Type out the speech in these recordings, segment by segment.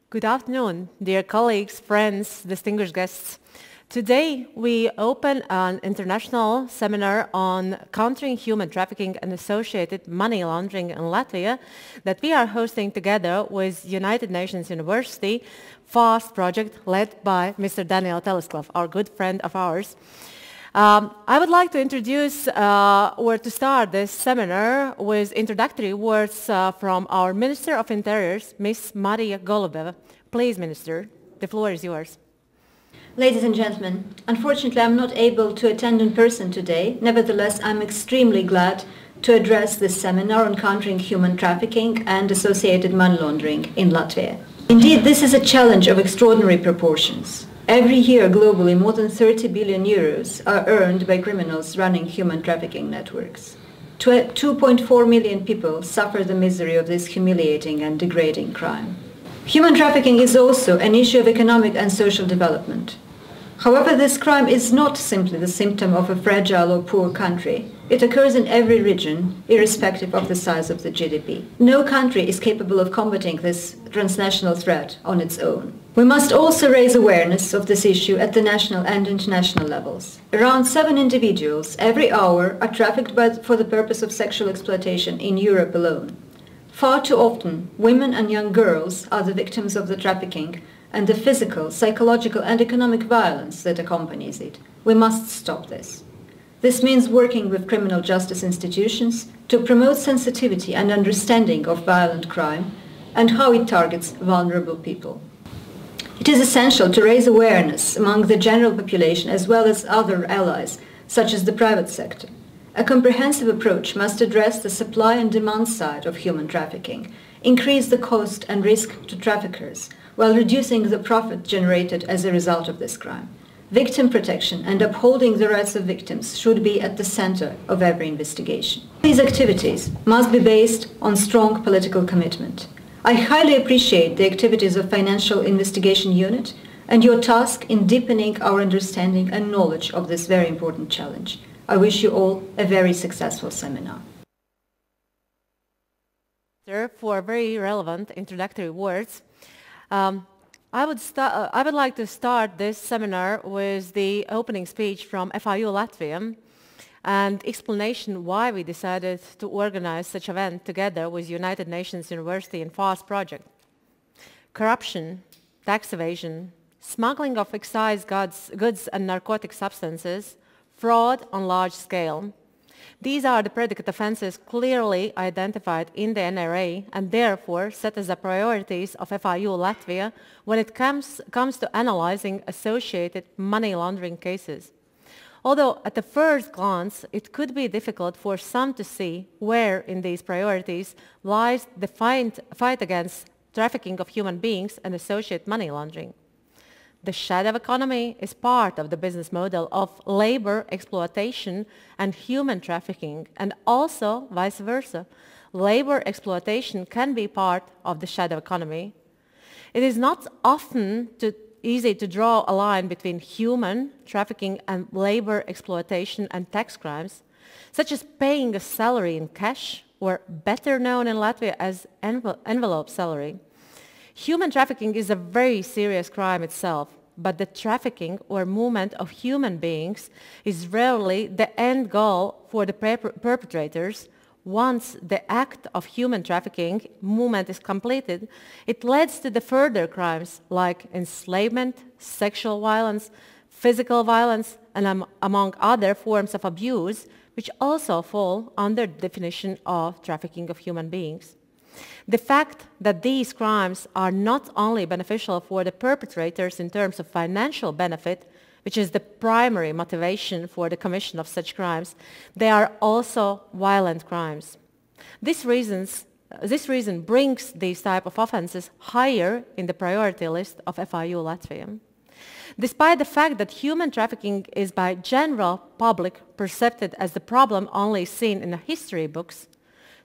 Good afternoon, dear colleagues, friends, distinguished guests. Today, we open an international seminar on countering human trafficking and associated money laundering in Latvia that we are hosting together with United Nations University FAST project led by Mr. Daniel Telesklov, our good friend of ours. I would like to introduce or to start this seminar with introductory words from our Minister of Interiors, Ms. Maria Golubeva. Please, Minister, the floor is yours. Ladies and gentlemen, unfortunately I'm not able to attend in person today. Nevertheless, I'm extremely glad to address this seminar on countering human trafficking and associated money laundering in Latvia. Indeed, this is a challenge of extraordinary proportions. Every year globally, more than 30 billion euros are earned by criminals running human trafficking networks. 2.4 million people suffer the misery of this humiliating and degrading crime. Human trafficking is also an issue of economic and social development. However, this crime is not simply the symptom of a fragile or poor country. It occurs in every region, irrespective of the size of the GDP. No country is capable of combating this transnational threat on its own. We must also raise awareness of this issue at the national and international levels. Around 7 individuals every hour are trafficked for the purpose of sexual exploitation in Europe alone. Far too often, women and young girls are the victims of the trafficking and the physical, psychological and economic violence that accompanies it. We must stop this. This means working with criminal justice institutions to promote sensitivity and understanding of violent crime and how it targets vulnerable people. It is essential to raise awareness among the general population as well as other allies, such as the private sector. A comprehensive approach must address the supply and demand side of human trafficking, increase the cost and risk to traffickers, while reducing the profit generated as a result of this crime. Victim protection and upholding the rights of victims should be at the center of every investigation. These activities must be based on strong political commitment. I highly appreciate the activities of Financial Investigation Unit and your task in deepening our understanding and knowledge of this very important challenge. I wish you all a very successful seminar. For very relevant introductory words. I would like to start this seminar with the opening speech from FIU Latvia and explanation why we decided to organize such an event together with United Nations University and FAST project. Corruption, tax evasion, smuggling of excise goods and narcotic substances, fraud on large scale. These are the predicate offenses clearly identified in the NRA and therefore set as the priorities of FIU Latvia when it comes to analyzing associated money laundering cases. Although at the first glance it could be difficult for some to see where in these priorities lies the fight against trafficking of human beings and associated money laundering. The shadow economy is part of the business model of labor exploitation and human trafficking, and also vice versa. Labor exploitation can be part of the shadow economy. It is not often easy to draw a line between human trafficking and labor exploitation and tax crimes, such as paying a salary in cash, or better known in Latvia as envelope salary. Human trafficking is a very serious crime itself, but the trafficking or movement of human beings is rarely the end goal for the perpetrators. Once the act of human trafficking movement is completed, it leads to the further crimes like enslavement, sexual violence, physical violence, and among other forms of abuse, which also fall under the definition of trafficking of human beings. The fact that these crimes are not only beneficial for the perpetrators in terms of financial benefit, which is the primary motivation for the commission of such crimes, they are also violent crimes. This reason brings these type of offenses higher in the priority list of FIU Latvia. Despite the fact that human trafficking is by general public perceived as the problem only seen in the history books,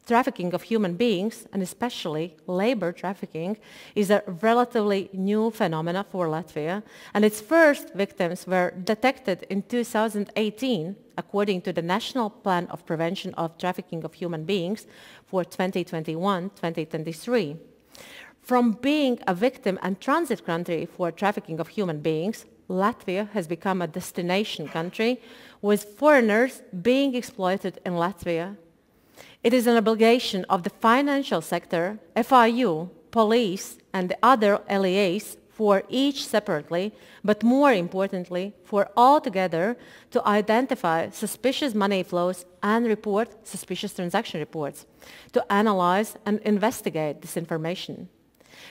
trafficking of human beings, and especially labor trafficking, is a relatively new phenomenon for Latvia, and its first victims were detected in 2018, according to the National Plan of Prevention of Trafficking of Human Beings for 2021-2023. From being a victim and transit country for trafficking of human beings, Latvia has become a destination country with foreigners being exploited in Latvia. It is an obligation of the financial sector, FIU, police, and the other LEAs for each separately, but more importantly, for all together to identify suspicious money flows and report suspicious transaction reports, to analyze and investigate this information.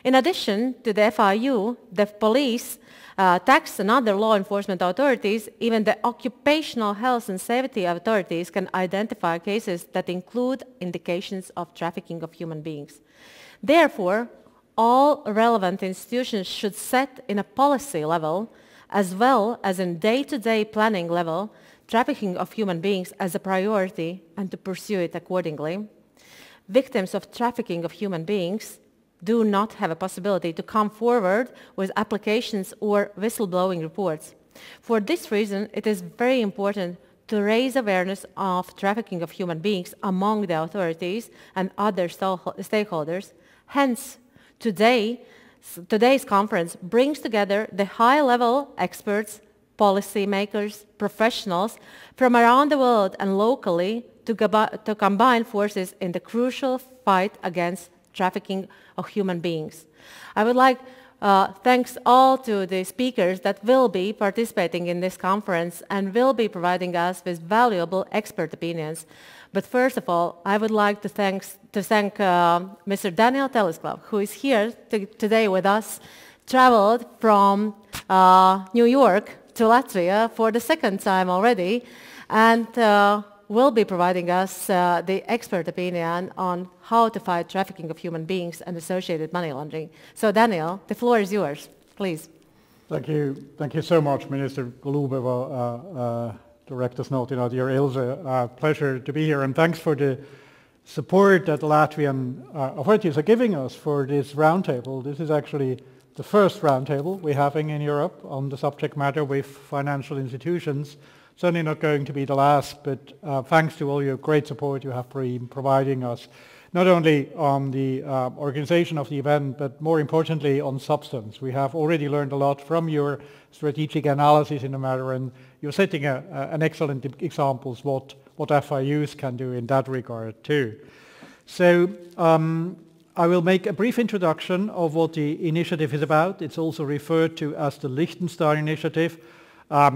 In addition to the FIU, the police, tax and other law enforcement authorities, even the occupational health and safety authorities can identify cases that include indications of trafficking of human beings. Therefore, all relevant institutions should set in a policy level, as well as in day-to-day planning level, trafficking of human beings as a priority and to pursue it accordingly. Victims of trafficking of human beings do not have a possibility to come forward with applications or whistleblowing reports. For this reason, it is very important to raise awareness of trafficking of human beings among the authorities and other stakeholders. Hence, today's conference brings together the high-level experts, policymakers, professionals from around the world and locally to combine forces in the crucial fight against trafficking of human beings. I would like thanks all to the speakers that will be participating in this conference and will be providing us with valuable expert opinions. But first of all, I would like to thank Mr. Daniel Telesklav, who is here today with us, traveled from New York to Latvia for the second time already, and will be providing us the expert opinion on how to fight trafficking of human beings and associated money laundering. So Daniel, the floor is yours, please. Thank you so much, Minister Golubeva, Director's Note, dear Ilse, pleasure to be here, and thanks for the support that the Latvian authorities are giving us for this roundtable. This is actually the first roundtable we're having in Europe on the subject matter with financial institutions. Certainly not going to be the last, but thanks to all your great support you have been providing us, not only on the organization of the event, but more importantly on substance. We have already learned a lot from your strategic analysis in the matter, and you're setting an excellent example of what FIUs can do in that regard too. So I will make a brief introduction of what the initiative is about. It's also referred to as the Liechtenstein Initiative,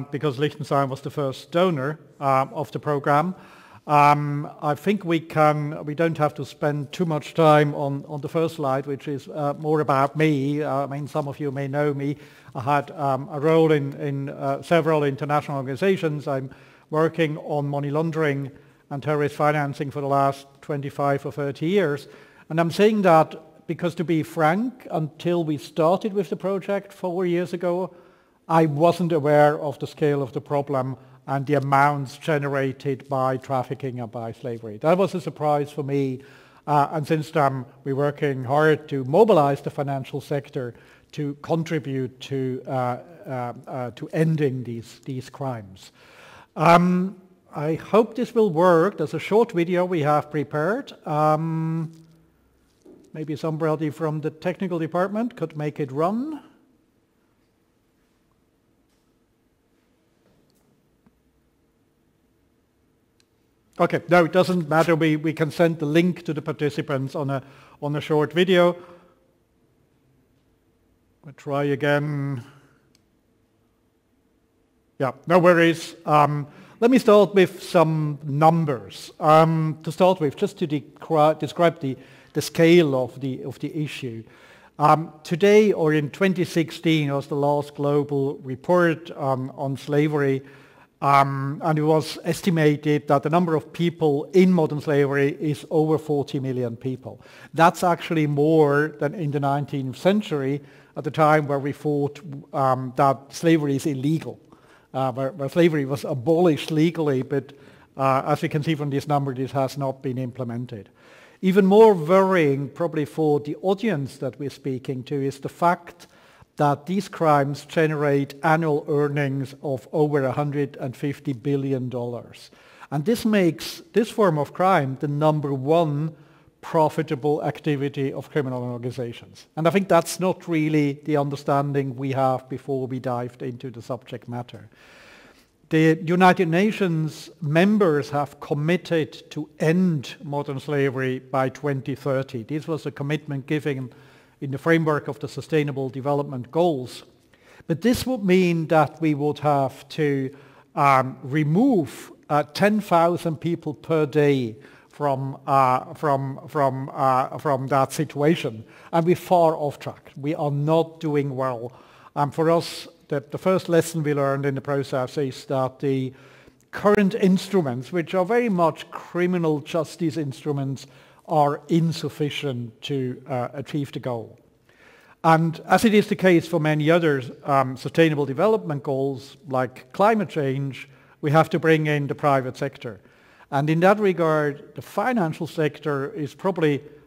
because Liechtenstein was the first donor of the program. I think we don't have to spend too much time on the first slide, which is more about me. I mean, some of you may know me. I had a role in several international organizations. I'm working on money laundering and terrorist financing for the last 25 or 30 years. And I'm saying that because, to be frank, until we started with the project 4 years ago, I wasn't aware of the scale of the problem and the amounts generated by trafficking and by slavery. That was a surprise for me, and since then we're working hard to mobilize the financial sector to contribute to ending these crimes. I hope this will work. There's a short video we have prepared. Maybe somebody from the technical department could make it run. Okay, no, it doesn't matter. We can send the link to the participants on a short video. We'll try again. Yeah, no worries. Let me start with some numbers. To start with, just to describe the scale of the issue. Today, or in 2016, was the last global report on slavery. And it was estimated that the number of people in modern slavery is over 40 million people. That's actually more than in the 19th century, at the time where we thought that slavery is illegal, where slavery was abolished legally, but as we can see from this number, this has not been implemented. Even more worrying, probably for the audience that we're speaking to, is the fact that these crimes generate annual earnings of over $150 billion. And this makes this form of crime the #1 profitable activity of criminal organizations. And I think that's not really the understanding we have before we dived into the subject matter. The United Nations members have committed to end modern slavery by 2030. This was a commitment given in the framework of the Sustainable Development Goals. But this would mean that we would have to remove 10,000 people per day from that situation. And we're far off track. We are not doing well. For us, the first lesson we learned in the process is that the current instruments, which are very much criminal justice instruments, are insufficient to achieve the goal. And as it is the case for many other sustainable development goals, like climate change, we have to bring in the private sector. And in that regard, the financial sector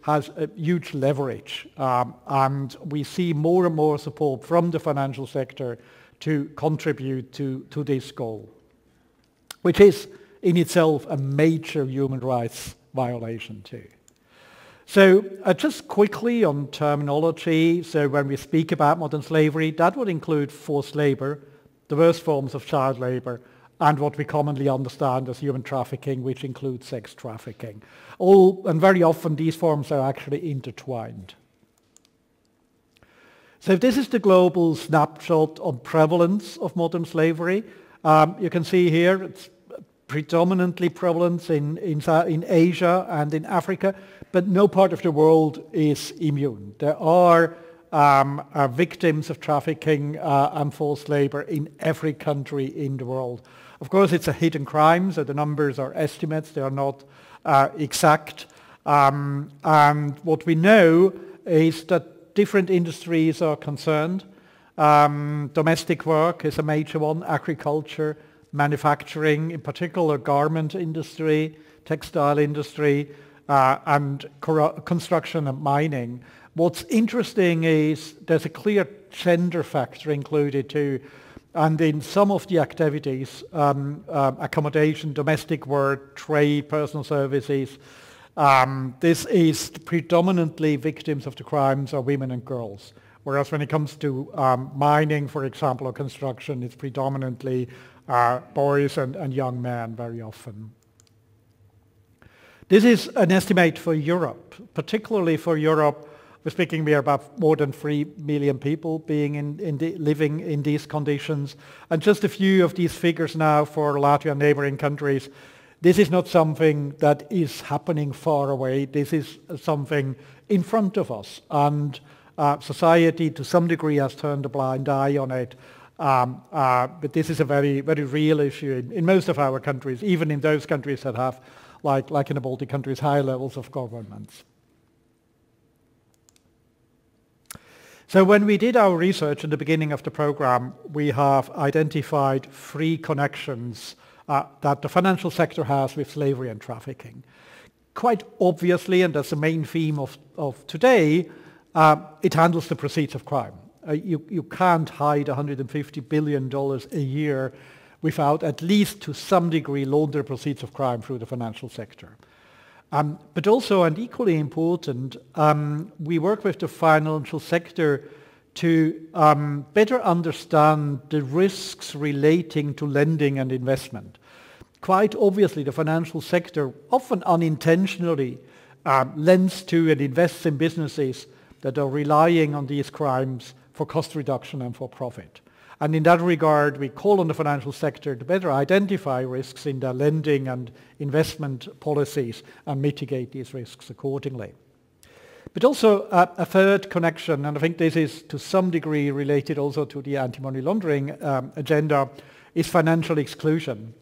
has a huge leverage. And we see more and more support from the financial sector to contribute to this goal, which is in itself a major human rights violation too. So just quickly on terminology, so when we speak about modern slavery, that would include forced labor, the worst forms of child labor, and what we commonly understand as human trafficking, which includes sex trafficking. And very often these forms are actually intertwined. So this is the global snapshot on prevalence of modern slavery. You can see here it's predominantly prevalent in Asia and in Africa, but no part of the world is immune. There are victims of trafficking and forced labor in every country in the world. Of course, it's a hidden crime, so the numbers are estimates, they are not exact. And what we know is that different industries are concerned. Domestic work is a major one, agriculture, manufacturing, in particular garment industry, textile industry, and construction and mining. What's interesting is there's a clear gender factor included too. And in some of the activities, accommodation, domestic work, trade, personal services, this is predominantly victims of the crimes are women and girls. Whereas when it comes to mining, for example, or construction, it's predominantly boys and young men very often. This is an estimate for Europe, particularly for Europe. We're speaking here about more than 3 million people being living in these conditions. And just a few of these figures now for Latvia and neighboring countries. This is not something that is happening far away. This is something in front of us. And society to some degree has turned a blind eye on it. But this is a very, very real issue in most of our countries, even in those countries that have, like in the Baltic countries, high levels of governance. So when we did our research in the beginning of the program, we have identified 3 connections that the financial sector has with slavery and trafficking. Quite obviously, and that's the main theme of today, it handles the proceeds of crime. You can't hide $150 billion a year without at least to some degree launder proceeds of crime through the financial sector. But also, and equally important, we work with the financial sector to better understand the risks relating to lending and investment. Quite obviously, the financial sector often unintentionally lends to and invests in businesses that are relying on these crimes for cost reduction and for profit. And in that regard, we call on the financial sector to better identify risks in their lending and investment policies and mitigate these risks accordingly. But also a third connection, and I think this is to some degree related also to the anti-money laundering agenda, is financial exclusion.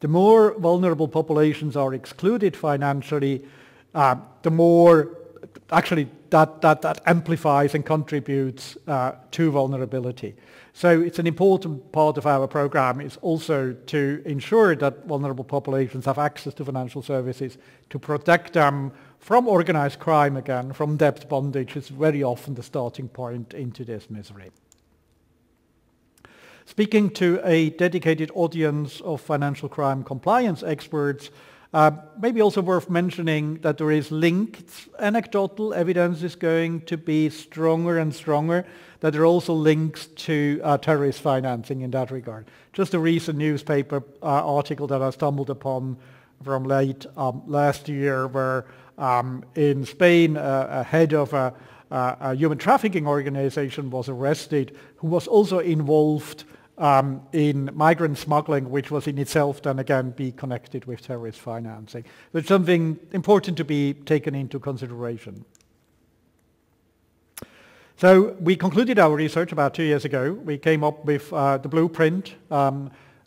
The more vulnerable populations are excluded financially, the more actually that amplifies and contributes to vulnerability. So it's an important part of our program is also to ensure that vulnerable populations have access to financial services to protect them from organized crime again, from debt bondage, is very often the starting point into this misery. Speaking to a dedicated audience of financial crime compliance experts, Maybe also worth mentioning that there is linked anecdotal evidence is going to be stronger and stronger, that there are also links to terrorist financing in that regard. Just a recent newspaper article that I stumbled upon from late last year where in Spain a head of a human trafficking organization was arrested who was also involved in migrant smuggling, which was in itself then again be connected with terrorist financing. So it's something important to be taken into consideration. So we concluded our research about 2 years ago. We came up with the blueprint,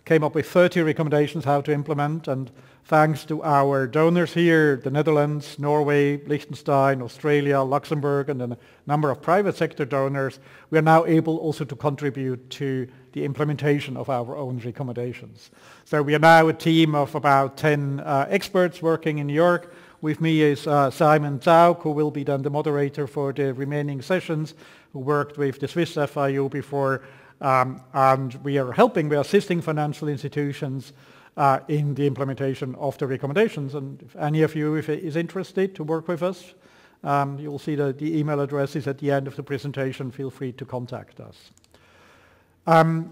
came up with 30 recommendations how to implement, and thanks to our donors here, the Netherlands, Norway, Liechtenstein, Australia, Luxembourg, and a number of private sector donors, we are now able also to contribute to the implementation of our own recommendations. So we are now a team of about 10 experts working in New York. With me is Simon Zauk, who will be then the moderator for the remaining sessions, who worked with the Swiss FIU before, and we are assisting financial institutions in the implementation of the recommendations. And if any of you is interested to work with us, you will see the email addresses at the end of the presentation. Feel free to contact us. The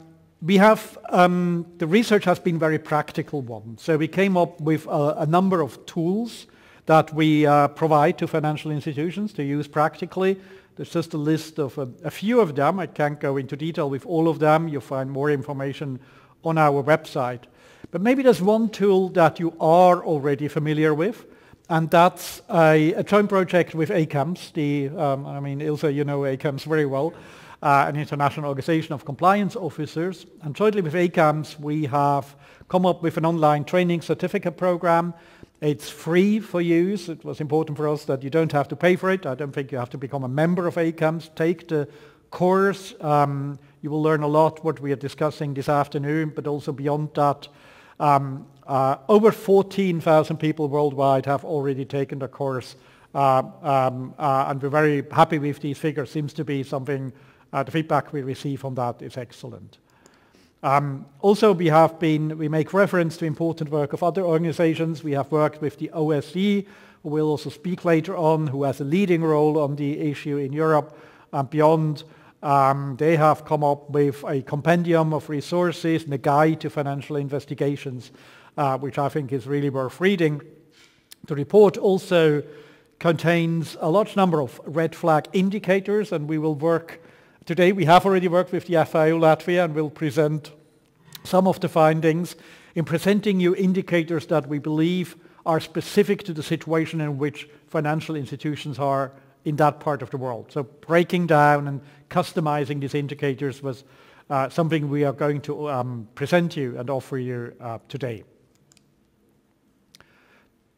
research has been very practical one. So we came up with a number of tools that we provide to financial institutions to use practically. There's just a list of a few of them. I can't go into detail with all of them. You'll find more information on our website. But maybe there's one tool that you are already familiar with, and that's a joint project with ACAMS. Ilse, you know ACAMS very well, an international organization of compliance officers. And jointly with ACAMS, we have come up with an online training certificate program. It's free for use. It was important for us that you don't have to pay for it. I don't think you have to become a member of ACAMS. Take the course. You will learn a lot what we are discussing this afternoon, but also beyond that. Over 14,000 people worldwide have already taken the course, and we're very happy with these figures. Seems to be something, the feedback we receive on that is excellent. Also, we make reference to important work of other organizations. We have worked with the OSCE, who will also speak later on, who has a leading role on the issue in Europe and beyond. They have come up with a compendium of resources and a guide to financial investigations, which I think is really worth reading. The report also contains a large number of red flag indicators, and we will work today. We have already worked with the FIU Latvia and will present some of the findings in presenting you indicators that we believe are specific to the situation in which financial institutions are in that part of the world. So breaking down and customizing these indicators was something we are going to present you and offer you today.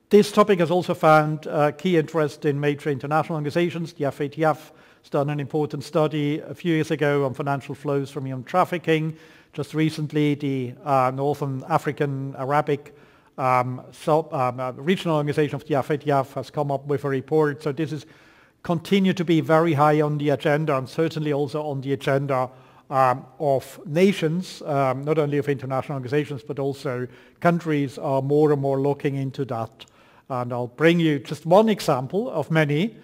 This topic has also found key interest in major international organizations. The FATF has done an important study a few years ago on financial flows from human trafficking. Just recently, the Northern African Arabic regional organization of the FATF has come up with a report. So this is continue to be very high on the agenda, and certainly also on the agenda of nations, not only of international organizations, but also countries are more and more looking into that. And I'll bring you just one example of many.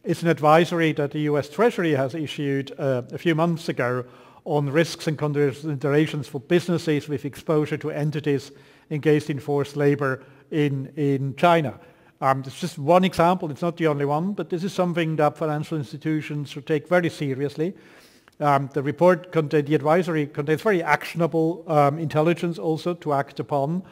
It's an advisory that the US Treasury has issued a few months ago on risks and considerations for businesses with exposure to entities engaged in forced labor in China. It's just one example. It's not the only one, but this is something that financial institutions should take very seriously. The report, the advisory contains very actionable intelligence also to act upon,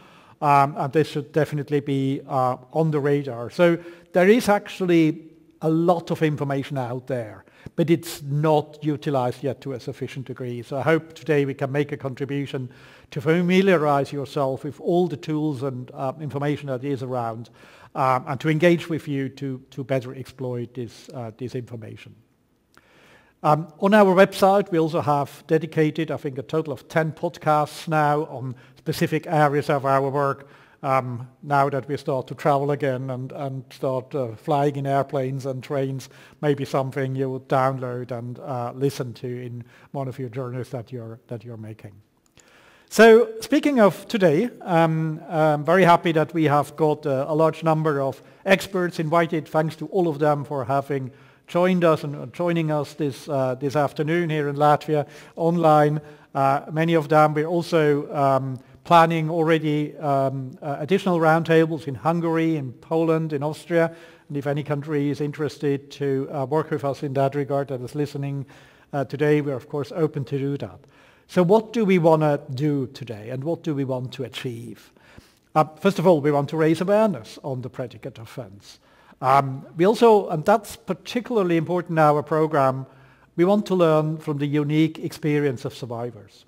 and this should definitely be on the radar. So there is actually a lot of information out there, but it's not utilized yet to a sufficient degree. So I hope today we can make a contribution to familiarize yourself with all the tools and information that is around, and to engage with you to better exploit this information. On our website, we also have dedicated, I think, a total of 10 podcasts now on specific areas of our work. Now that we start to travel again and start flying in airplanes and trains, maybe something you would download and listen to in one of your journeys that you're making. So speaking of today, I'm very happy that we have got a large number of experts invited. Thanks to all of them for having joined us and joining us this afternoon here in Latvia online. Many of them we're also planning already additional roundtables in Hungary, in Poland, in Austria. And if any country is interested to work with us in that regard that is listening today, we're of course open to do that. So what do we want to do today and what do we want to achieve? First of all, we want to raise awareness on the predicate offence. We also, and that's particularly important in our program, we want to learn from the unique experience of survivors.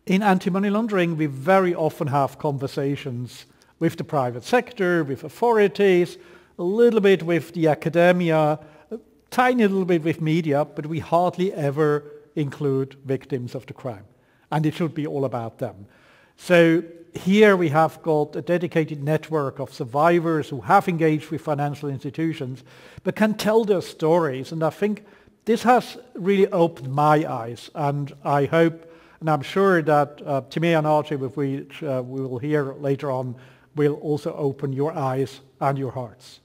In anti-money laundering, we very often have conversations with the private sector, with authorities, a little bit with the academia, a tiny little bit with media, but we hardly ever include victims of the crime. And it should be all about them. So here we have got a dedicated network of survivors who have engaged with financial institutions, but can tell their stories. And I think this has really opened my eyes. And I hope, and I'm sure that Timea and Archie, which we will hear later on, will also open your eyes and your hearts.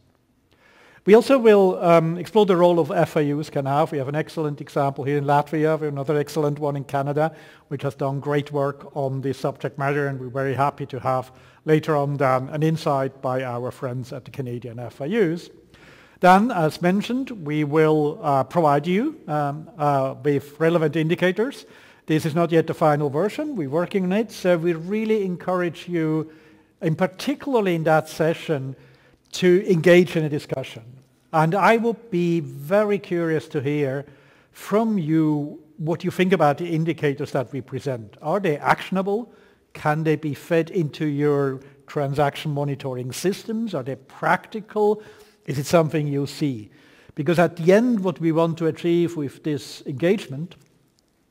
We also will explore the role of FIUs can have. We have an excellent example here in Latvia. We have another excellent one in Canada, which has done great work on this subject matter, and we're very happy to have later on an insight by our friends at the Canadian FIUs. Then, as mentioned, we will provide you with relevant indicators. This is not yet the final version. We're working on it, so we really encourage you, in particularly in that session, to engage in a discussion. And I would be very curious to hear from you what you think about the indicators that we present. Are they actionable? Can they be fed into your transaction monitoring systems? Are they practical? Is it something you see? Because at the end, what we want to achieve with this engagement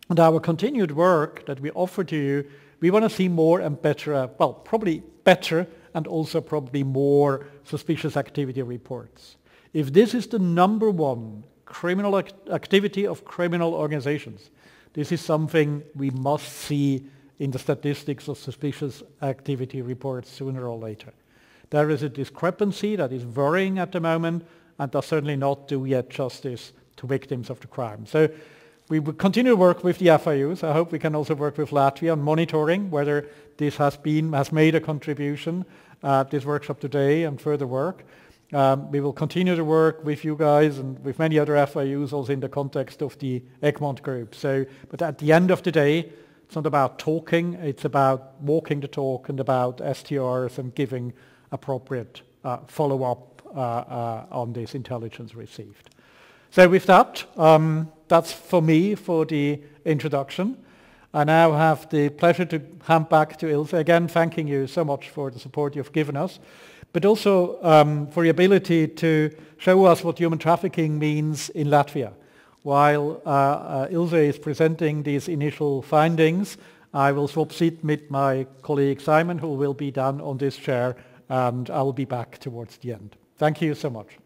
and our continued work that we offer to you, we want to see more and better, well, probably better and also probably more suspicious activity reports. If this is the number one criminal activity of criminal organizations, this is something we must see in the statistics of suspicious activity reports sooner or later. There is a discrepancy that is worrying at the moment and does certainly not do yet justice to victims of the crime. So we will continue to work with the FIUs. I hope we can also work with Latvia on monitoring whether this has made a contribution at this workshop today and further work. We will continue to work with you guys and with many other FIUs also in the context of the Egmont group. But at the end of the day, it's not about talking, it's about walking the talk and about STRs and giving appropriate follow-up on this intelligence received. So with that, that's for me for the introduction. I now have the pleasure to hand back to Ilse, again thanking you so much for the support you've given us, but also for your ability to show us what human trafficking means in Latvia. While Ilse is presenting these initial findings, I will swap seat with my colleague Simon, who will be down on this chair, and I will be back towards the end. Thank you so much.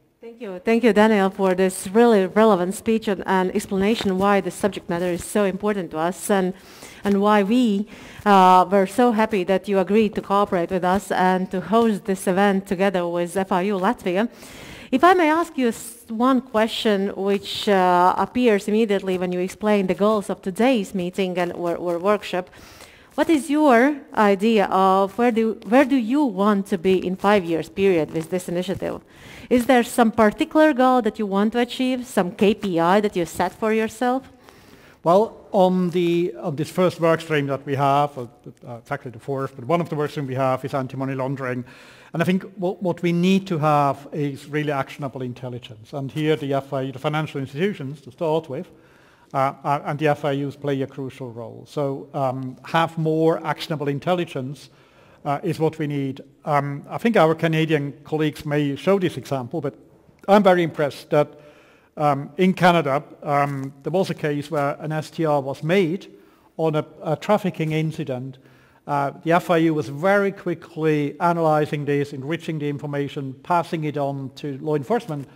Thank you, Daniel, for this really relevant speech and explanation why the subject matter is so important to us and why we were so happy that you agreed to cooperate with us and to host this event together with FIU Latvia. If I may ask you one question which appears immediately when you explain the goals of today's meeting and or workshop. What is your idea of where do you want to be in 5 years period with this initiative? Is there some particular goal that you want to achieve, some KPI that you set for yourself? Well, on this first work stream that we have, it's actually the fourth, but one of the work streams we have is anti-money laundering. And I think what we need to have is really actionable intelligence. And here the FIU, the financial institutions to start with, and the FIUs play a crucial role. So have more actionable intelligence is what we need. I think our Canadian colleagues may show this example, but I'm very impressed that in Canada there was a case where an STR was made on a trafficking incident. The FIU was very quickly analyzing this, enriching the information, passing it on to law enforcement.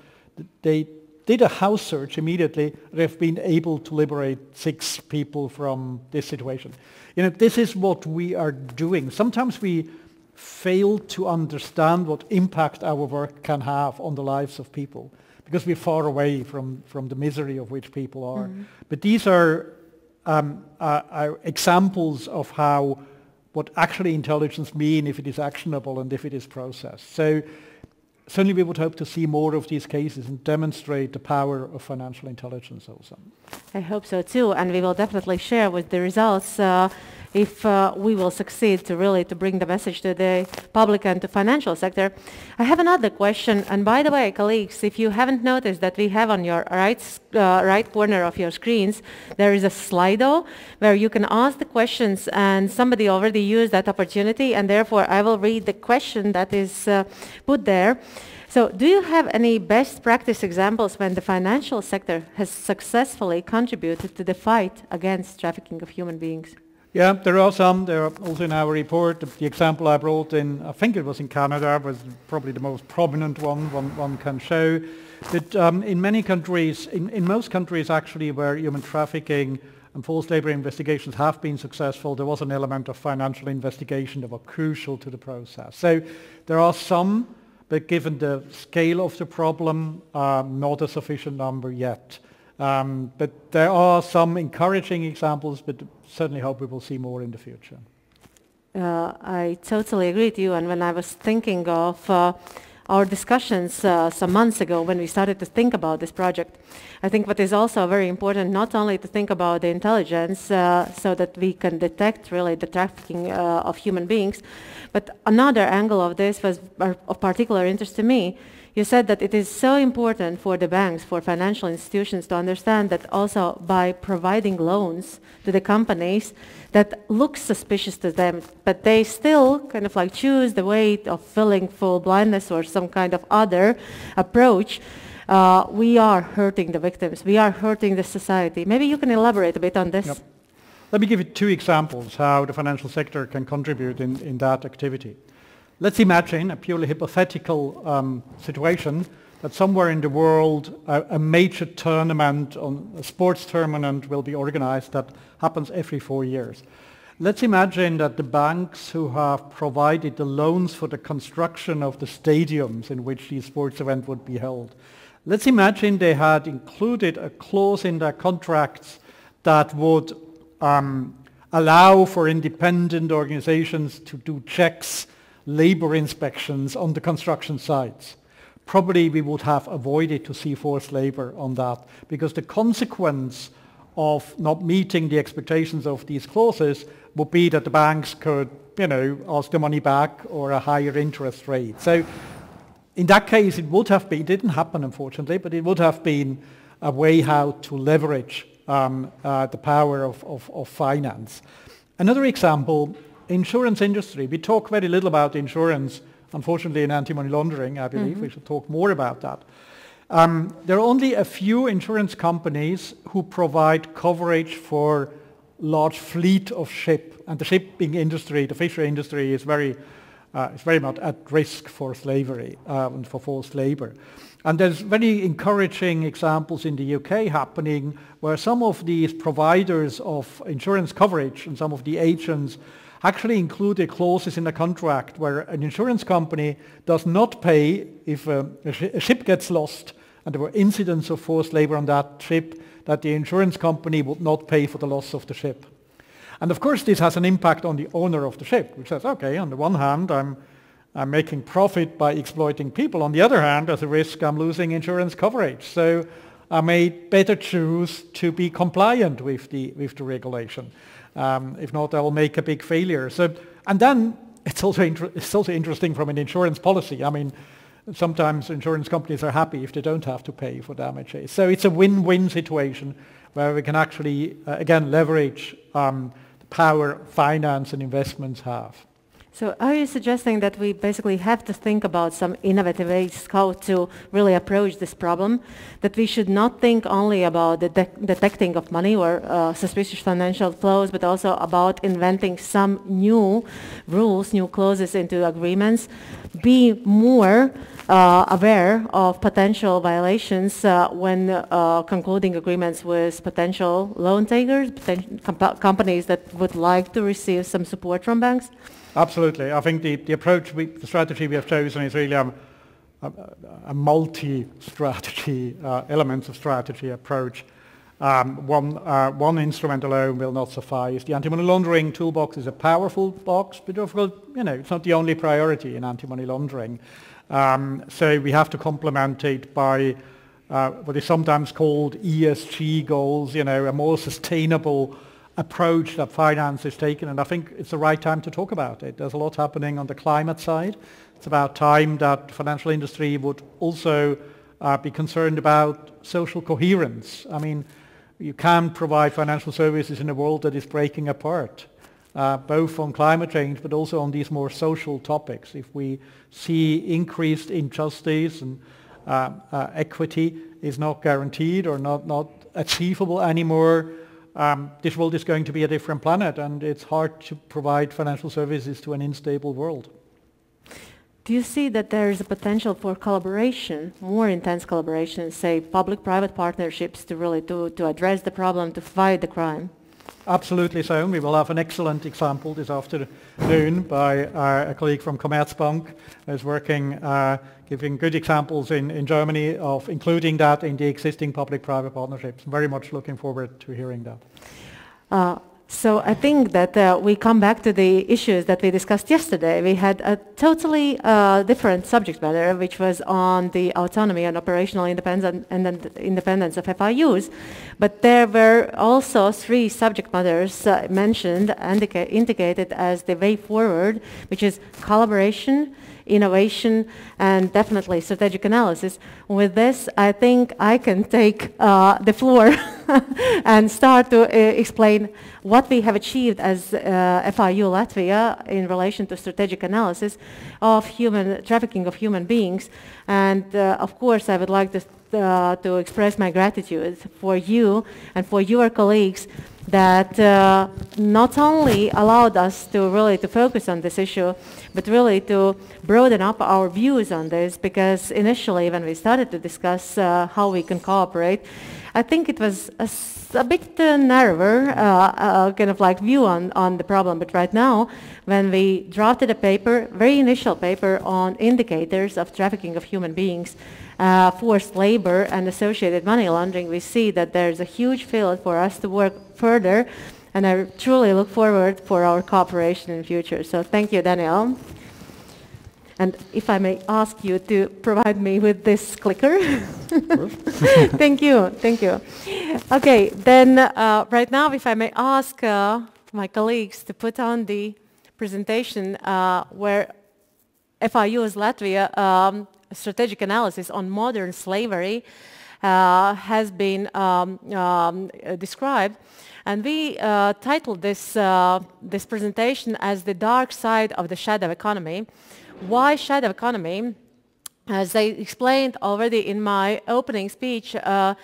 They did a house search immediately, they've been able to liberate 6 people from this situation. This is what we are doing. Sometimes we fail to understand what impact our work can have on the lives of people because we're far away from the misery of which people are. Mm-hmm. But these are examples of what actually intelligence means if it is actionable and if it is processed. So certainly we would hope to see more of these cases and demonstrate the power of financial intelligence also. I hope so too, and we will definitely share with the results if we will succeed to bring the message to the public and to financial sector. I have another question, and by the way, colleagues, if you haven't noticed that we have on your right corner of your screens, there is a Slido where you can ask the questions, and somebody already used that opportunity, and therefore I will read the question that is put there. So do you have any best practice examples when the financial sector has successfully contributed to the fight against trafficking of human beings? Yeah, there are some. There are also in our report. The example I brought in, I think it was in Canada, was probably the most prominent one can show. But in many countries, in most countries actually where human trafficking and forced labor investigations have been successful, there was an element of financial investigation that were crucial to the process. So there are some, but given the scale of the problem, not a sufficient number yet. But there are some encouraging examples, but certainly hope we will see more in the future. I totally agree with you. And when I was thinking of our discussions some months ago when we started to think about this project, I think what is also very important, not only to think about the intelligence so that we can detect really the trafficking of human beings, but another angle of this was of particular interest to me. You said that it is so important for the banks, for financial institutions to understand that also by providing loans to the companies that look suspicious to them, but they still kind of like choose the way of filling full blindness or some kind of other approach, we are hurting the victims. We are hurting the society. Maybe you can elaborate a bit on this. Yep. Let me give you 2 examples how the financial sector can contribute in that activity. Let's imagine a purely hypothetical situation that somewhere in the world a major tournament, a sports tournament will be organized that happens every 4 years. Let's imagine that the banks who have provided the loans for the construction of the stadiums in which these sports events would be held. Let's imagine they had included a clause in their contracts that would allow for independent organizations to do checks, labor inspections on the construction sites. Probably we would have avoided to see forced labor on that because the consequence of not meeting the expectations of these clauses would be that the banks could, ask the money back or a higher interest rate. So in that case, it would have been, it didn't happen unfortunately, but it would have been a way how to leverage the power of finance. Another example, insurance industry. We talk very little about insurance, unfortunately, in anti-money laundering, I believe. Mm-hmm. We should talk more about that. There are only a few insurance companies who provide coverage for large fleet of ship. And the shipping industry, the fishery industry, is very much at risk for slavery and for forced labor. And there's very encouraging examples in the UK happening where some of these providers of insurance coverage and some of the agents actually included clauses in the contract where an insurance company does not pay if a ship gets lost and there were incidents of forced labor on that ship, that the insurance company would not pay for the loss of the ship. And of course this has an impact on the owner of the ship, which says, okay, on the one hand I'm making profit by exploiting people. On the other hand, as a risk, I'm losing insurance coverage. So I may better choose to be compliant with the regulation. If not, I will make a big failure. So, and then it's also interesting from an insurance policy. I mean, sometimes insurance companies are happy if they don't have to pay for damages. So it's a win-win situation where we can actually, again, leverage the power finance and investments have. So are you suggesting that we basically have to think about some innovative ways how to really approach this problem, that we should not think only about the detecting of money or suspicious financial flows, but also about inventing some new rules, new clauses into agreements, be more aware of potential violations when concluding agreements with potential loan takers, companies that would like to receive some support from banks? Absolutely. I think the approach, the strategy we have chosen is really a multi-strategy, elements of strategy approach. One instrument alone will not suffice. The anti-money laundering toolbox is a powerful box, but of course, it's not the only priority in anti-money laundering. So we have to complement it by what is sometimes called ESG goals, a more sustainable approach that finance is taken, and I think it's the right time to talk about it. There's a lot happening on the climate side. It's about time that the financial industry would also be concerned about social coherence. I mean, you can provide financial services in a world that is breaking apart, both on climate change but also on these more social topics. If we see increased injustice and equity is not guaranteed or not achievable anymore, this world is going to be a different planet, and it's hard to provide financial services to an unstable world. Do you see that there is a potential for collaboration, more intense collaboration, say public-private partnerships to really to address the problem, to fight the crime? Absolutely so. We will have an excellent example this afternoon by a colleague from Commerzbank who's working, giving good examples in Germany of including that in the existing public-private partnerships. I'm very much looking forward to hearing that. So I think that we come back to the issues that we discussed yesterday. We had a totally different subject matter, which was on the autonomy and operational independence and independence of FIUs. But there were also three subject matters mentioned and indicated as the way forward, which is collaboration, innovation, and definitely strategic analysis. With this, I think I can take the floor and start to explain what we have achieved as FIU Latvia in relation to strategic analysis of trafficking of human beings. And of course, I would like to express my gratitude for you and for your colleagues that not only allowed us to really to focus on this issue, but really to broaden up our views on this, because initially when we started to discuss how we can cooperate, I think it was a bit narrower kind of like view on the problem. But right now, when we drafted a paper, very initial paper on indicators of trafficking of human beings, forced labor and associated money laundering, we see that there's a huge field for us to work further, and I truly look forward for our cooperation in the future. So thank you, Daniel. And if I may ask you to provide me with this clicker. Thank you, thank you. Okay, then right now, if I may ask my colleagues to put on the presentation where FIU's Latvia strategic analysis on modern slavery has been described. And we titled this presentation as The Dark Side of the Shadow Economy. Why shadow economy? As I explained already in my opening speech, FIU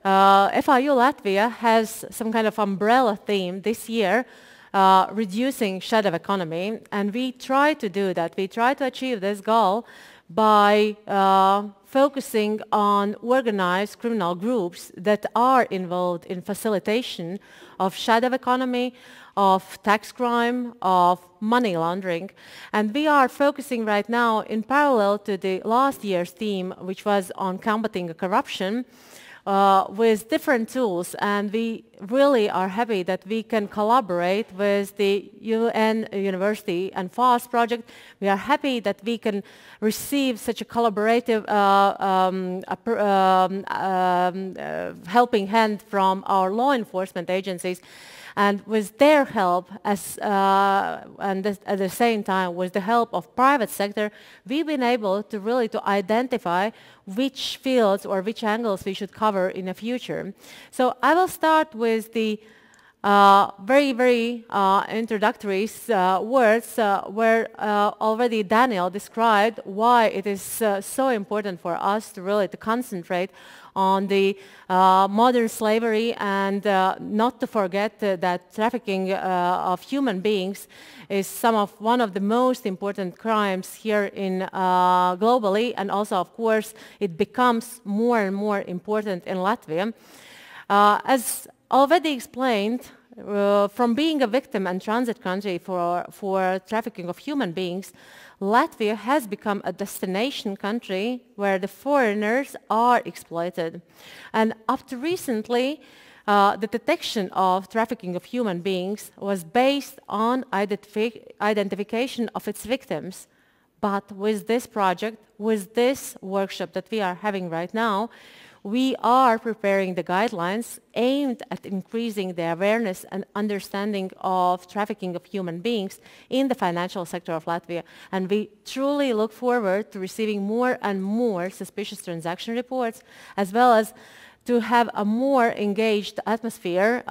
Latvia has some kind of umbrella theme this year, reducing shadow economy, and we try to do that. We try to achieve this goal by focusing on organized criminal groups that are involved in facilitation of shadow economy, of tax crime, of money laundering. And we are focusing right now in parallel to the last year's theme, which was on combating corruption, with different tools, and we really are happy that we can collaborate with the UN University and FAST project. We are happy that we can receive such a collaborative helping hand from our law enforcement agencies. And with their help, and at the same time with the help of private sector, we've been able to really to identify which fields or which angles we should cover in the future. So I will start with the very introductory words where already Daniel described why it is so important for us to really to concentrate on the modern slavery and not to forget that trafficking of human beings is one of the most important crimes here in globally, and also of course it becomes more and more important in Latvia. As already explained, from being a victim and transit country for trafficking of human beings, Latvia has become a destination country where the foreigners are exploited. And up to recently, the detection of trafficking of human beings was based on identification of its victims. But with this project, with this workshop that we are having right now, we are preparing the guidelines aimed at increasing the awareness and understanding of trafficking of human beings in the financial sector of Latvia. And we truly look forward to receiving more and more suspicious transaction reports, as well as to have a more engaged atmosphere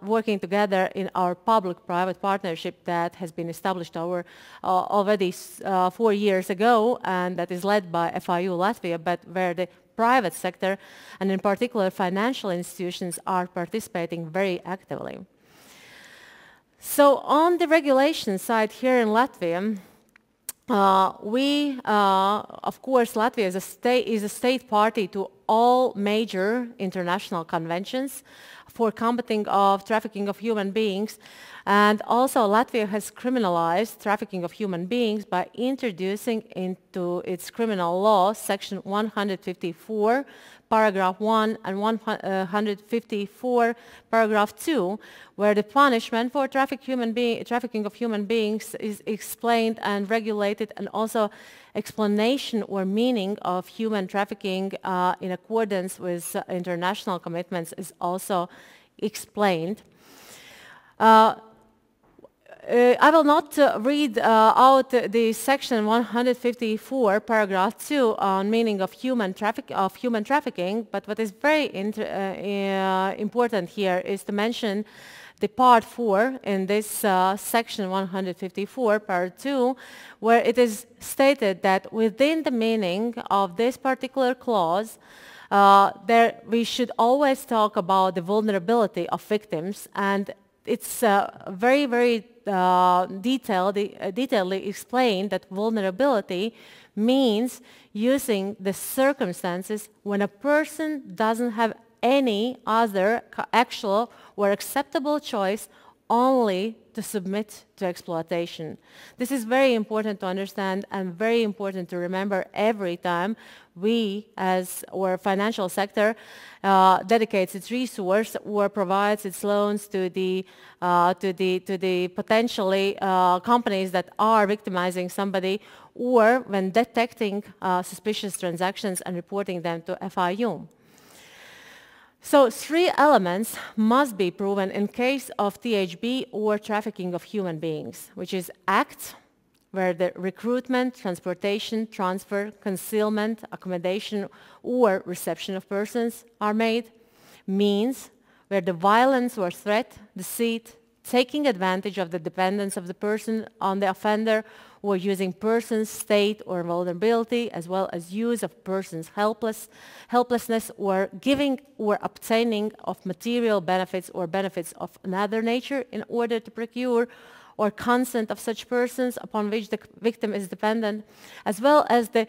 working together in our public-private partnership that has been established already 4 years ago, and that is led by FIU Latvia, but where the private sector, and in particular financial institutions, are participating very actively. So on the regulation side here in Latvia, of course, Latvia is a state party to all major international conventions for combating of trafficking of human beings. And also Latvia has criminalized trafficking of human beings by introducing into its criminal law section 154, paragraph 1 and 154, paragraph 2, where the punishment for trafficking of human beings is explained and regulated, and also explanation or meaning of human trafficking in accordance with international commitments is also explained. I will not read out the section 154, paragraph 2 on meaning of human trafficking, but what is very important here is to mention the part 4 in this section 154, part 2, where it is stated that within the meaning of this particular clause, we should always talk about the vulnerability of victims, and it's very detailedly explained that vulnerability means using the circumstances when a person doesn't have any other actual or acceptable choice only to submit to exploitation. This is very important to understand and very important to remember every time we, as our financial sector, dedicates its resource or provides its loans to the potentially companies that are victimizing somebody, or when detecting suspicious transactions and reporting them to FIU. So 3 elements must be proven in case of THB or trafficking of human beings, which is act, where the recruitment, transportation, transfer, concealment, accommodation, or reception of persons are made; means, where the violence or threat, deceit, taking advantage of the dependence of the person on the offender, or using person's state or vulnerability, as well as use of person's helplessness, or giving or obtaining of material benefits or benefits of another nature in order to procure or consent of such persons upon which the victim is dependent, as well as the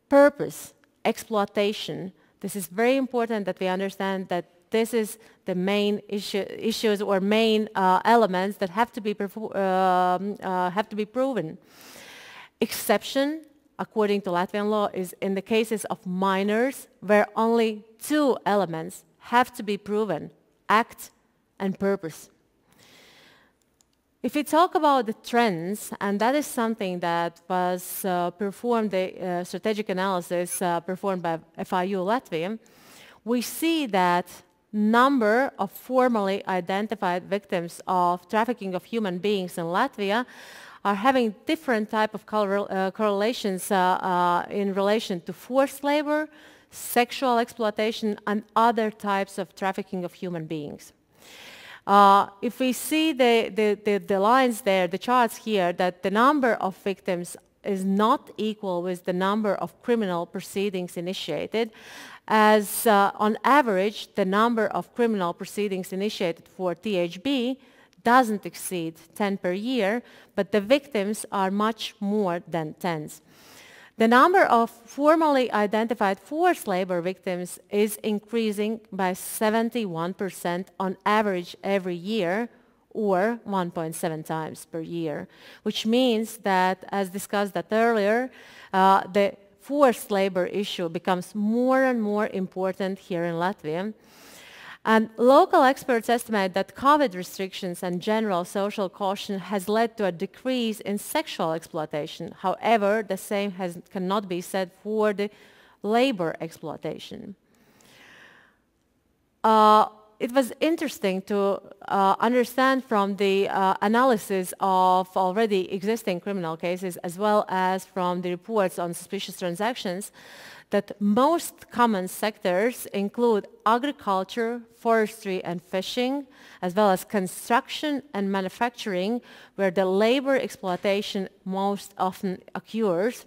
purpose, exploitation. This is very important that we understand that this is the main issues or main elements that have to be proven. Exception, according to Latvian law, is in the cases of minors where only 2 elements have to be proven: act and purpose. If we talk about the trends, and that is something that was performed, the strategic analysis performed by FIU Latvia, we see that number of formally identified victims of trafficking of human beings in Latvia are having different type of correlations in relation to forced labor, sexual exploitation, and other types of trafficking of human beings. If we see the lines there, the charts here, that the number of victims is not equal with the number of criminal proceedings initiated, as on average, the number of criminal proceedings initiated for THB doesn't exceed 10 per year, but the victims are much more than 10. The number of formally identified forced labor victims is increasing by 71% on average every year, or 1.7 times per year, which means that, as discussed earlier, the forced labor issue becomes more and more important here in Latvia. And local experts estimate that COVID restrictions and general social caution has led to a decrease in sexual exploitation. However, the same cannot be said for the labor exploitation. It was interesting to understand from the analysis of already existing criminal cases, as well as from the reports on suspicious transactions, that most common sectors include agriculture, forestry and fishing, as well as construction and manufacturing, where the labor exploitation most often occurs.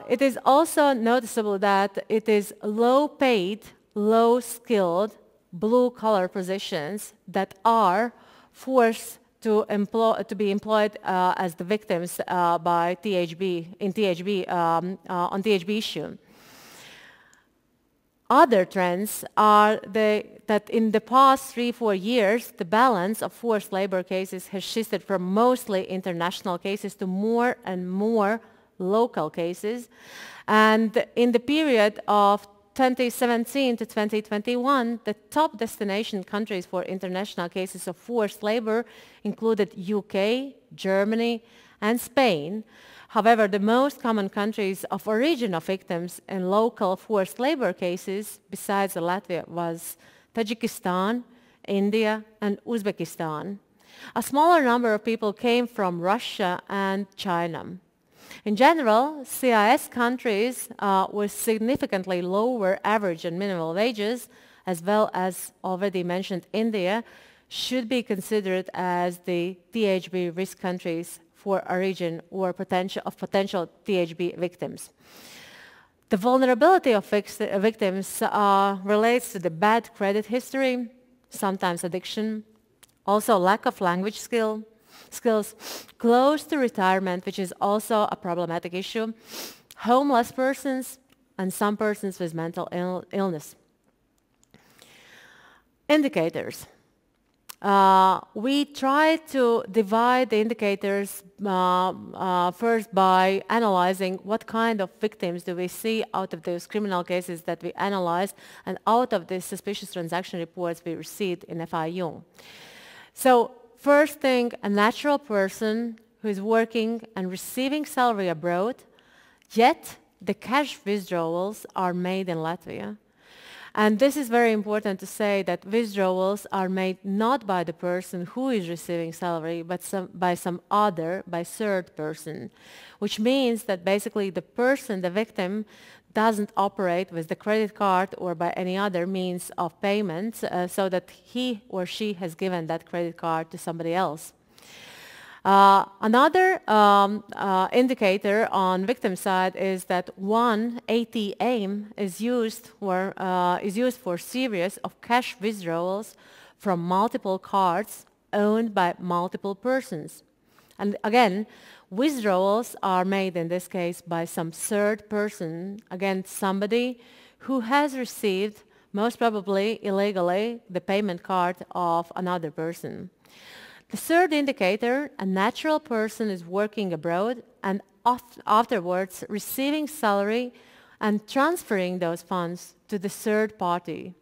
It is also noticeable that it is low-paid, low-skilled, blue-collar positions that are forced to be employed as the victims by THB on THB issue. Other trends are that in the past 3-4 years, the balance of forced labor cases has shifted from mostly international cases to more and more local cases. And in the period of 2017 to 2021, the top destination countries for international cases of forced labor included UK, Germany, and Spain. However, the most common countries of origin of victims in local forced labor cases, besides Latvia, was Tajikistan, India, and Uzbekistan. A smaller number of people came from Russia and China. In general, CIS countries with significantly lower average and minimum wages, as well as already mentioned India, should be considered as the THB risk countries for origin or potential THB victims. The vulnerability of victims relates to the bad credit history, sometimes addiction, also lack of language skills, close to retirement, which is also a problematic issue, homeless persons, and some persons with mental illness. Indicators. We try to divide the indicators first by analyzing what kind of victims do we see out of those criminal cases that we analyzed and out of the suspicious transaction reports we received in FIU. So, first thing, a natural person who is working and receiving salary abroad, yet the cash withdrawals are made in Latvia. And this is very important to say that withdrawals are made not by the person who is receiving salary, but by third person, which means that basically the person, the victim, doesn't operate with the credit card or by any other means of payment so that he or she has given that credit card to somebody else. Another indicator on victim side is that one ATM is used for series of cash withdrawals from multiple cards owned by multiple persons. And again, withdrawals are made in this case by some third person, again somebody who has received, most probably illegally, the payment card of another person. The third indicator, a natural person is working abroad and afterwards receiving salary and transferring those funds to the third party,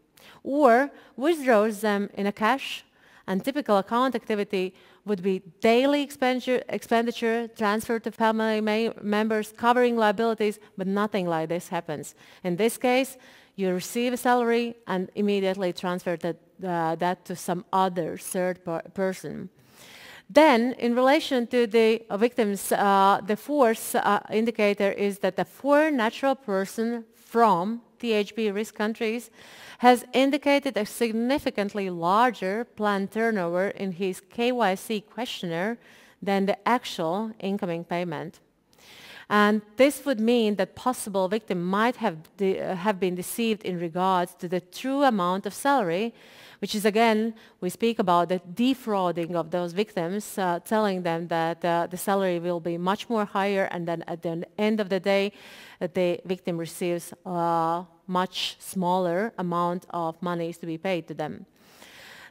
or withdraws them in a cash, and typical account activity would be daily expenditure, transfer to family members, covering liabilities, but nothing like this happens. In this case, you receive a salary and immediately transfer that to some other third person. Then, in relation to the victims, the fourth indicator is that a foreign natural person from THB risk countries, has indicated a significantly larger planned turnover in his KYC questionnaire than the actual incoming payment. And this would mean that possible victim might have been deceived in regards to the true amount of salary, which is, again, we speak about the defrauding of those victims, telling them that the salary will be much more higher, and then at the end of the day, the victim receives a much smaller amount of money to be paid to them.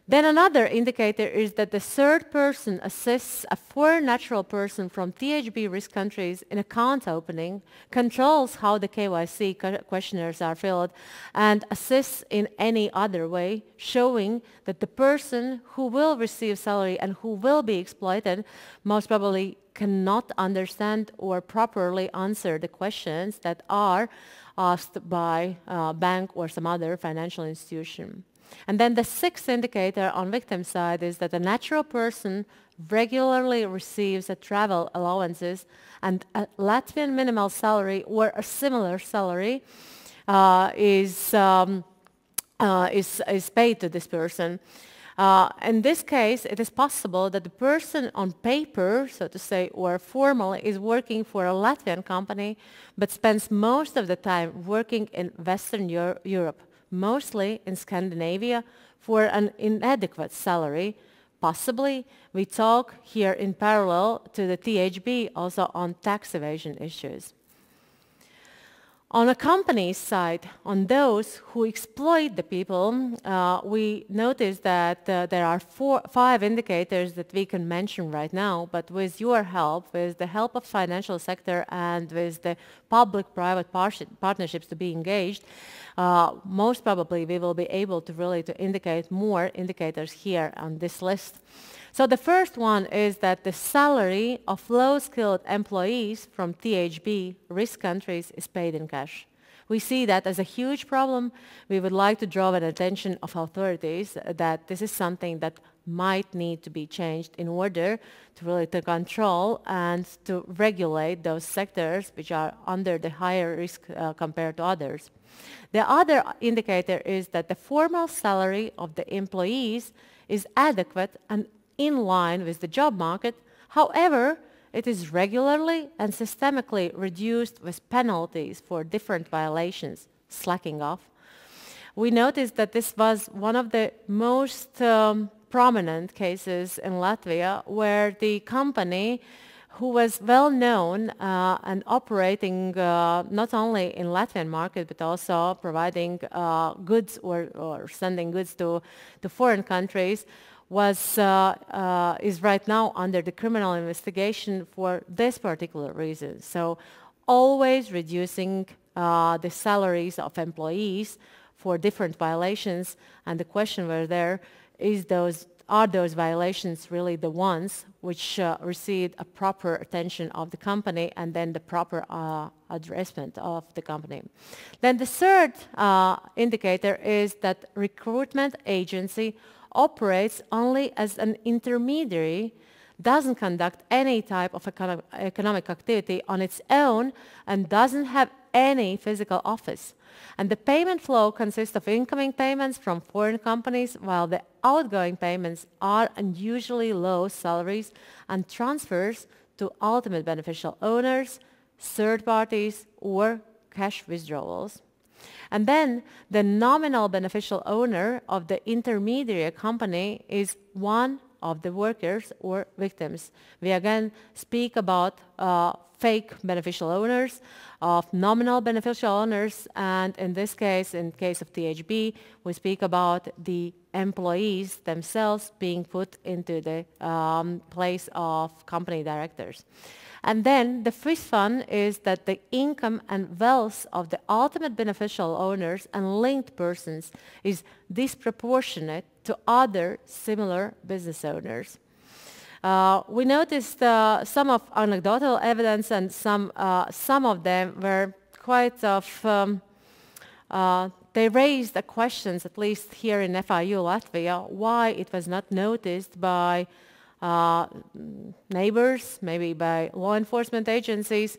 Then another indicator is that the third person assists a foreign natural person from THB risk countries in account opening, controls how the KYC questionnaires are filled, and assists in any other way, showing that the person who will receive salary and who will be exploited most probably cannot understand or properly answer the questions that are asked by a bank or some other financial institution. And then the sixth indicator on victim side is that a natural person regularly receives a travel allowances, and a Latvian minimal salary or a similar salary is paid to this person. In this case, it is possible that the person on paper, so to say, or formally is working for a Latvian company, but spends most of the time working in Western Europe, mostly in Scandinavia, for an inadequate salary. Possibly, we talk here in parallel to the THB also on tax evasion issues. On a company's side, on those who exploit the people, we notice that there are 5 indicators that we can mention right now, but with your help, with the help of financial sector and with the public-private partnerships to be engaged, most probably we will be able to really indicate more indicators here on this list. So the first one is that the salary of low-skilled employees from THB risk countries is paid in cash. We see that as a huge problem. We would like to draw the attention of authorities that this is something that might need to be changed in order to really control and to regulate those sectors which are under the higher risk compared to others. The other indicator is that the formal salary of the employees is adequate and in line with the job market. However, it is regularly and systemically reduced with penalties for different violations, slacking off. We noticed that this was one of the most prominent cases in Latvia, where the company, who was well known and operating not only in Latvian market but also providing goods or sending goods to foreign countries, is right now under the criminal investigation for this particular reason. So always reducing the salaries of employees for different violations, and the question were there is are those violations really the ones which received a proper attention of the company and then the proper addressment of the company. Then the third indicator is that recruitment agency operates only as an intermediary, doesn't conduct any type of economic activity on its own, and doesn't have any physical office. And the payment flow consists of incoming payments from foreign companies, while the outgoing payments are unusually low salaries and transfers to ultimate beneficial owners, third parties, or cash withdrawals. And then the nominal beneficial owner of the intermediary company is one of the workers or victims. We again speak about fake beneficial owners, of nominal beneficial owners, and in this case, in case of THB, we speak about the employees themselves being put into the place of company directors. And then the fifth one is that the income and wealth of the ultimate beneficial owners and linked persons is disproportionate to other similar business owners. We noticed some of anecdotal evidence, and some of them were quite of, they raised the questions, at least here in FIU Latvia, why it was not noticed by neighbors, maybe by law enforcement agencies,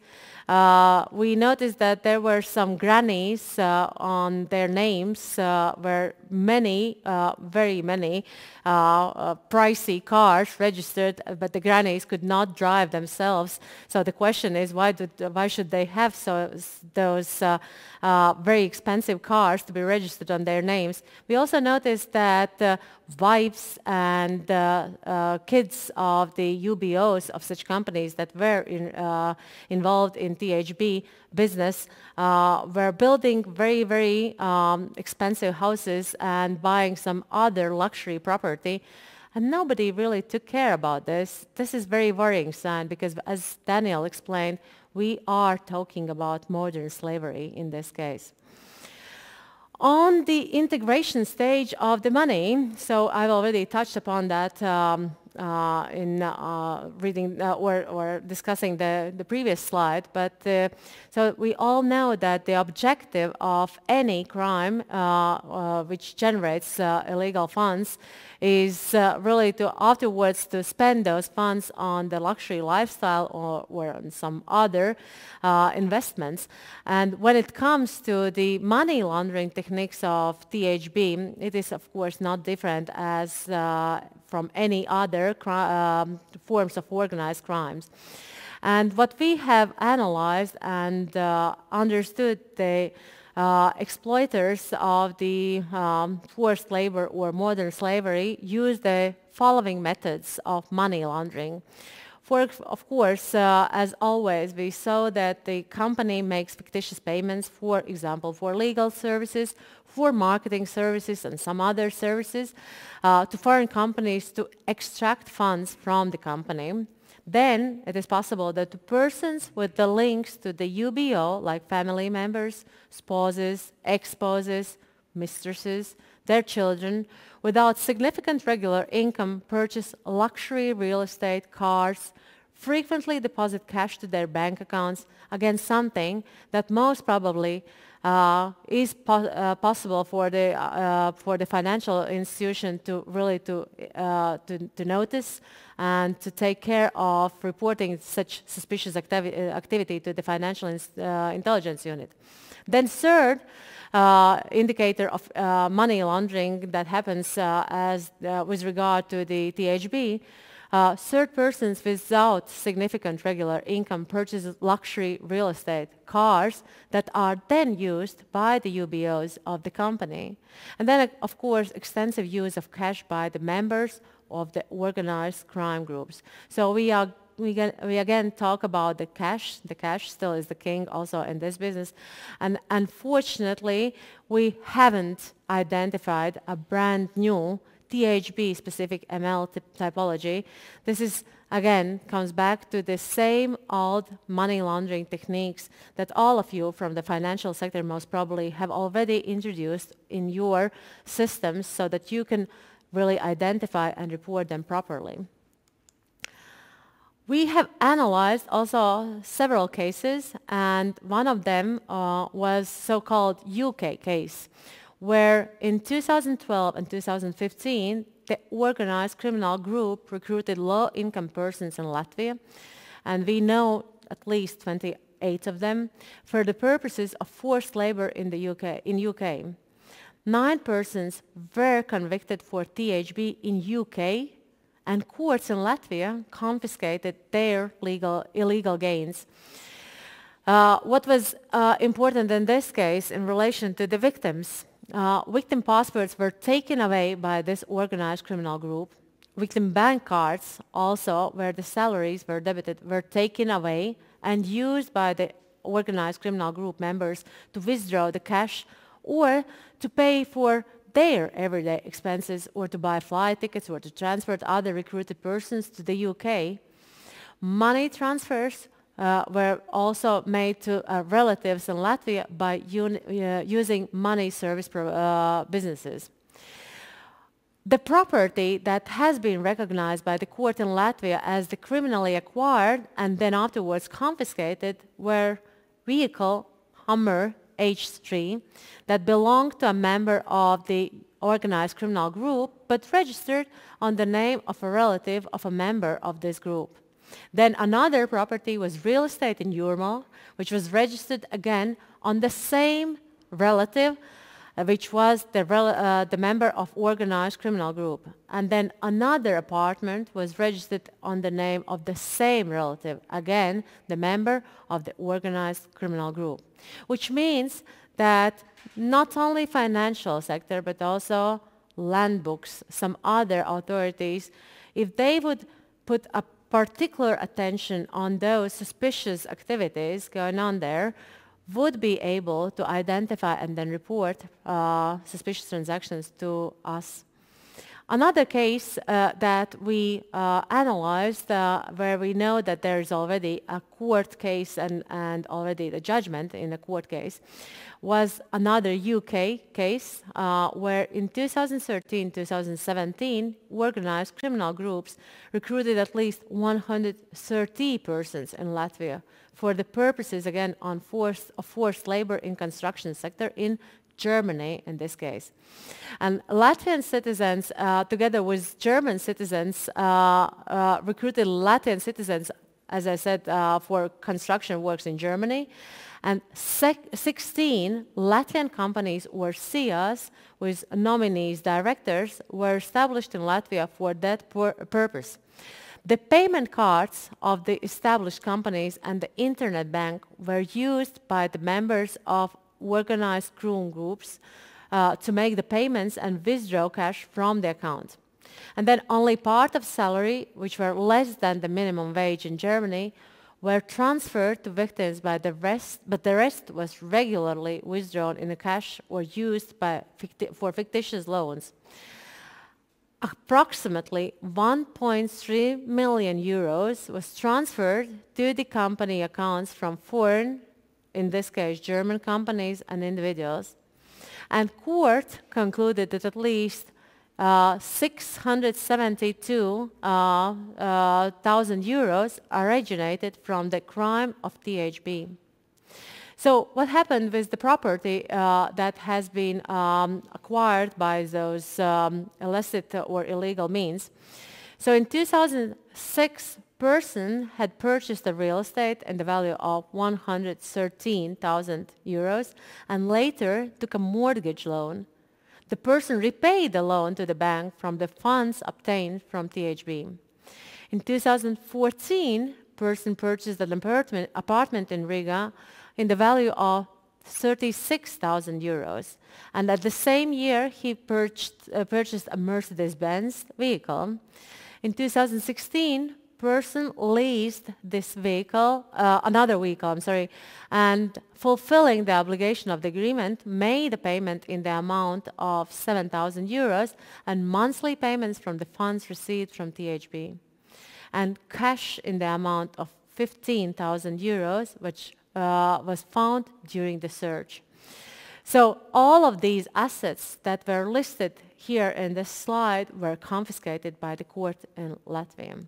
we noticed that there were some grannies on their names where many, very many pricey cars registered, but the grannies could not drive themselves. So the question is, why should they have those very expensive cars to be registered on their names? We also noticed that wives and kids of the UBOs of such companies that were involved in THB business were building very, very expensive houses and buying some other luxury property. And nobody really took care about this. This is very worrying sign because, as Daniel explained, we are talking about modern slavery in this case. On the integration stage of the money, so I've already touched upon that in reading or discussing the previous slide, but so we all know that the objective of any crime which generates illegal funds is really to afterwards to spend those funds on the luxury lifestyle or on some other investments. And when it comes to the money laundering techniques of THB, it is of course not different as from any other forms of organized crimes. And what we have analyzed and understood, the exploiters of the forced labor or modern slavery use the following methods of money laundering. Of course, as always, we saw that the company makes fictitious payments, for example, for legal services, for marketing services and some other services to foreign companies to extract funds from the company. Then it is possible that the persons with the links to the UBO, like family members, spouses, ex-spouses, mistresses, their children, without significant regular income, purchase luxury real estate, cars, frequently deposit cash to their bank accounts against something that most probably is possible for the financial institution to really to notice and to take care of reporting such suspicious activity to the financial intelligence unit. Then third indicator of money laundering that happens with regard to the THB, third persons without significant regular income purchase luxury real estate, cars that are then used by the UBOs of the company. And then, of course, extensive use of cash by the members of the organized crime groups. So we again talk about the cash. The cash still is the king also in this business. And unfortunately, we haven't identified a brand new THB-specific ML typology. This is, again, comes back to the same old money laundering techniques that all of you from the financial sector most probably have already introduced in your systems so that you can really identify and report them properly. We have analyzed also several cases, and one of them was so-called UK case, where in 2012 and 2015, the organized criminal group recruited low-income persons in Latvia, and we know at least 28 of them, for the purposes of forced labor in the UK. 9 persons were convicted for THB in UK, and courts in Latvia confiscated their illegal gains. What was important in this case in relation to the victims, victim passports were taken away by this organized criminal group. Victim bank cards also, where the salaries were debited, were taken away and used by the organized criminal group members to withdraw the cash or to pay for their everyday expenses or to buy flight tickets or to transfer to other recruited persons to the UK. Money transfers were also made to relatives in Latvia by using money service businesses. The property that has been recognized by the court in Latvia as the criminally acquired and then afterwards confiscated were vehicle Hummer H3 that belonged to a member of the organized criminal group, but registered on the name of a relative of a member of this group. Then another property was real estate in Jurmo, which was registered again on the same relative, which was the member of organized criminal group. And then another apartment was registered on the name of the same relative, again, the member of the organized criminal group. Which means that not only financial sector, but also land books, some other authorities, if they would put a particular attention on those suspicious activities going on there, would be able to identify and then report suspicious transactions to us. Another case that we analyzed, where we know that there is already a court case and already the judgment in the court case, was another UK case where in 2013-2017, organized criminal groups recruited at least 130 persons in Latvia for the purposes, again, of forced labor in construction sector in Germany in this case. And Latvian citizens, together with German citizens, recruited Latvian citizens, as I said, for construction works in Germany. And 16 Latvian companies or CIAs with nominees, directors, were established in Latvia for that purpose. The payment cards of the established companies and the internet bank were used by the members of organized criminal groups to make the payments and withdraw cash from the account. And then only part of salary, which were less than the minimum wage in Germany, were transferred to victims but the rest was regularly withdrawn in cash or used for fictitious loans. Approximately 1.3 million euros was transferred to the company accounts from foreign, in this case German companies and individuals. And court concluded that at least 672,000 euros originated from the crime of THB. So what happened with the property that has been acquired by those illicit or illegal means? So in 2006, person had purchased a real estate in the value of 113,000 euros and later took a mortgage loan. The person repaid the loan to the bank from the funds obtained from THB. In 2014, person purchased an apartment in Riga in the value of 36,000 euros. And at the same year, he purchased a Mercedes-Benz vehicle. In 2016, person leased this vehicle, another vehicle, and fulfilling the obligation of the agreement, made a payment in the amount of 7,000 euros and monthly payments from the funds received from THB. And cash in the amount of 15,000 euros, which was found during the search. So all of these assets that were listed here in this slide were confiscated by the court in Latvia.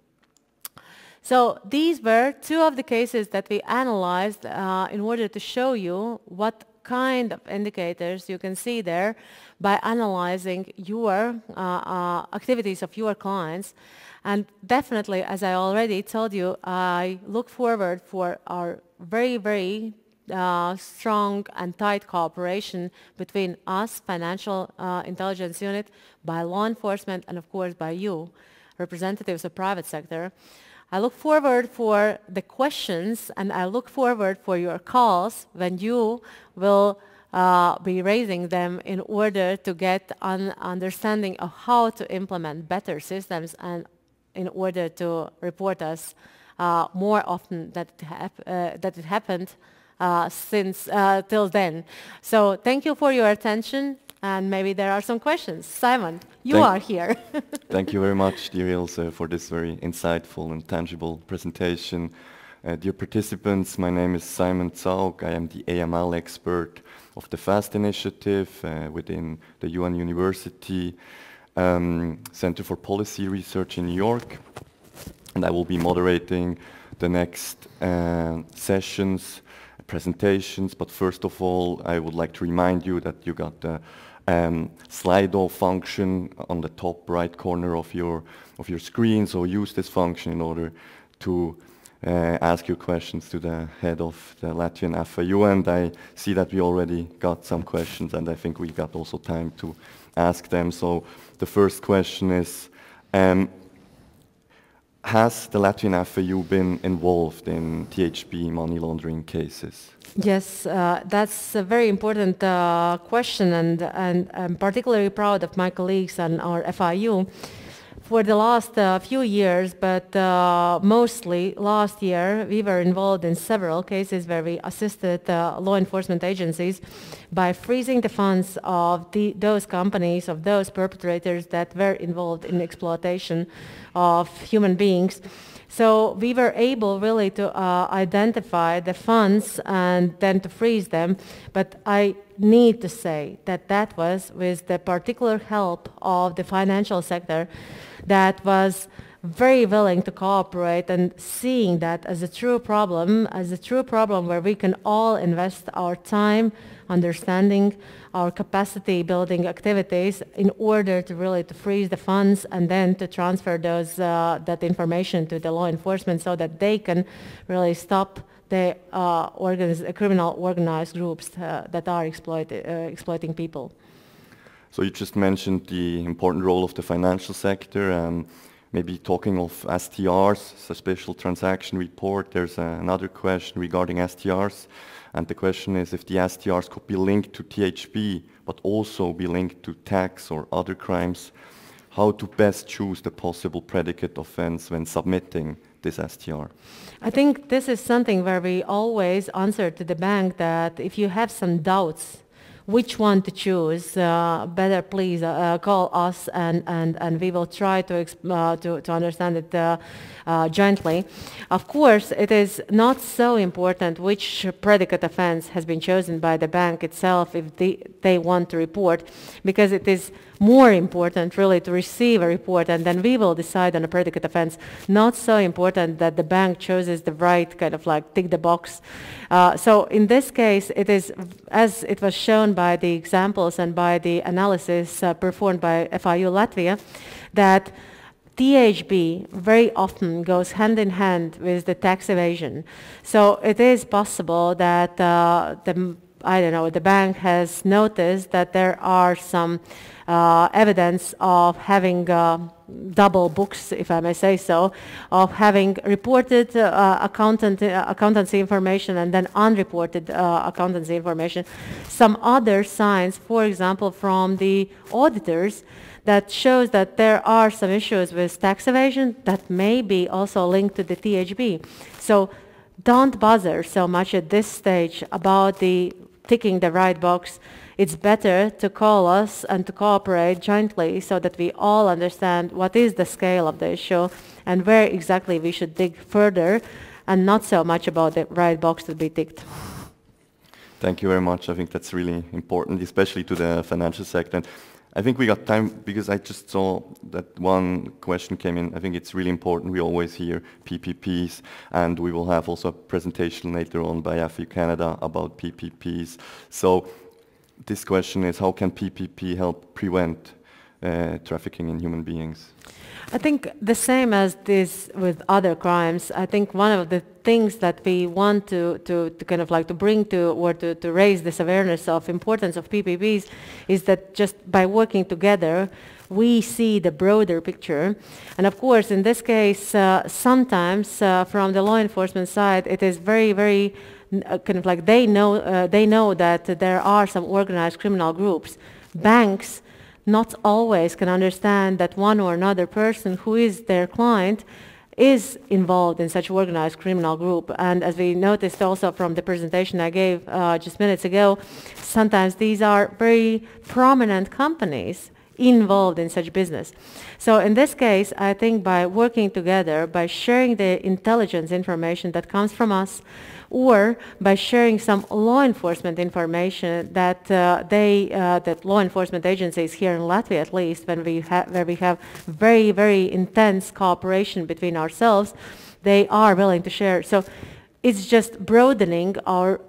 So these were two of the cases that we analyzed in order to show you what kind of indicators you can see there by analyzing your activities of your clients. And definitely, as I already told you, I look forward for our very, very strong and tight cooperation between us, Financial Intelligence Unit, by law enforcement, and of course by you, representatives of private sector. I look forward for the questions, and I look forward for your calls when you will be raising them in order to get an understanding of how to implement better systems and in order to report us more often that it happened since till then. So thank you for your attention, and maybe there are some questions. Simon, you are here. Thank you very much, dear Ilse, for this very insightful and tangible presentation. Dear participants, my name is Simon Zaug. I am the AML expert of the FAST initiative within the UN University Center for Policy Research in New York. And I will be moderating the next presentations. But first of all, I would like to remind you that you got Slido function on the top right corner of your screen. So use this function in order to ask your questions to the head of the Latvian FIU, and I see that we already got some questions, and I think we got also time to ask them. So the first question is, has the Latvian FIU been involved in THB money laundering cases? Yes, that's a very important question, and I'm particularly proud of my colleagues and our FIU. For the last few years, but mostly last year, we were involved in several cases where we assisted law enforcement agencies by freezing the funds of those companies, of those perpetrators that were involved in exploitation of human beings. So we were able really to identify the funds and then to freeze them, but I need to say that that was with the particular help of the financial sector that was very willing to cooperate and seeing that as a true problem where we can all invest our time, understanding, our capacity building activities in order to really to freeze the funds and then to transfer those that information to the law enforcement so that they can really stop the criminal organized groups that are exploiting people. So you just mentioned the important role of the financial sector. Maybe talking of STRs, a special transaction report, there's another question regarding STRs. And the question is if the STRs could be linked to THB, but also be linked to tax or other crimes, how to best choose the possible predicate offense when submitting this STR? I think this is something where we always answer to the bank that if you have some doubts which one to choose, better please call us and we will try to understand it jointly. Of course, it is not so important which predicate offense has been chosen by the bank itself if they want to report, because it is more important really to receive a report and then we will decide on a predicate offense. Not so important that the bank chooses the right kind of like tick the box. So in this case, it is, as it was shown by the examples and by the analysis performed by FIU Latvia, that THB very often goes hand in hand with the tax evasion. So it is possible that the bank has noticed that there are some evidence of having double books, if I may say so, of having reported accountancy information and then unreported accountancy information. Some other signs, for example, from the auditors, that shows that there are some issues with tax evasion that may be also linked to the THB. So don't bother so much at this stage about ticking the right box. It's better to call us and to cooperate jointly so that we all understand what is the scale of the issue and where exactly we should dig further, and not so much about the right box to be ticked. Thank you very much. I think that's really important, especially to the financial sector. And I think we got time because I just saw that one question came in. I think it's really important. We always hear PPPs, and we will have also a presentation later on by FIU Canada about PPPs. So this question is, how can PPP help prevent trafficking in human beings? I think the same as this with other crimes. I think one of the things that we want to kind of like to bring to or to raise this awareness of importance of PPPs is that just by working together, we see the broader picture. And of course, in this case, sometimes from the law enforcement side, it is very, very kind of like they know that there are some organized criminal groups. Banks not always can understand that one or another person who is their client is involved in such organized criminal group. And as we noticed also from the presentation I gave just minutes ago, sometimes these are very prominent companies involved in such business. So in this case, I think by working together, by sharing the intelligence information that comes from us, or by sharing some law enforcement information that that law enforcement agencies here in Latvia, at least, where we have very, very intense cooperation between ourselves, they are willing to share. So it's just broadening our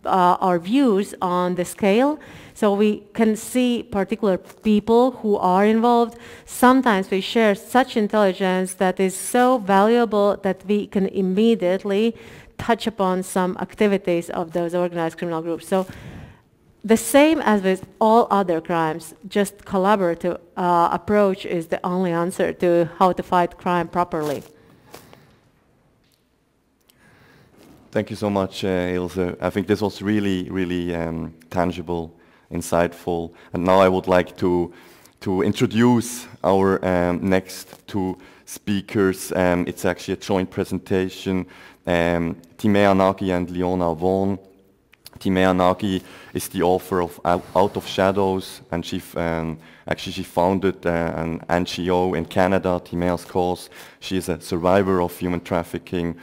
our views on the scale. So we can see particular people who are involved. Sometimes we share such intelligence that is so valuable that we can immediately touch upon some activities of those organized criminal groups. So the same as with all other crimes, just collaborative approach is the only answer to how to fight crime properly. Thank you so much, Ilse. I think this was really, really tangible, insightful. And now I would like to introduce our next two speakers. It's actually a joint presentation. Timea Nagy and Leona Vaughan. Timea Nagy is the author of Out of Shadows, and she founded an NGO in Canada, Timea's Cause. She is a survivor of human trafficking,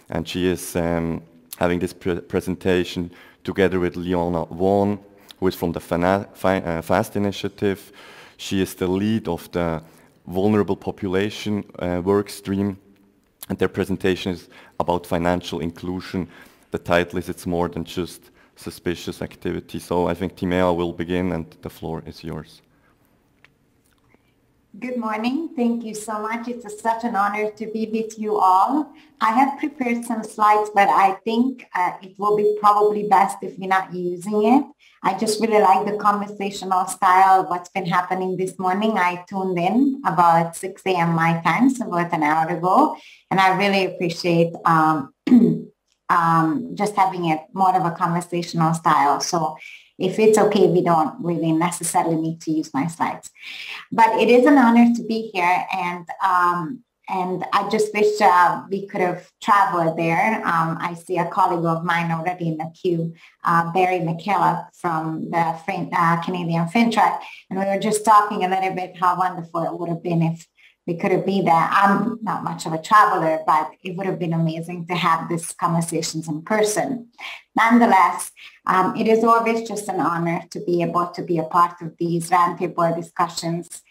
and she is having this presentation together with Leona Vaughan, who is from the FAST initiative. She is the lead of the Vulnerable Population work stream, and their presentation is about financial inclusion. The title is It's More Than Just Suspicious Activity. So I think Timea will begin, and the floor is yours. Good morning. Thank you so much. It's such an honor to be with you all. I have prepared some slides, but I think it will be probably best if we're not using it. I just really like the conversational style, what's been happening this morning. I tuned in about 6 a.m. my time, so about an hour ago, and I really appreciate just having it more of a conversational style. So if it's okay, we don't really necessarily need to use my slides. But it is an honor to be here, and I just wish we could have traveled there. I see a colleague of mine already in the queue, Barry McKillop from the Canadian FinTrack, and we were just talking a little bit how wonderful it would have been if we could have been there. I'm not much of a traveler, but it would have been amazing to have these conversations in person. Nonetheless, it is always just an honor to be able to be a part of these roundtable discussions,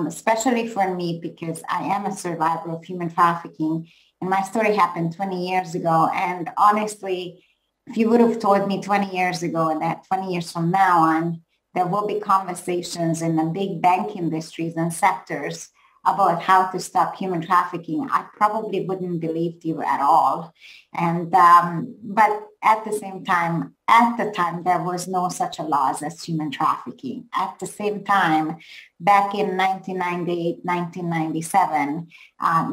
especially for me because I am a survivor of human trafficking, and my story happened 20 years ago. And honestly, if you would have told me 20 years ago that 20 years from now on, there will be conversations in the big bank industries and sectors about how to stop human trafficking, I probably wouldn't believe you at all. And but at the same time, at the time, there was no such a law as human trafficking. At the same time, back in 1998, 1997,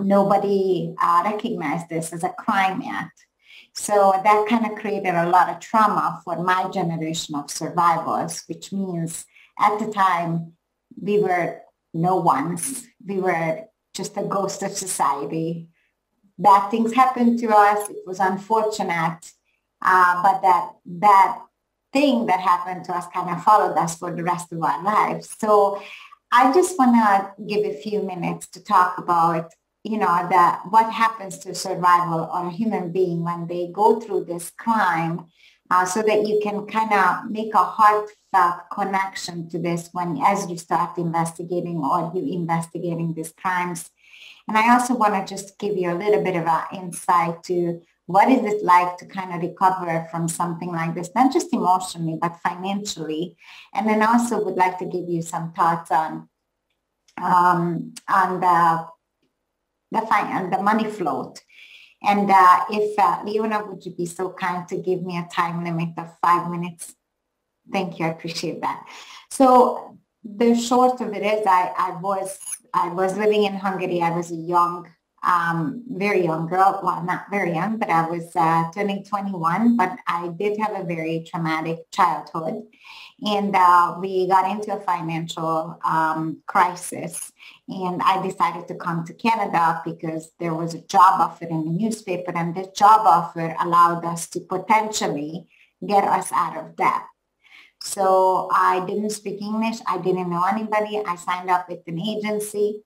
nobody recognized this as a crime yet. So that kind of created a lot of trauma for my generation of survivors, which means at the time, we were no ones. We were just a ghost of society. Bad things happened to us. It was unfortunate, but that thing that happened to us kind of followed us for the rest of our lives. So I just want to give a few minutes to talk about, what happens to survival or a human being when they go through this crime, so that you can kind of make a heartfelt connection to this as you start investigating or you investigating these crimes. And I also want to just give you a little bit of an insight to what is it like to kind of recover from something like this, not just emotionally, but financially. And then also would like to give you some thoughts on the money float. And if Leona, would you be so kind to give me a time limit of 5 minutes? Thank you. I appreciate that. So the short of it is I was living in Hungary. I was a young, very young girl. Well, not very young, but I was turning 21, but I did have a very traumatic childhood. And we got into a financial crisis. And I decided to come to Canada because there was a job offer in the newspaper, and this job offer allowed us to potentially get us out of debt. So I didn't speak English. I didn't know anybody. I signed up with an agency.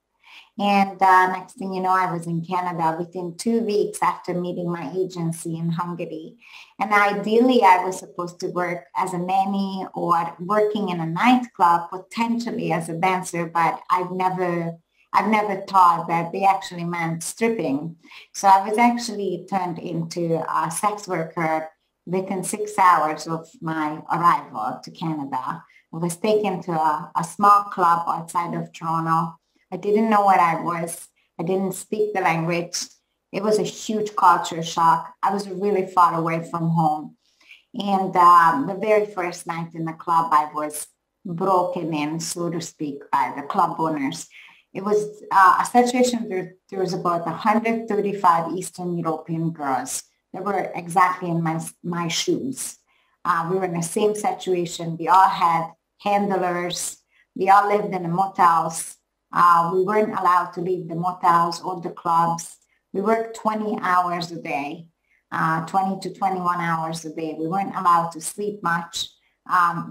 And next thing you know, I was in Canada within 2 weeks after meeting my agency in Hungary. And ideally, I was supposed to work as a nanny or working in a nightclub, potentially as a dancer, but I've never thought that they actually meant stripping. So I was actually turned into a sex worker within 6 hours of my arrival to Canada. I was taken to a small club outside of Toronto. I didn't know what I was. I didn't speak the language. It was a huge culture shock. I was really far away from home. And the very first night in the club, I was broken in, so to speak, by the club owners. It was a situation where there was about 135 Eastern European girls that were exactly in my shoes. We were in the same situation. We all had handlers. We all lived in the motels. We weren't allowed to leave the motels or the clubs. We worked 20 hours a day, 20 to 21 hours a day. We weren't allowed to sleep much.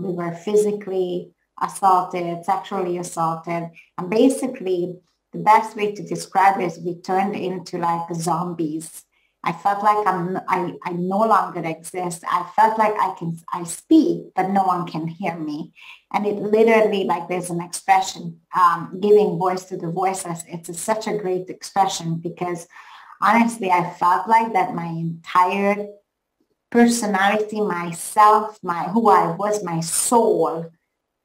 We were physically assaulted, sexually assaulted. And basically, the best way to describe it is we turned into like zombies. I felt like I no longer exist. I felt like I speak, but no one can hear me. And it literally, like there's an expression, giving voice to the voiceless. It's such a great expression because honestly, I felt like that my entire personality, myself, who I was, my soul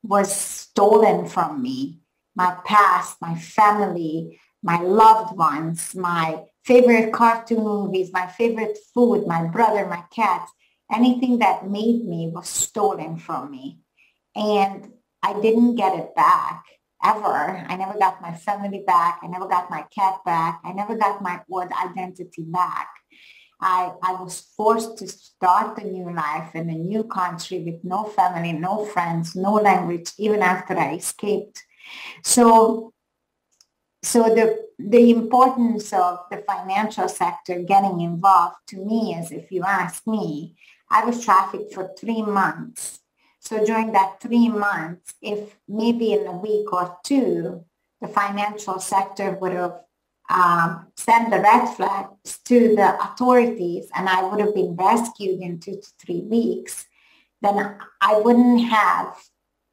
was stolen from me. My past, my family, my loved ones, my favorite cartoon movies, my favorite food, my brother, my cats, anything that made me was stolen from me. And I didn't get it back ever. I never got my family back. I never got my cat back. I never got my old identity back. I was forced to start a new life in a new country with no family, no friends, no language, even after I escaped. So the importance of the financial sector getting involved to me is, if you ask me, I was trafficked for 3 months. So during that 3 months, if maybe in a week or two, the financial sector would have sent the red flags to the authorities and I would have been rescued in 2 to 3 weeks, then I wouldn't have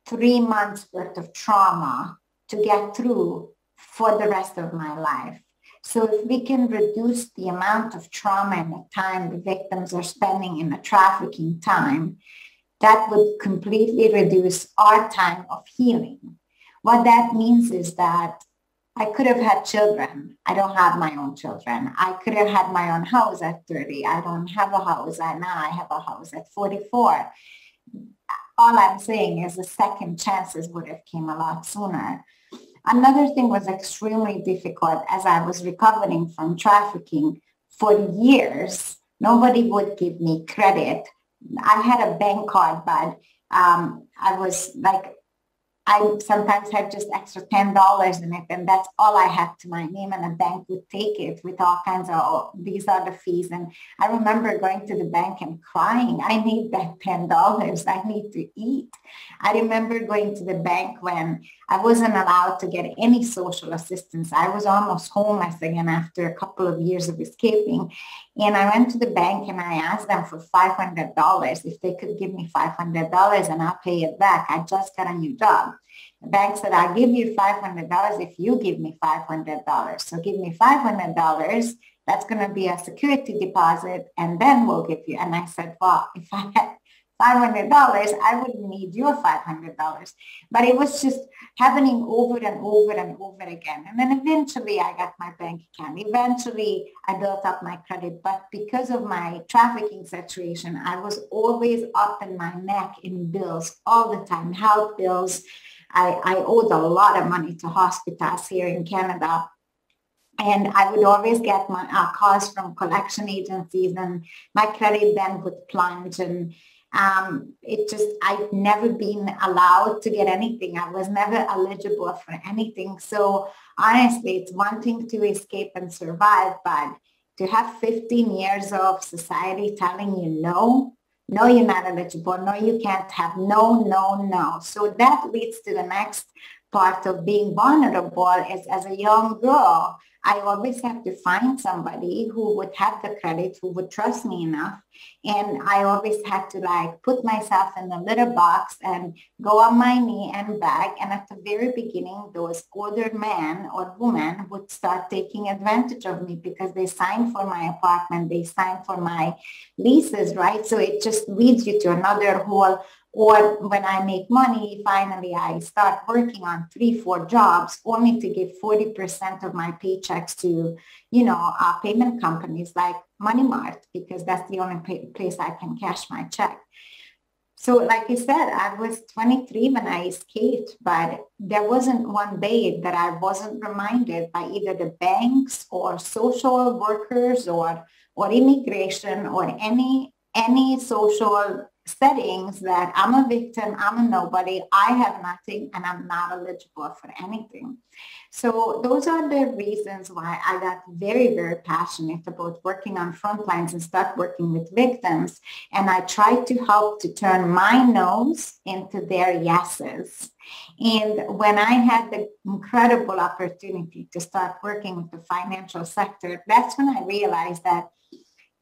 3 months worth of trauma to get through for the rest of my life. So if we can reduce the amount of trauma and the time the victims are spending in the trafficking time, that would completely reduce our time of healing. What that means is that I could have had children. I don't have my own children. I could have had my own house at 30. I don't have a house. Now I have a house at 44. All I'm saying is the second chances would have came a lot sooner. Another thing was extremely difficult as I was recovering from trafficking for years. Nobody would give me credit. I had a bank card, but I was like, I sometimes had just extra $10 in it, and that's all I had to my name, and a bank would take it with all kinds of, oh, these are the fees. And I remember going to the bank and crying, I need that $10. I need to eat. I remember going to the bank when I wasn't allowed to get any social assistance. I was almost homeless again after a couple of years of escaping. And I went to the bank and I asked them for $500 if they could give me $500 and I'll pay it back. I just got a new job. The bank said, I'll give you $500 if you give me $500. So give me $500. That's going to be a security deposit and then we'll give you. And I said, well, if I had $500, I wouldn't need your $500. But it was just happening over and over and over again. And then eventually I got my bank account. Eventually I built up my credit. But because of my trafficking situation, I was always up in my neck in bills all the time, health bills. I owed a lot of money to hospitals here in Canada. And I would always get my calls from collection agencies and my credit then would plunge. And I'd never been allowed to get anything. I was never eligible for anything. So honestly, it's one thing to escape and survive, but to have 15 years of society telling you no, you're not eligible, no, you can't have, no. So that leads to the next part of being vulnerable is as a young girl, I always have to find somebody who would have the credit, who would trust me enough. And I always had to like put myself in a little box and go on my knee and beg. And at the very beginning, those older men or women would start taking advantage of me because they signed for my apartment, they signed for my leases, right? So it just leads you to another whole. Or when I make money, finally, I start working on 3-4 jobs only to give 40% of my paychecks to, payment companies like Money Mart, because that's the only place I can cash my check. So like I said, I was 23 when I escaped, but there wasn't one day that I wasn't reminded by either the banks or social workers or immigration or any social settings that I'm a victim, I'm a nobody, I have nothing, and I'm not eligible for anything. So those are the reasons why I got very, very passionate about working on front lines and start working with victims. And I tried to help to turn my no's into their yeses. And when I had the incredible opportunity to start working with the financial sector, that's when I realized that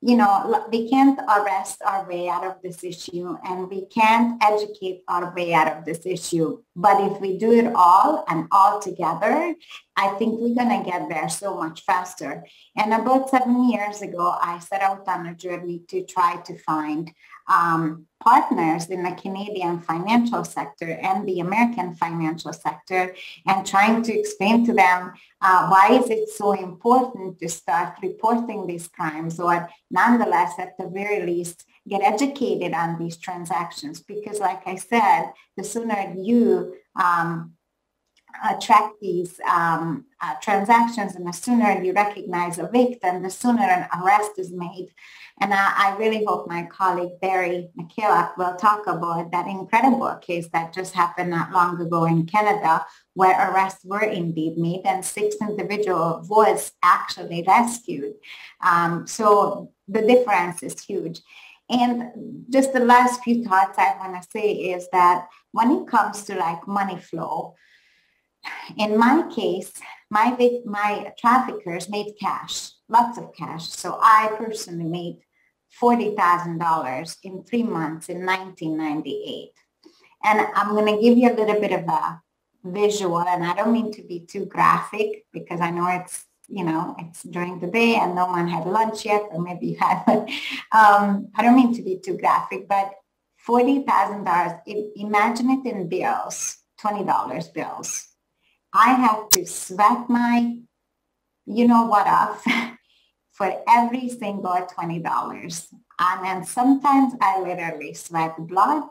we can't arrest our way out of this issue and we can't educate our way out of this issue. But if we do it all and all together, I think we're going to get there so much faster. And about 7 years ago, I set out on a journey to try to find partners in the Canadian financial sector and the American financial sector, and trying to explain to them why is it so important to start reporting these crimes, or nonetheless, at the very least, get educated on these transactions. Because like I said, the sooner you track these transactions and the sooner you recognize a victim, the sooner an arrest is made. And I really hope my colleague Barry McKillop will talk about that incredible case that just happened not long ago in Canada, where arrests were indeed made and 6 individuals was actually rescued. So the difference is huge. And just the last few thoughts I want to say is that when it comes to like money flow, in my case, my traffickers made cash, lots of cash. So I personally made $40,000 in 3 months in 1998. And I'm going to give you a little bit of a visual, and I don't mean to be too graphic because I know it's during the day and no one had lunch yet, or maybe you had, but I don't mean to be too graphic, but $40,000, imagine it in bills, $20 bills. I have to sweat my, off for every single $20. And then sometimes I literally sweat blood,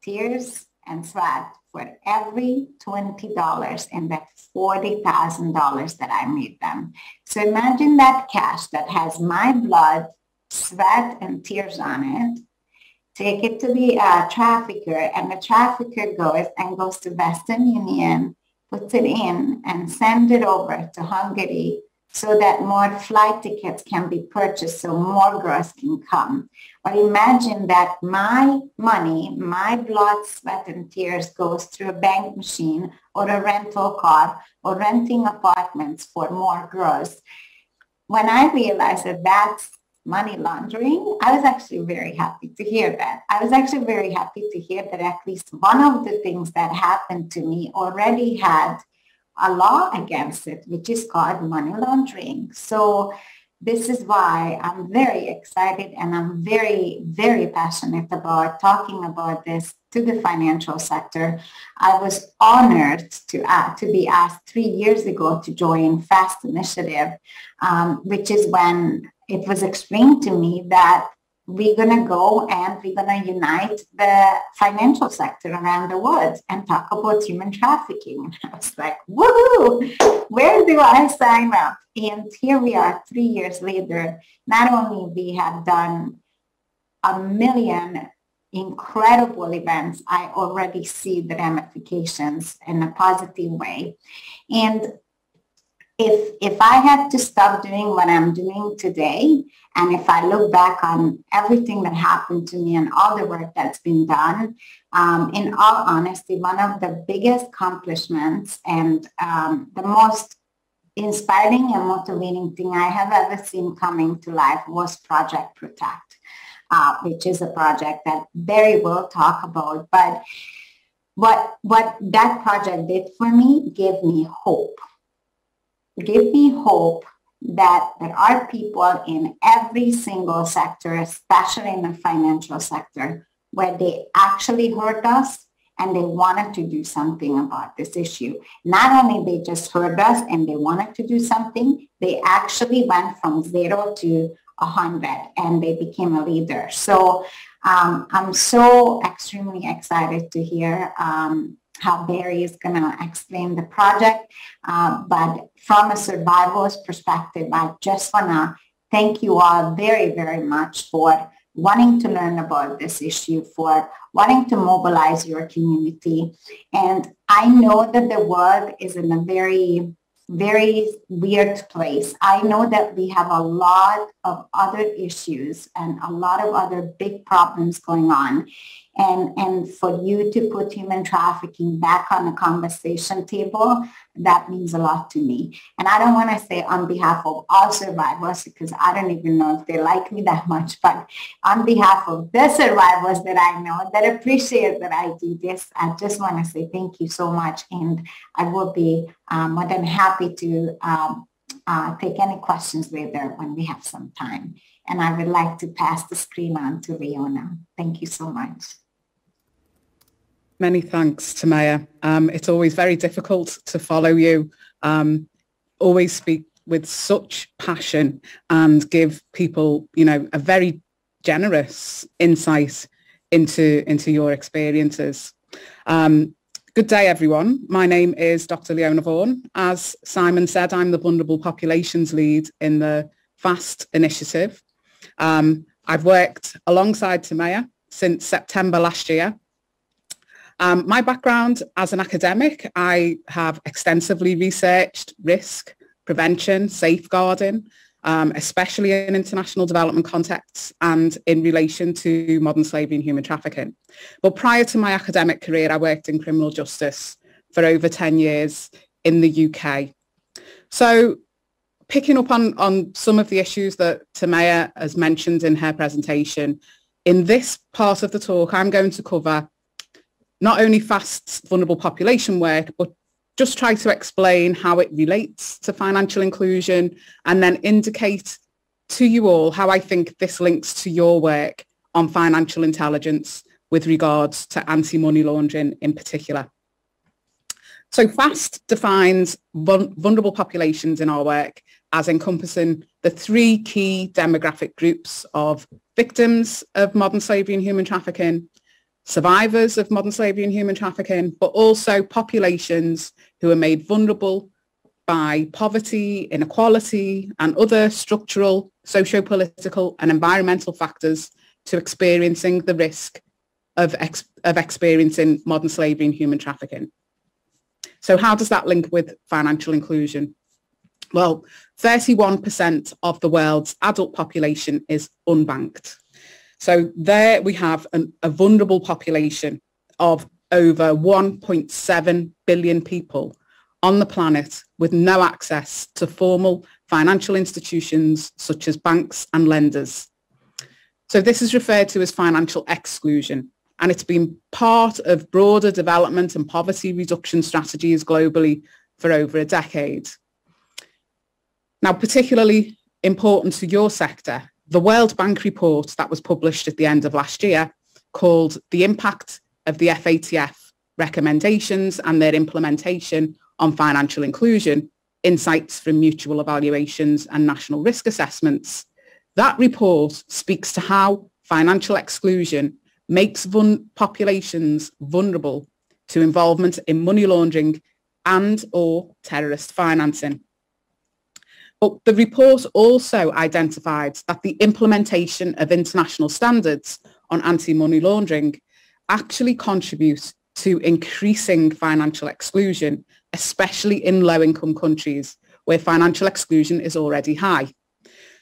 tears, and sweat for every $20 in that $40,000 that I made them. So imagine that cash that has my blood, sweat, and tears on it. Take it to the trafficker, and the trafficker goes to Western Union, puts it in, and send it over to Hungary so that more flight tickets can be purchased so more girls can come. Or imagine that my money, my blood, sweat, and tears goes through a bank machine or a rental car or renting apartments for more girls. When I realized that that's money laundering, I was actually very happy to hear that. I was actually very happy to hear that at least one of the things that happened to me already had a law against it, which is called money laundering. So this is why I'm very excited and I'm very, very passionate about talking about this to the financial sector. I was honored to be asked 3 years ago to join FAST Initiative, which is when it was explained to me that we're going to go and we're going to unite the financial sector around the world and talk about human trafficking. And I was like, woohoo, where do I sign up? And here we are 3 years later. Not only we have done 1 million incredible events, I already see the ramifications in a positive way. And if I had to stop doing what I'm doing today, and if I look back on everything that happened to me and all the work that's been done, in all honesty, one of the biggest accomplishments and the most inspiring and motivating thing I have ever seen coming to life was Project Protect, which is a project that Barry will talk about. But what that project did for me gave me hope. Give me hope that there are people in every single sector, especially in the financial sector, where they actually heard us and they wanted to do something about this issue. Not only they just heard us and they wanted to do something, they actually went from 0 to 100 and they became a leader. So I'm so extremely excited to hear how Barry is going to explain the project. But from a survival's perspective, I just want to thank you all very, very much for wanting to learn about this issue, for wanting to mobilize your community. And I know that the world is in a very, very weird place. I know that we have a lot of other issues and a lot of other big problems going on. And for you to put human trafficking back on the conversation table, that means a lot to me. And I don't want to say on behalf of all survivors, because I don't even know if they like me that much, but on behalf of the survivors that I know that appreciate that I do this, I just want to say thank you so much. And I will be more than happy to take any questions later when we have some time. And I would like to pass the screen on to Leona. Thank you so much. Many thanks, Tamaya. It's always very difficult to follow you. Always speak with such passion and give people, a very generous insight into your experiences. Good day, everyone. My name is Dr. Leona Vaughan. As Simon said, I'm the Vulnerable Populations Lead in the FAST initiative. I've worked alongside Tamaya since September last year. My background as an academic, I have extensively researched risk, prevention, safeguarding, especially in international development contexts and in relation to modern slavery and human trafficking. But prior to my academic career, I worked in criminal justice for over 10 years in the UK. So picking up on some of the issues that Tamaya has mentioned in her presentation, in this part of the talk, I'm going to cover not only FAST's vulnerable population work, but just try to explain how it relates to financial inclusion and then indicate to you all how I think this links to your work on financial intelligence with regards to anti-money laundering in particular. So FAST defines vulnerable populations in our work as encompassing the 3 key demographic groups of victims of modern slavery and human trafficking, survivors of modern slavery and human trafficking, but also populations who are made vulnerable by poverty, inequality, and other structural, socio-political and environmental factors to experiencing the risk of experiencing modern slavery and human trafficking. So how does that link with financial inclusion? Well, 31% of the world's adult population is unbanked. So there we have a vulnerable population of over 1.7 billion people on the planet with no access to formal financial institutions such as banks and lenders. So this is referred to as financial exclusion, and it's been part of broader development and poverty reduction strategies globally for over a decade. Now, particularly important to your sector, the World Bank report that was published at the end of last year called The Impact of the FATF Recommendations and Their Implementation on Financial Inclusion, Insights from Mutual Evaluations and National Risk Assessments. That report speaks to how financial exclusion makes populations vulnerable to involvement in money laundering and or terrorist financing. But the report also identified that the implementation of international standards on anti-money laundering actually contributes to increasing financial exclusion, especially in low-income countries where financial exclusion is already high.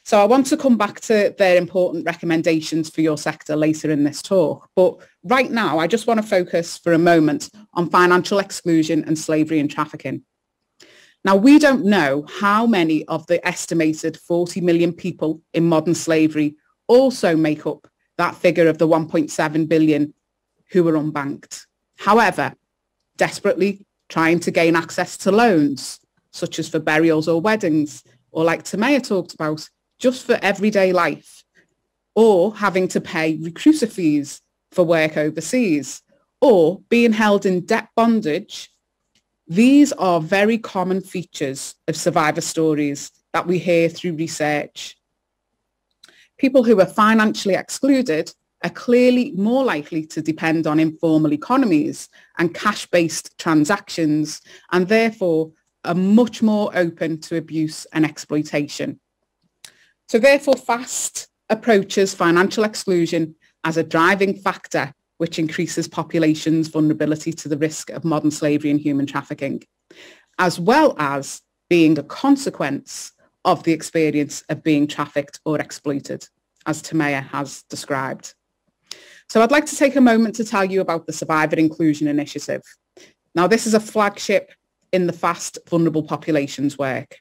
So I want to come back to their important recommendations for your sector later in this talk. But right now, I just want to focus for a moment on financial exclusion and slavery and trafficking. Now, we don't know how many of the estimated 40 million people in modern slavery also make up that figure of the 1.7 billion who are unbanked. However, desperately trying to gain access to loans, such as for burials or weddings, or like Tamaya talked about, just for everyday life, or having to pay recruiter fees for work overseas, or being held in debt bondage. These are very common features of survivor stories that we hear through research. People who are financially excluded are clearly more likely to depend on informal economies and cash-based transactions, and therefore are much more open to abuse and exploitation. So therefore, FAST approaches financial exclusion as a driving factor which increases populations' vulnerability to the risk of modern slavery and human trafficking, as well as being a consequence of the experience of being trafficked or exploited, as Tamaya has described. So I'd like to take a moment to tell you about the Survivor Inclusion Initiative. Now, this is a flagship in the FAST vulnerable populations work.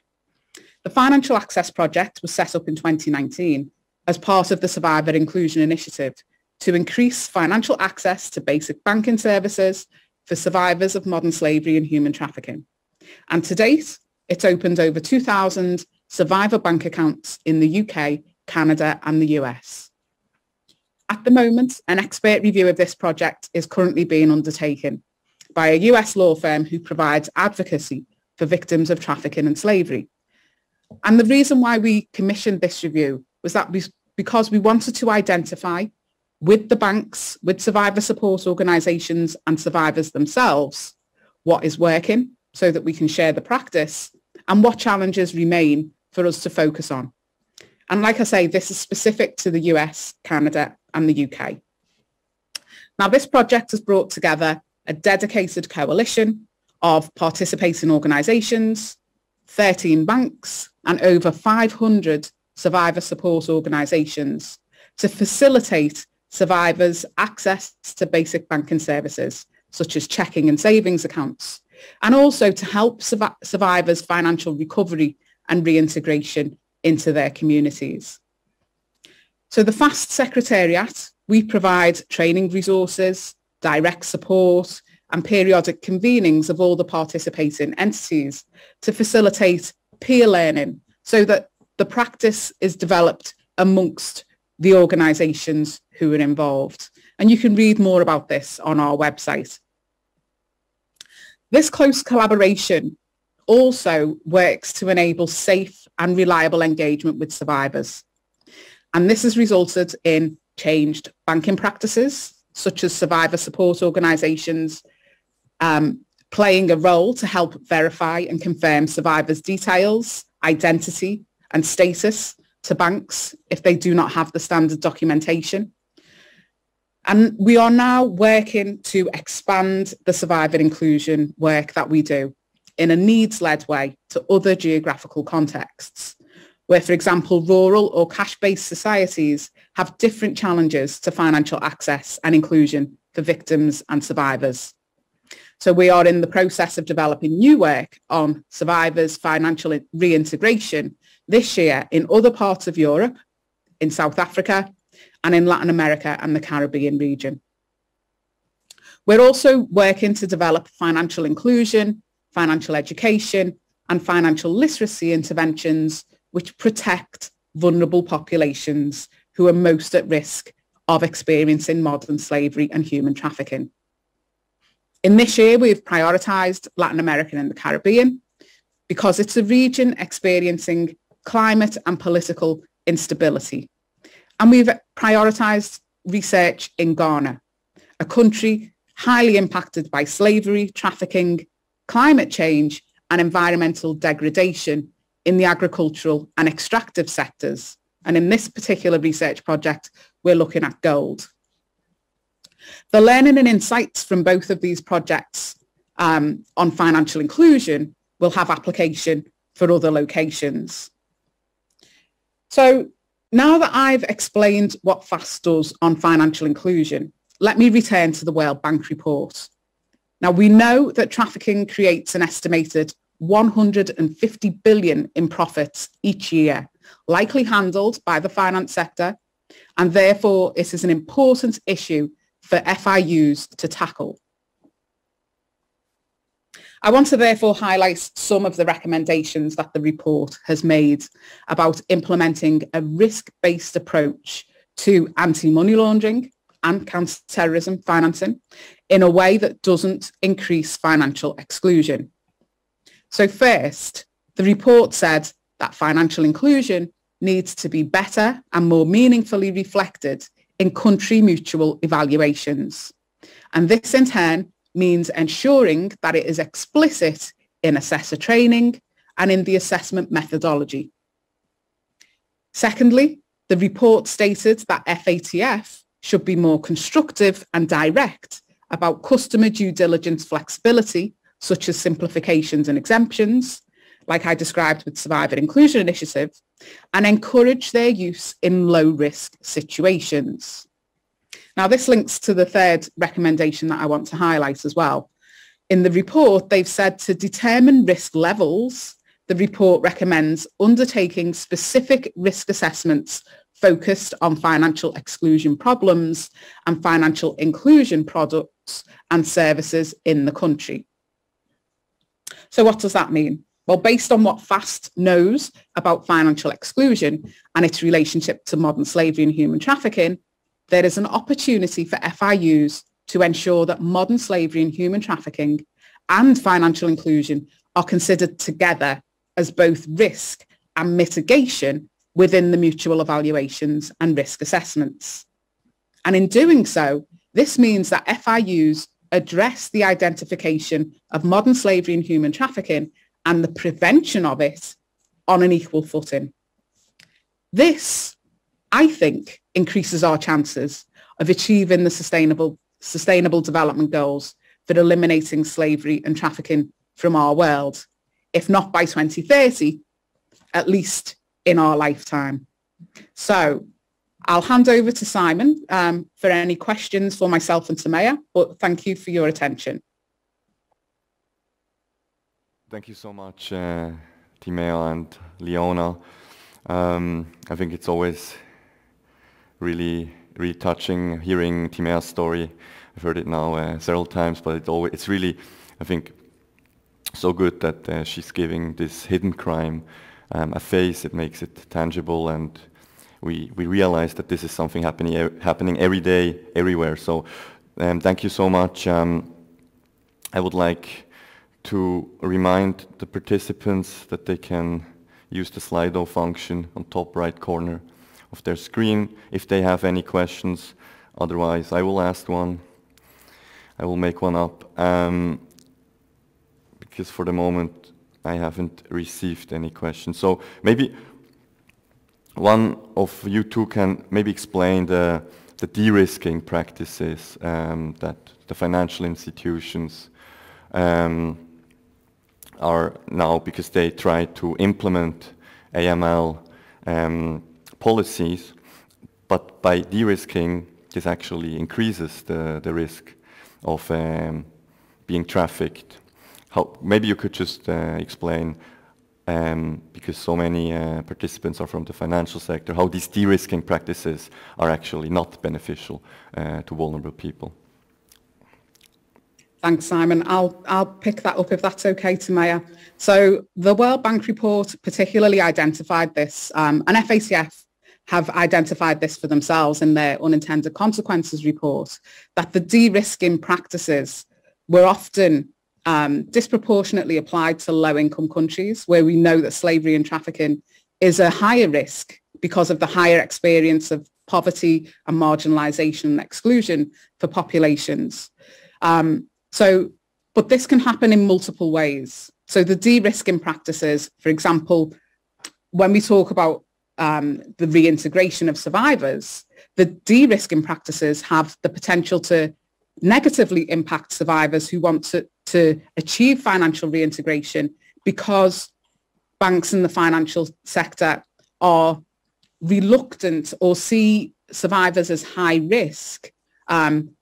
The Financial Access Project was set up in 2019 as part of the Survivor Inclusion Initiative to increase financial access to basic banking services for survivors of modern slavery and human trafficking. And to date, it's opened over 2,000 survivor bank accounts in the UK, Canada, and the US. At the moment, an expert review of this project is currently being undertaken by a US law firm who provides advocacy for victims of trafficking and slavery. And the reason why we commissioned this review was that because we wanted to identify with the banks, with survivor support organisations and survivors themselves, what is working so that we can share the practice, and what challenges remain for us to focus on. And like I say, this is specific to the US, Canada, and the UK. Now, this project has brought together a dedicated coalition of participating organisations, 13 banks, and over 500 survivor support organisations to facilitate survivors' access to basic banking services, such as checking and savings accounts, and also to help survivors' financial recovery and reintegration into their communities. So the FAST Secretariat, we provide training resources, direct support, and periodic convenings of all the participating entities to facilitate peer learning so that the practice is developed amongst the organisations who are involved. And you can read more about this on our website. This close collaboration also works to enable safe and reliable engagement with survivors. And this has resulted in changed banking practices, such as survivor support organisations playing a role to help verify and confirm survivors' details, identity and status to banks if they do not have the standard documentation. And we are now working to expand the survivor inclusion work that we do in a needs-led way to other geographical contexts, where, for example, rural or cash-based societies have different challenges to financial access and inclusion for victims and survivors. So we are in the process of developing new work on survivors' financial reintegration this year in other parts of Europe, in South Africa, and in Latin America and the Caribbean region. We're also working to develop financial inclusion, financial education, and financial literacy interventions which protect vulnerable populations who are most at risk of experiencing modern slavery and human trafficking. In this year, we've prioritised Latin America and the Caribbean because it's a region experiencing climate and political instability. And we've prioritised research in Ghana, a country highly impacted by slavery, trafficking, climate change, and environmental degradation in the agricultural and extractive sectors. And in this particular research project, we're looking at gold. The learning and insights from both of these projects on financial inclusion will have application for other locations. So now that I've explained what FAST does on financial inclusion, let me return to the World Bank report. Now, we know that trafficking creates an estimated 150 billion in profits each year, likely handled by the finance sector, and therefore it is an important issue for FIUs to tackle. I want to therefore highlight some of the recommendations that the report has made about implementing a risk-based approach to anti-money laundering and counter-terrorism financing in a way that doesn't increase financial exclusion. So first, the report said that financial inclusion needs to be better and more meaningfully reflected in country mutual evaluations. And this in turn means ensuring that it is explicit in assessor training and in the assessment methodology. Secondly, the report stated that FATF should be more constructive and direct about customer due diligence flexibility, such as simplifications and exemptions, like I described with Survivor Inclusion Initiative, and encourage their use in low-risk situations. Now, this links to the third recommendation that I want to highlight as well. In the report, they've said to determine risk levels, the report recommends undertaking specific risk assessments focused on financial exclusion problems and financial inclusion products and services in the country. So what does that mean? Well, based on what FAST knows about financial exclusion and its relationship to modern slavery and human trafficking, there is an opportunity for FIUs to ensure that modern slavery and human trafficking and financial inclusion are considered together as both risk and mitigation within the mutual evaluations and risk assessments. And in doing so, this means that FIUs address the identification of modern slavery and human trafficking and the prevention of it on an equal footing. This, I think, increases our chances of achieving the sustainable development goals for eliminating slavery and trafficking from our world, if not by 2030, at least in our lifetime. So I'll hand over to Simon for any questions for myself and Timea, but thank you for your attention. Thank you so much, Timea and Leona. I think it's always really touching hearing Timea's story. I've heard it now several times, but it's really, I think, so good that she's giving this hidden crime a face. It makes it tangible, and we realize that this is something happening every day, everywhere. So thank you so much. I would like to remind the participants that they can use the Slido function on top right corner of their screen if they have any questions. Otherwise, I will ask one. I will make one up. Because for the moment, I haven't received any questions. So maybe one of you two can maybe explain the de-risking practices that the financial institutions are now, because they try to implement AML policies, but by de-risking, this actually increases the risk of being trafficked. Maybe you could just explain, because so many participants are from the financial sector, how these de-risking practices are actually not beneficial to vulnerable people. Thanks, Simon. I'll pick that up if that's okay, Timea. So the World Bank report particularly identified this, and FATF have identified this for themselves in their unintended consequences report, that the de-risking practices were often disproportionately applied to low-income countries, where we know that slavery and trafficking is a higher risk because of the higher experience of poverty and marginalisation and exclusion for populations. But this can happen in multiple ways. So the de-risking practices, for example, when we talk about the reintegration of survivors, the de-risking practices have the potential to negatively impact survivors who want to achieve financial reintegration, because banks in the financial sector are reluctant or see survivors as high risk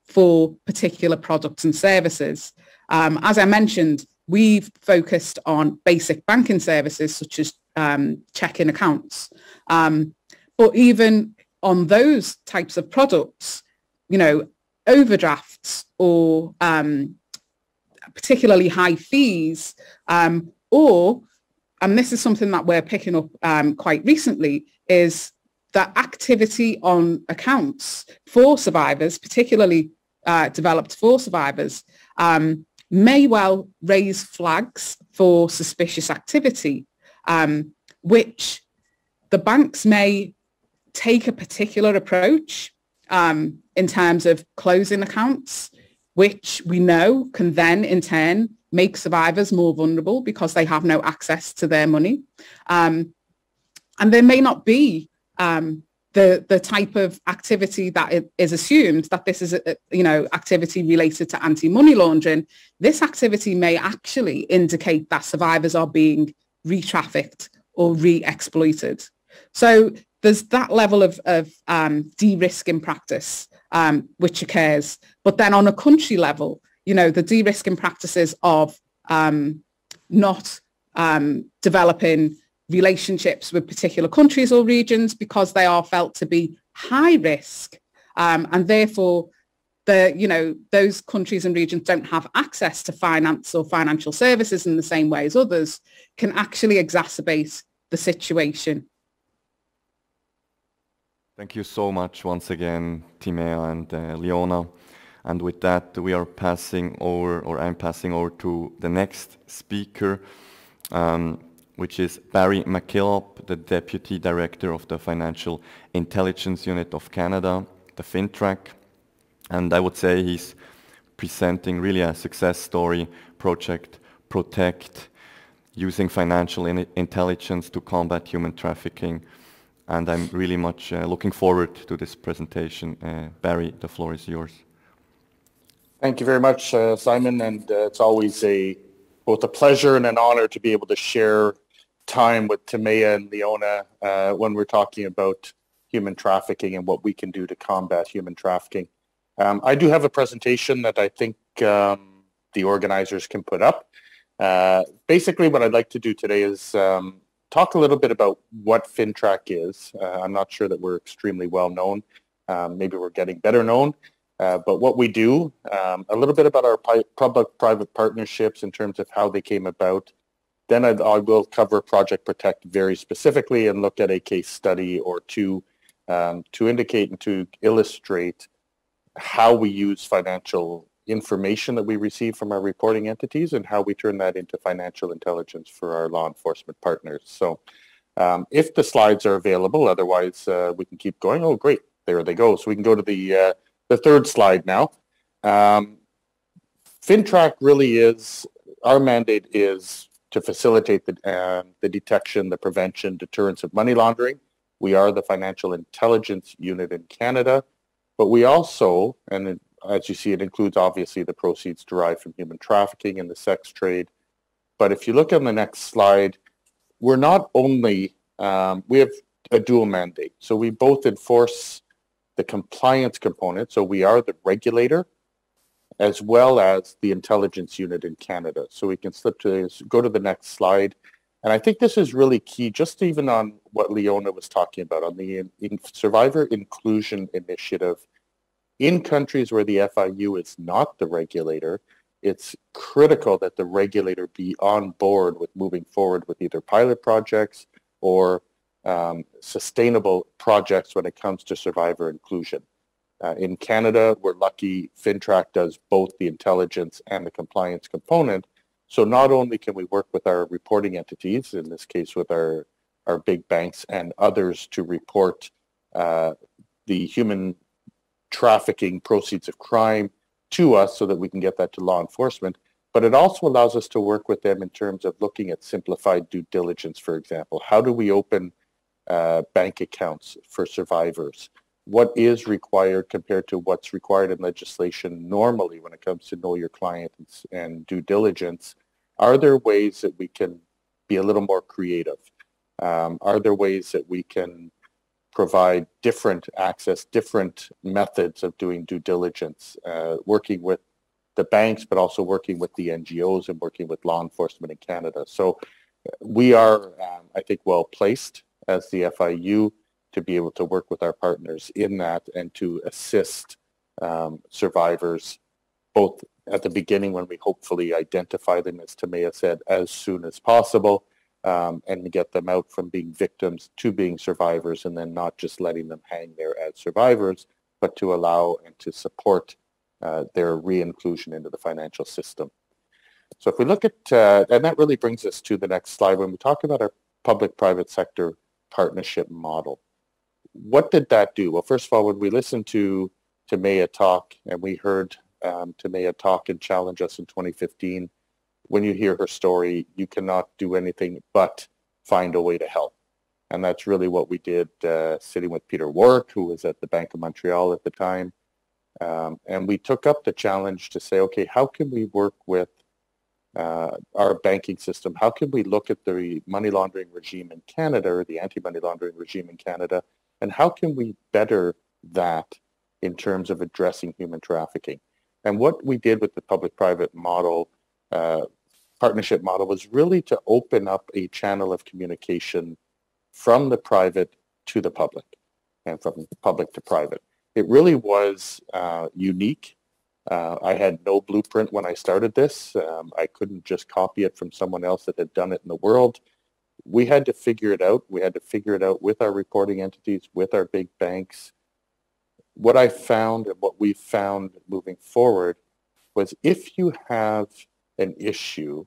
for particular products and services. As I mentioned, we've focused on basic banking services such as checking accounts. But even on those types of products, you know, overdrafts or particularly high fees, or, and this is something that we're picking up quite recently, is that activity on accounts for survivors, particularly developed for survivors, may well raise flags for suspicious activity, which the banks may take a particular approach in terms of closing accounts, which we know can then in turn make survivors more vulnerable because they have no access to their money. And there may not be the type of activity that is assumed that this is, activity related to anti-money laundering. This activity may actually indicate that survivors are being re-trafficked or re-exploited. So there's that level of de-risking practice which occurs. But then on a country level, you know, the de-risking practices of not developing relationships with particular countries or regions because they are felt to be high risk, and therefore those countries and regions don't have access to finance or financial services in the same way as others, can actually exacerbate the situation. Thank you so much once again, Timea and Leona. And with that, we are passing over, or I'm passing over to the next speaker, which is Barry McKillop, the Deputy Director of the Financial Intelligence Unit of Canada, the FinTrack. And I would say he's presenting really a success story, Project Protect, using financial intelligence to combat human trafficking. And I'm really much looking forward to this presentation. Barry, the floor is yours. Thank you very much, Simon. And it's always both a pleasure and an honor to be able to share time with Timea and Leona when we're talking about human trafficking and what we can do to combat human trafficking. I do have a presentation that I think the organizers can put up. Basically, what I'd like to do today is talk a little bit about what FinTrack is. I'm not sure that we're extremely well known. Maybe we're getting better known. But what we do, a little bit about our public-private partnerships in terms of how they came about. Then I will cover Project Protect very specifically and look at a case study or two to indicate and to illustrate how we use financial information that we receive from our reporting entities and how we turn that into financial intelligence for our law enforcement partners. So if the slides are available, otherwise we can keep going. Oh, great. There they go. So we can go to the third slide now. FinTrack really is, our mandate is to facilitate the detection, the prevention, deterrence of money laundering. We are the Financial Intelligence Unit in Canada, but we also, and as you see, it includes obviously the proceeds derived from human trafficking and the sex trade. But if you look on the next slide, we're not only, we have a dual mandate. So we both enforce the compliance component. So we are the regulator as well as the intelligence unit in Canada. So we can go to the next slide. And I think this is really key, just even on what Leona was talking about, on the Survivor Inclusion Initiative. In countries where the FIU is not the regulator, it's critical that the regulator be on board with moving forward with either pilot projects or sustainable projects when it comes to survivor inclusion. In Canada, we're lucky FinTrack does both the intelligence and the compliance component. So not only can we work with our reporting entities, in this case with our big banks and others to report the human trafficking proceeds of crime to us so that we can get that to law enforcement, but it also allows us to work with them in terms of looking at simplified due diligence, for example. How do we open bank accounts for survivors? What is required compared to what's required in legislation normally when it comes to know your client and due diligence? Are there ways that we can be a little more creative? Are there ways that we can provide different access, different methods of doing due diligence, working with the banks, but also working with the NGOs and working with law enforcement in Canada. So we are, I think, well placed as the FIU to be able to work with our partners in that and to assist survivors, both at the beginning when we hopefully identify them, as Tamaya said, as soon as possible, and get them out from being victims to being survivors, and then not just letting them hang there as survivors, but to allow and to support their re-inclusion into the financial system. So if we look at, and that really brings us to the next slide, when we talk about our public-private sector partnership model. What did that do? Well, first of all, when we listened to Tamaya talk, and we heard Tamaya talk and challenge us in 2015, when you hear her story, you cannot do anything but find a way to help. And that's really what we did, sitting with Peter Warwick, who was at the Bank of Montreal at the time. And we took up the challenge to say, okay, how can we work with our banking system? How can we look at the money laundering regime in Canada, or the anti-money laundering regime in Canada, and how can we better that in terms of addressing human trafficking? And what we did with the public-private model, partnership model, was really to open up a channel of communication from the private to the public, and from public to private. It really was unique. I had no blueprint when I started this. I couldn't just copy it from someone else that had done it in the world. We had to figure it out. We had to figure it out with our reporting entities, with our big banks. What I found, and what we found moving forward, was if you have an issue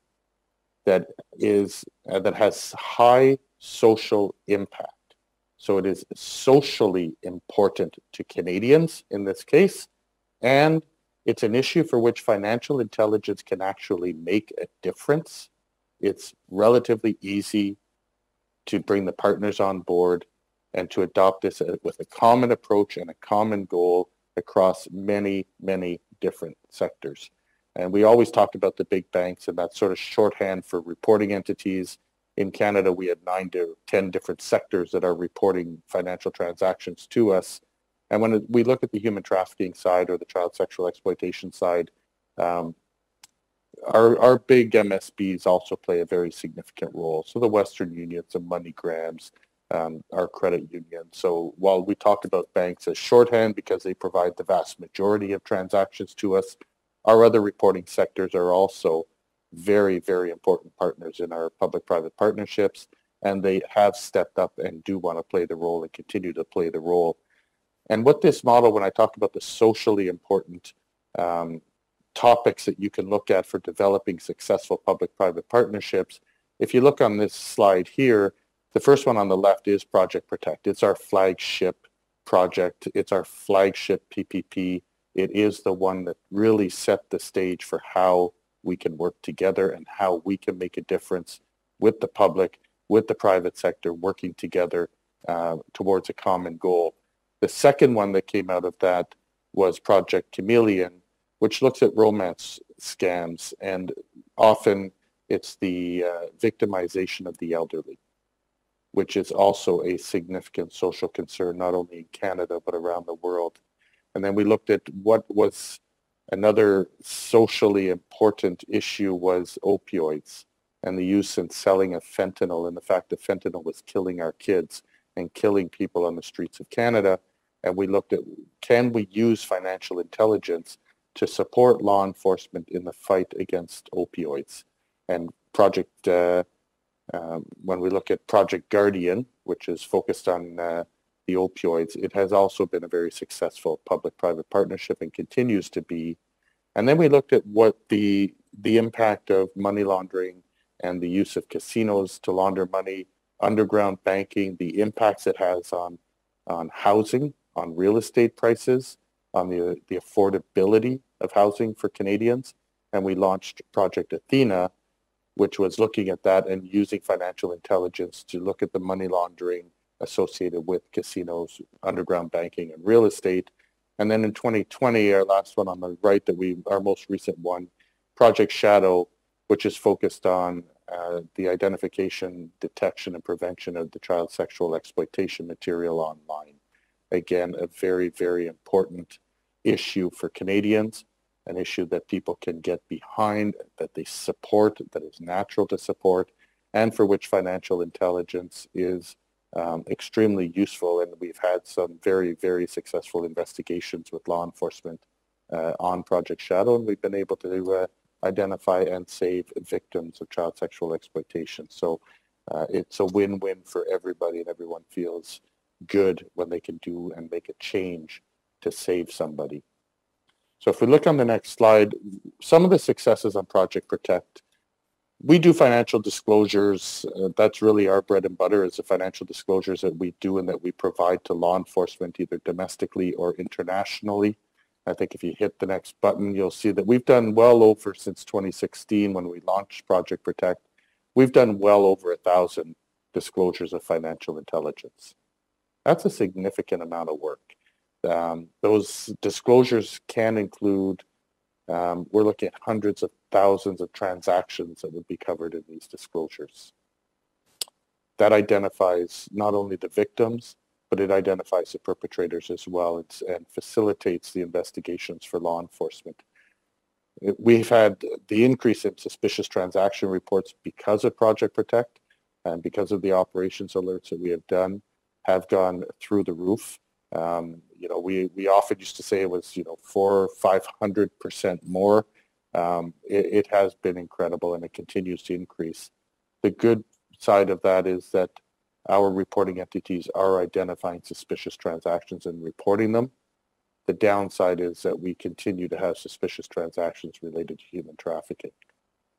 that is that has high social impact, so it is socially important to Canadians in this case, and it's an issue for which financial intelligence can actually make a difference, it's relatively easy to bring the partners on board and to adopt this with a common approach and a common goal across many, many different sectors. And we always talk about the big banks, and that's sort of shorthand for reporting entities. In Canada, we have 9 to 10 different sectors that are reporting financial transactions to us. And when we look at the human trafficking side or the child sexual exploitation side, our big MSBs also play a very significant role. So the Western Unions, the MoneyGrams, our credit union. So while we talk about banks as shorthand because they provide the vast majority of transactions to us, our other reporting sectors are also very, very important partners in our public-private partnerships, and they have stepped up and do want to play the role and continue to play the role. And what this model, when I talk about the socially important topics that you can look at for developing successful public-private partnerships, if you look on this slide here, the first one on the left is Project Protect. It's our flagship project. It's our flagship PPP. It is the one that really set the stage for how we can work together and how we can make a difference with the public, with the private sector, working together towards a common goal. The second one that came out of that was Project Chameleon, which looks at romance scams, and often it's the victimization of the elderly, which is also a significant social concern, not only in Canada, but around the world. And then we looked at what was another socially important issue was opioids and the use and selling of fentanyl, and the fact that fentanyl was killing our kids and killing people on the streets of Canada. And we looked at, can we use financial intelligence to support law enforcement in the fight against opioids? And when we look at Project Guardian, which is focused on the opioids, it has also been a very successful public-private partnership and continues to be. And then we looked at what the impact of money laundering and the use of casinos to launder money, underground banking, the impacts it has on housing, on real estate prices, on the affordability of housing for Canadians. And we launched Project Athena, which was looking at that and using financial intelligence to look at the money laundering associated with casinos, underground banking, and real estate. And then in 2020, our last one on the right, our most recent one, Project Shadow, which is focused on the identification, detection, and prevention of the child sexual exploitation material online. Again, a very, very important issue for Canadians. an issue that people can get behind, that they support, that is natural to support, and for which financial intelligence is extremely useful. And we've had some very, very successful investigations with law enforcement on Project Shadow, and we've been able to identify and save victims of child sexual exploitation. So it's a win-win for everybody, and everyone feels good when they can do and make a change to save somebody. So if we look on the next slide, some of the successes on Project Protect, we do financial disclosures. That's really our bread and butter, is the financial disclosures that we do and that we provide to law enforcement, either domestically or internationally. I think if you hit the next button, you'll see that we've done well over, since 2016 when we launched Project Protect, we've done well over 1,000 disclosures of financial intelligence. That's a significant amount of work. Those disclosures can include, we're looking at hundreds of thousands of transactions that would be covered in these disclosures. That identifies not only the victims, but it identifies the perpetrators as well, and facilitates the investigations for law enforcement. We've had the increase in suspicious transaction reports because of Project Protect, and because of the operations alerts that we have done, have gone through the roof. You know, we often used to say it was, you know, 400 or 500% more. It has been incredible, and it continues to increase. The good side of that is that our reporting entities are identifying suspicious transactions and reporting them. The downside is that we continue to have suspicious transactions related to human trafficking.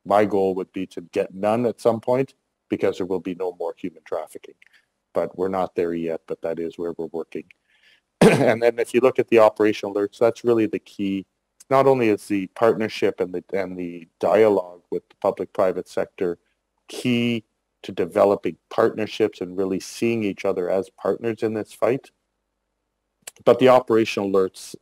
My goal would be to get none at some point, because there will be no more human trafficking. But we're not there yet, but that is where we're working. And then if you look at the operational alerts, that's really the key. Not only is the partnership and the dialogue with the public-private sector key to developing partnerships and really seeing each other as partners in this fight, but the operational alerts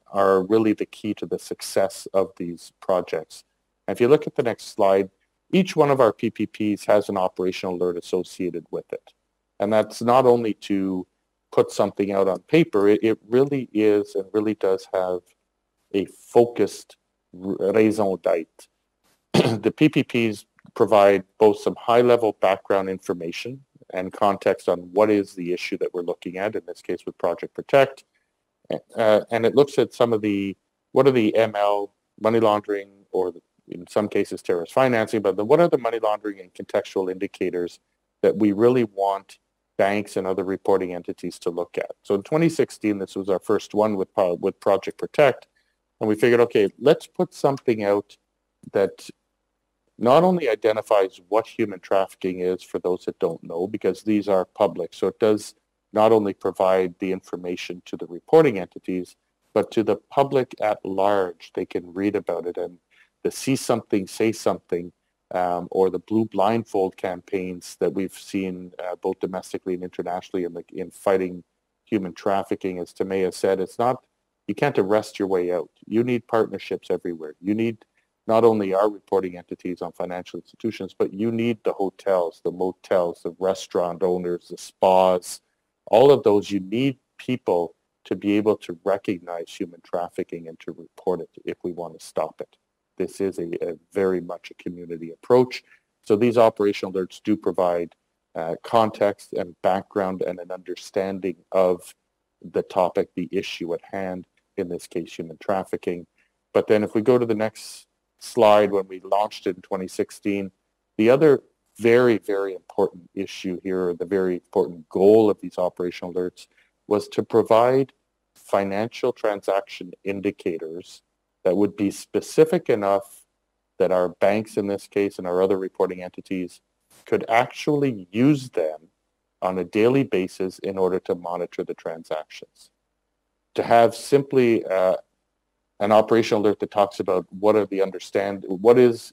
are really the key to the success of these projects. And if you look at the next slide, each one of our PPPs has an operational alert associated with it. And that's not only to put something out on paper, it really is and really does have a focused raison d'etre. The PPPs provide both some high-level background information and context on what is the issue that we're looking at, in this case with Project Protect. And it looks at some of the, what are the ML, money laundering, or in some cases terrorist financing, but what are the money laundering and contextual indicators that we really want banks and other reporting entities to look at. So in 2016, this was our first one with Project Protect, and we figured, okay, let's put something out that not only identifies what human trafficking is for those that don't know, because these are public, so it does not only provide the information to the reporting entities, but to the public at large. They can read about it, and the See Something, Say Something, or the Blue Blindfold campaigns that we've seen both domestically and internationally in fighting human trafficking. As Tamea said, it's not, you can't arrest your way out. You need partnerships everywhere. You need not only our reporting entities on financial institutions, but you need the hotels, the motels, the restaurant owners, the spas, all of those. You need people to be able to recognize human trafficking and to report it if we want to stop it. This is a very much a community approach. So these operational alerts do provide context and background and an understanding of the topic, the issue at hand, in this case, human trafficking. But then if we go to the next slide, when we launched it in 2016, the other very, very important issue here, or the very important goal of these operational alerts, was to provide financial transaction indicators that would be specific enough that our banks in this case and our other reporting entities could actually use them on a daily basis in order to monitor the transactions. To have simply an operational alert that talks about what is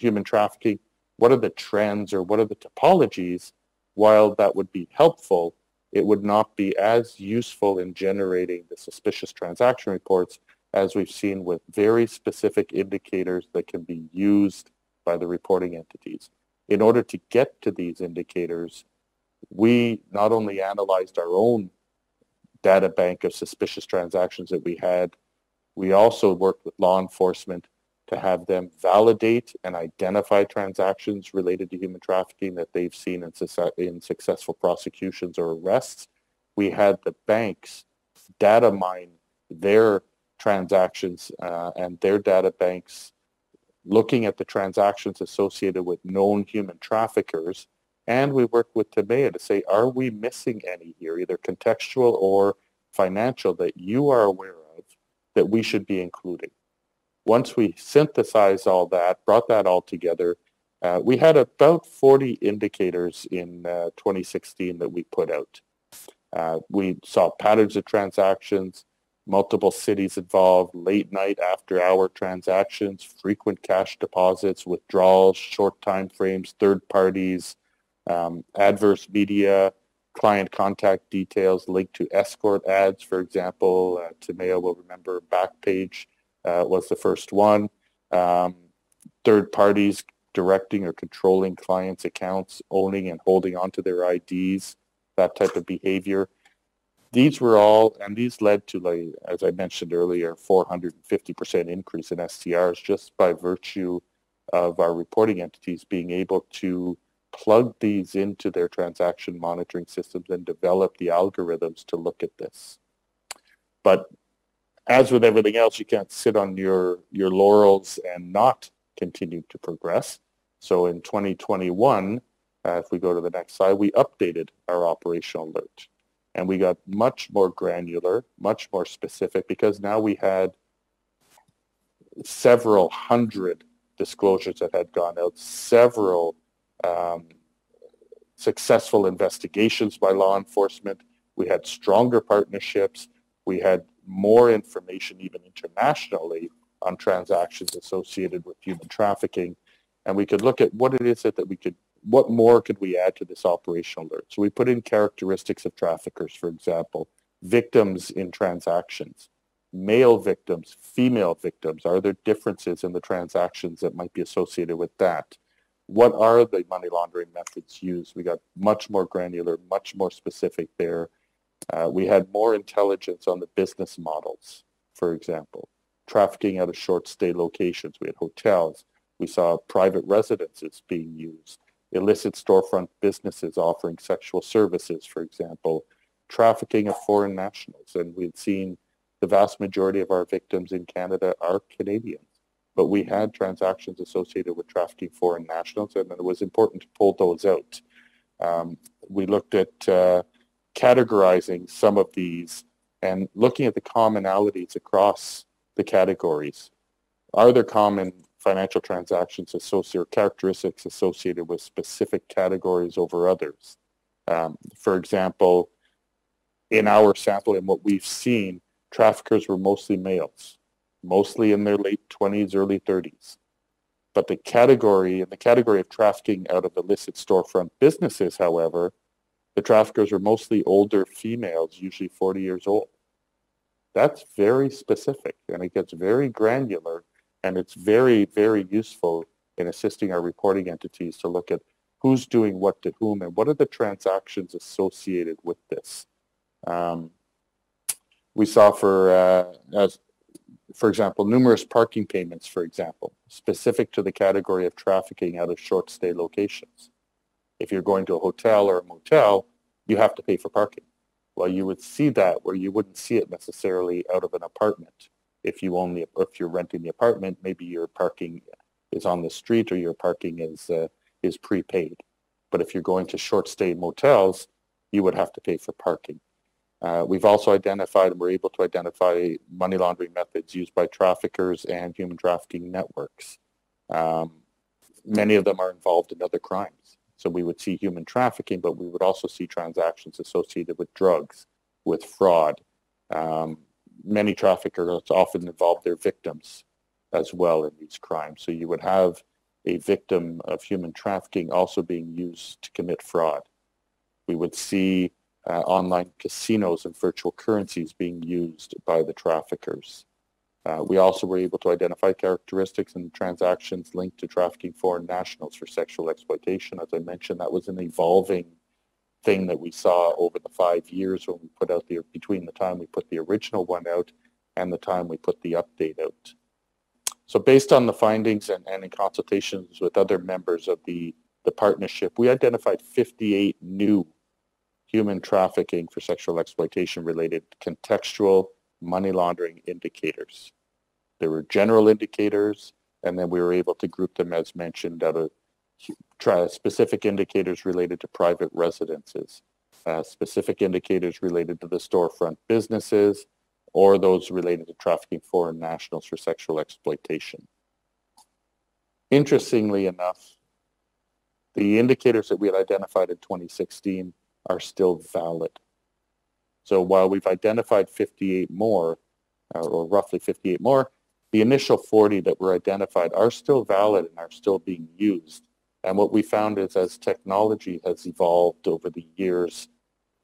human trafficking, what are the trends, or what are the topologies, while that would be helpful, it would not be as useful in generating the suspicious transaction reports, as we've seen with very specific indicators that can be used by the reporting entities. In order to get to these indicators, we not only analyzed our own data bank of suspicious transactions that we had We also worked with law enforcement to have them validate and identify transactions related to human trafficking that they've seen in successful prosecutions or arrests. We had the banks data mine their transactions and their data banks looking at the transactions associated with known human traffickers. And we worked with TMEA to say, are we missing any here, either contextual or financial, that you are aware of that we should be including? Once we synthesized all that, brought that all together, we had about 40 indicators in 2016 that we put out. We saw patterns of transactions, multiple cities involved, late night after hour transactions, frequent cash deposits, withdrawals, short time frames, third parties, adverse media, client contact details linked to escort ads, for example. TMEA will remember Backpage was the first one. Third parties directing or controlling clients' accounts, owning and holding onto their IDs, that type of behavior. These were all, and these led to, like, as I mentioned earlier, 450% increase in STRs just by virtue of our reporting entities being able to plug these into their transaction monitoring systems and develop the algorithms to look at this. But as with everything else, you can't sit on your laurels and not continue to progress. So in 2021, if we go to the next slide, we updated our operational alert. And we got much more granular, much more specific, because now we had several hundred disclosures that had gone out, several successful investigations by law enforcement. We had stronger partnerships. We had more information, even internationally, on transactions associated with human trafficking. And we could look at what it is that we could, what more could we add to this operational alert? So we put in characteristics of traffickers, for example, victims in transactions, male victims, female victims. Are there differences in the transactions that might be associated with that? What are the money laundering methods used? We got much more granular, much more specific there. We had more intelligence on the business models, for example, trafficking out of short stay locations. We had hotels. We saw private residences being used, illicit storefront businesses offering sexual services, for example, trafficking of foreign nationals. And we'd seen the vast majority of our victims in Canada are Canadians, but we had transactions associated with trafficking foreign nationals, and it was important to pull those out. We looked at categorizing some of these and looking at the commonalities across the categories. Are there common financial transactions associated, or characteristics associated with specific categories over others? For example, in our sample and what we've seen, traffickers were mostly males, mostly in their late 20s, early 30s. But the category of trafficking out of illicit storefront businesses, however, the traffickers were mostly older females, usually 40 years old. That's very specific, and it gets very granular, and it's very, very useful in assisting our reporting entities to look at who's doing what to whom and what are the transactions associated with this. We saw, for example, numerous parking payments, for example, specific to the category of trafficking out of short stay locations. If you're going to a hotel or a motel, you have to pay for parking. Well, you would see that where you wouldn't see it necessarily out of an apartment. If you're renting the apartment, maybe your parking is on the street or your parking is prepaid. But if you're going to short stay motels, you would have to pay for parking. We've also identified, and we're able to identify money laundering methods used by traffickers and human trafficking networks. Many of them are involved in other crimes. So we would see human trafficking, but we would also see transactions associated with drugs, with fraud. Many traffickers often involve their victims as well in these crimes. So you would have a victim of human trafficking also being used to commit fraud. We would see online casinos and virtual currencies being used by the traffickers. We also were able to identify characteristics and transactions linked to trafficking foreign nationals for sexual exploitation. As I mentioned, that was an evolving thing that we saw over the 5 years when we put out between the time we put the original one out and the time we put the update out. So based on the findings and in consultations with other members of the partnership, we identified 58 new human trafficking for sexual exploitation related contextual money laundering indicators. There were general indicators, and then we were able to group them, as mentioned, out of specific indicators related to private residences, specific indicators related to the storefront businesses, or those related to trafficking foreign nationals for sexual exploitation. Interestingly enough, the indicators that we had identified in 2016 are still valid. So while we've identified 58 more, or roughly 58 more, the initial 40 that were identified are still valid and are still being used. And what we found is, as technology has evolved over the years,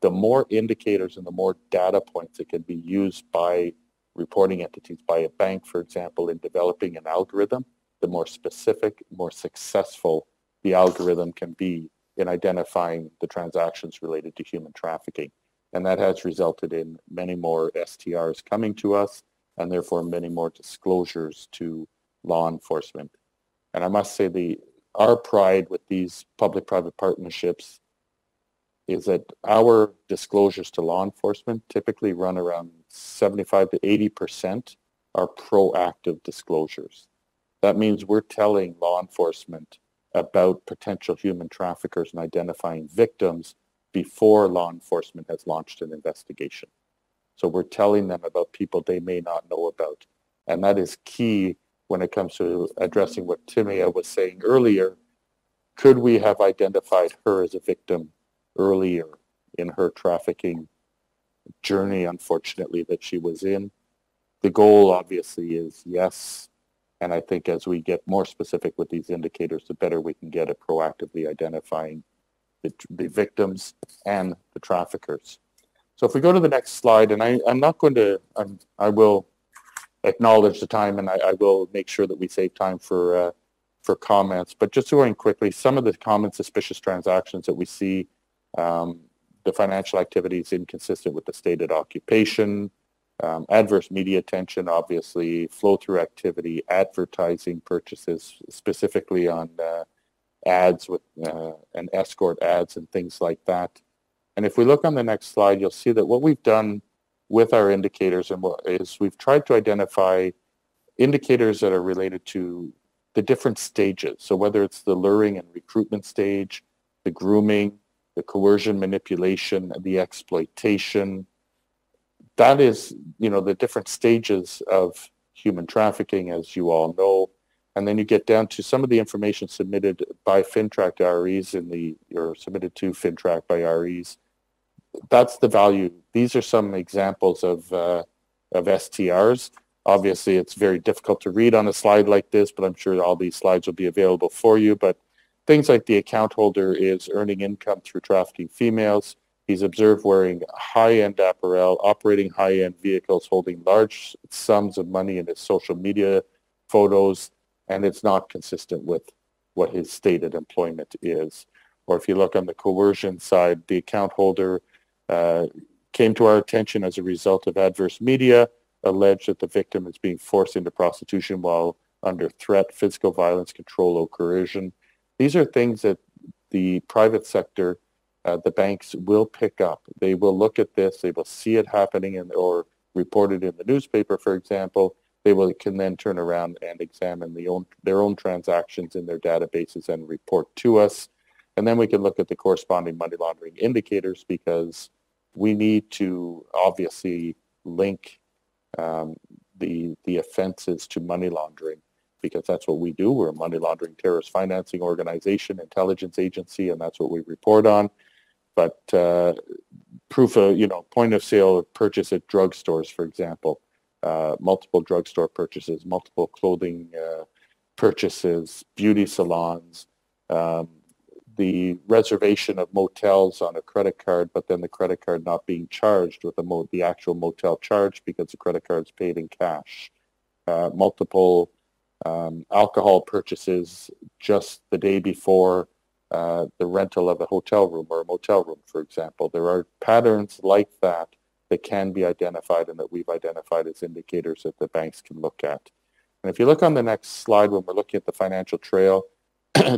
the more indicators and the more data points that can be used by reporting entities, by a bank, for example, in developing an algorithm, the more specific, more successful the algorithm can be in identifying the transactions related to human trafficking. And that has resulted in many more STRs coming to us, and therefore many more disclosures to law enforcement. And I must say, our pride with these public-private partnerships is that our disclosures to law enforcement typically run around 75 to 80% are proactive disclosures. That means we're telling law enforcement about potential human traffickers and identifying victims before law enforcement has launched an investigation. So we're telling them about people they may not know about. And that is key when it comes to addressing what Timea was saying earlier. Could we have identified her as a victim earlier in her trafficking journey, unfortunately, that she was in? The goal, obviously, is yes. And I think as we get more specific with these indicators, the better we can get at proactively identifying the victims and the traffickers. So if we go to the next slide, and I'm not going to, I will acknowledge the time, and I will make sure that we save time for comments. But just going quickly, some of the common suspicious transactions that we see, the financial activity is inconsistent with the stated occupation, adverse media attention, obviously, flow-through activity, advertising purchases, specifically on ads with and escort ads and things like that. And if we look on the next slide, you'll see that what we've done with our indicators is we've tried to identify indicators that are related to the different stages. So whether it's the luring and recruitment stage, the grooming, the coercion, manipulation, the exploitation, that is, the different stages of human trafficking, as you all know. And then you get down to some of the information submitted by FINTRAC REs or submitted to FINTRAC by REs. That's the value. These are some examples of STRs. Obviously, it's very difficult to read on a slide like this, but I'm sure all these slides will be available for you. But things like the account holder is earning income through trafficking females. He's observed wearing high-end apparel, operating high-end vehicles, holding large sums of money in his social media photos, and it's not consistent with what his stated employment is. Or if you look on the coercion side, the account holder came to our attention as a result of adverse media, alleged that the victim is being forced into prostitution while under threat, physical violence, control, or coercion. These are things that the private sector, the banks will pick up. They will look at this, they will see it happening or reported in the newspaper, for example. They can then turn around and examine their own transactions in their databases and report to us. And then we can look at the corresponding money laundering indicators, because we need to obviously link the offenses to money laundering, because that's what we do. We're a money laundering terrorist financing organization, intelligence agency, and that's what we report on. But proof of, point of sale purchase at drugstores, for example, multiple drugstore purchases, multiple clothing purchases, beauty salons, the reservation of motels on a credit card, but then the credit card not being charged with the actual motel charge because the credit card's paid in cash. Multiple alcohol purchases just the day before the rental of a hotel room or a motel room, for example. There are patterns like that that can be identified and that we've identified as indicators that the banks can look at. And if you look on the next slide, when we're looking at the financial trail,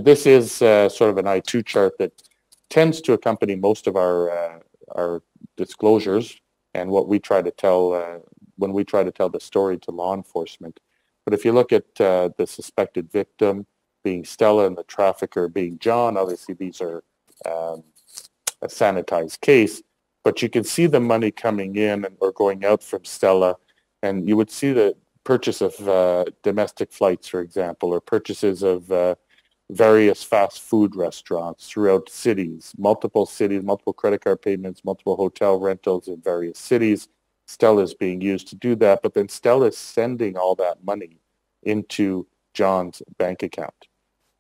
this is sort of an I2 chart that tends to accompany most of our disclosures and what we try to tell when we try to tell the story to law enforcement. But if you look at the suspected victim being Stella and the trafficker being John, obviously these are a sanitized case, but you can see the money coming in or going out from Stella, and you would see the purchase of domestic flights, for example, or purchases of various fast food restaurants throughout cities, multiple credit card payments, multiple hotel rentals in various cities. Stella is being used to do that, but then Stella is sending all that money into John's bank account.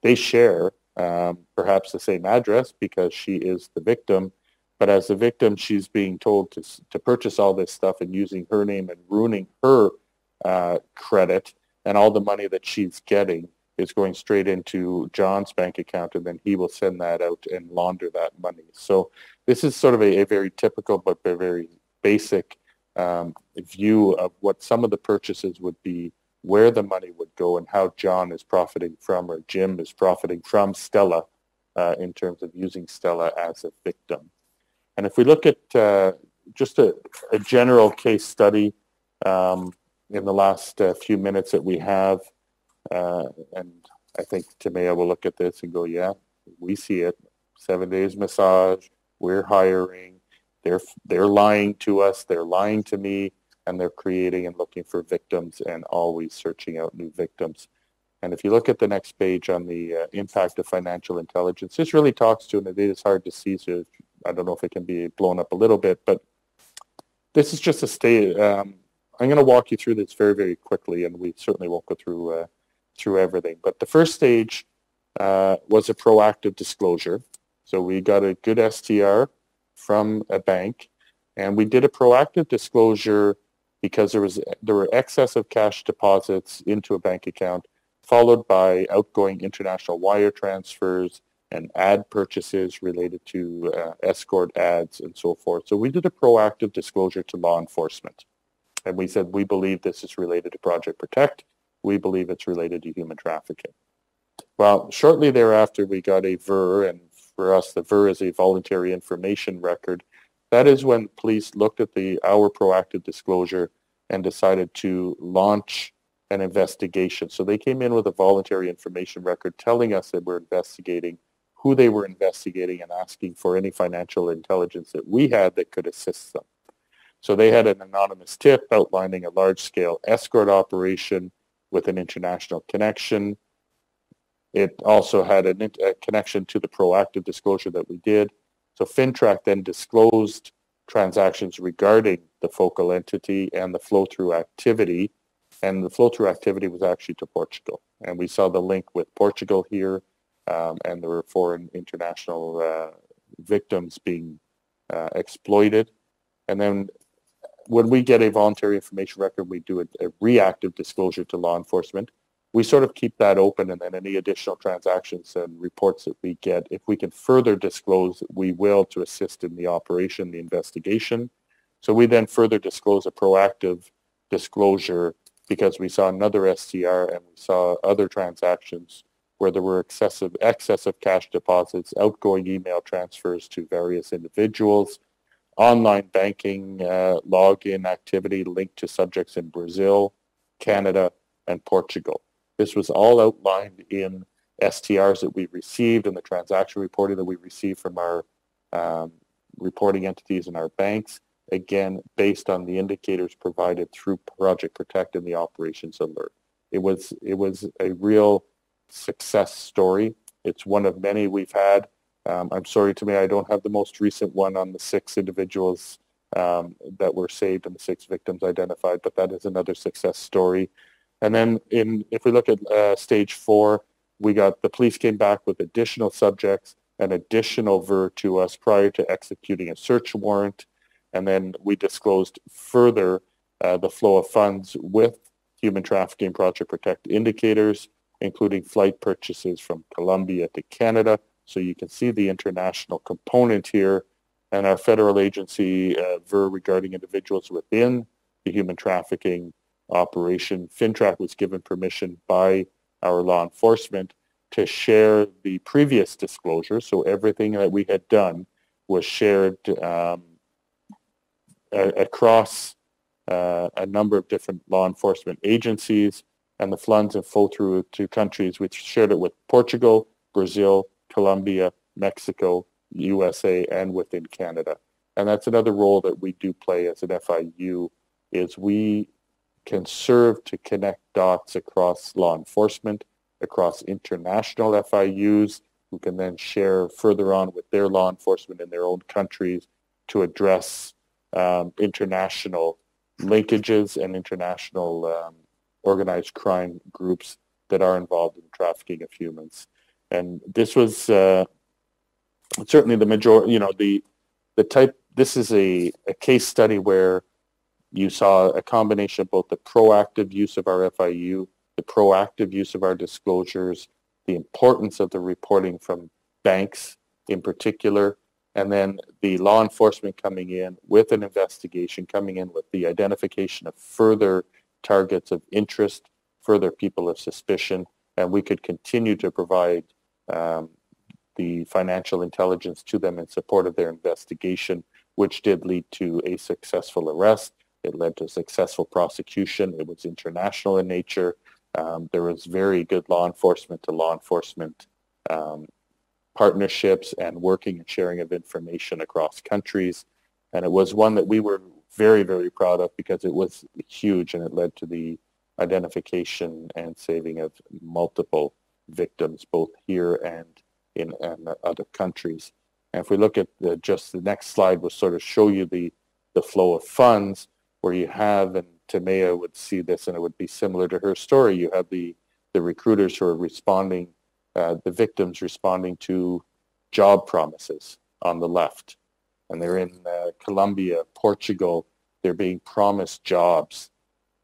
They share perhaps the same address because she is the victim, but as the victim, she's being told to purchase all this stuff and using her name and ruining her credit, and all the money that she's getting is going straight into John's bank account, and then he will send that out and launder that money. So this is sort of a very typical but very basic view of what some of the purchases would be, where the money would go, and how John is profiting from, or Jim is profiting from Stella in terms of using Stella as a victim. And if we look at just a general case study in the last few minutes that we have, and I think Timea will look at this and go, yeah, we see it. 7 days massage, we're hiring, they're lying to us, they're lying to me, and they're creating and looking for victims and always searching out new victims. And if you look at the next page on the impact of financial intelligence, this really talks to, and it is hard to see, so I don't know if it can be blown up a little bit, but this is just a state. I'm going to walk you through this very, very quickly, and we certainly won't go through everything. But the first stage was a proactive disclosure. So we got a good STR from a bank, and we did a proactive disclosure because there were excessive cash deposits into a bank account, followed by outgoing international wire transfers and ad purchases related to escort ads and so forth. So we did a proactive disclosure to law enforcement. And we said, we believe this is related to Project Protect. We believe it's related to human trafficking. Well, shortly thereafter, we got a VIR, and for us, the VIR is a voluntary information record. That is when police looked at our proactive disclosure and decided to launch an investigation. So they came in with a voluntary information record telling us that we're investigating, who they were investigating, and asking for any financial intelligence that we had that could assist them. So they had an anonymous tip outlining a large-scale escort operation with an international connection. It also had a connection to the proactive disclosure that we did. So FinTrack then disclosed transactions regarding the focal entity and the flow-through activity. And the flow-through activity was actually to Portugal. And we saw the link with Portugal here, and there were foreign international victims being exploited. And then when we get a voluntary information record, we do a reactive disclosure to law enforcement. We sort of keep that open, and then any additional transactions and reports that we get, if we can further disclose, we will, to assist in the operation, the investigation. So we then further disclose a proactive disclosure because we saw another STR and we saw other transactions where there were excessive cash deposits, outgoing email transfers to various individuals, online banking login activity linked to subjects in Brazil, Canada, and Portugal. This was all outlined in STRs that we received and the transaction reporting that we received from our reporting entities and our banks, again, based on the indicators provided through Project Protect and the Operations Alert. It was a real success story. It's one of many we've had. I'm sorry, to me, I don't have the most recent one on the 6 individuals that were saved and the 6 victims identified, but that is another success story. And then if we look at stage 4, the police came back with additional subjects and additional VIR to us prior to executing a search warrant. And then we disclosed further the flow of funds with Human Trafficking Project Protect indicators, including flight purchases from Colombia to Canada. So you can see the international component here. and our federal agency, VER, regarding individuals within the human trafficking operation, FINTRAC was given permission by our law enforcement to share the previous disclosure. So everything that we had done was shared across a number of different law enforcement agencies, and the funds have flowed through to countries. We shared it with Portugal, Brazil, Colombia, Mexico, USA, and within Canada. And that's another role that we do play as an FIU, is we can serve to connect dots across law enforcement, across international FIUs, who can then share further on with their law enforcement in their own countries to address international linkages and international organized crime groups that are involved in trafficking of humans. And this was certainly the majority, the type, this is a case study where you saw a combination of both the proactive use of our FIU, the proactive use of our disclosures, the importance of the reporting from banks in particular, and then the law enforcement coming in with an investigation, coming in with the identification of further targets of interest, further people of suspicion, and we could continue to provide the financial intelligence to them in support of their investigation, which did lead to a successful arrest. It led to a successful prosecution. It was international in nature. There was very good law enforcement to law enforcement partnerships and working and sharing of information across countries. And it was one that we were very, very proud of because it was huge, and it led to the identification and saving of multiple victims, both here and in other countries. And if we look at just the next slide, will sort of show you the flow of funds, where you have, and Tamea would see this and it would be similar to her story, you have the recruiters who are responding, the victims responding to job promises on the left. And they're in Colombia, Portugal, they're being promised jobs.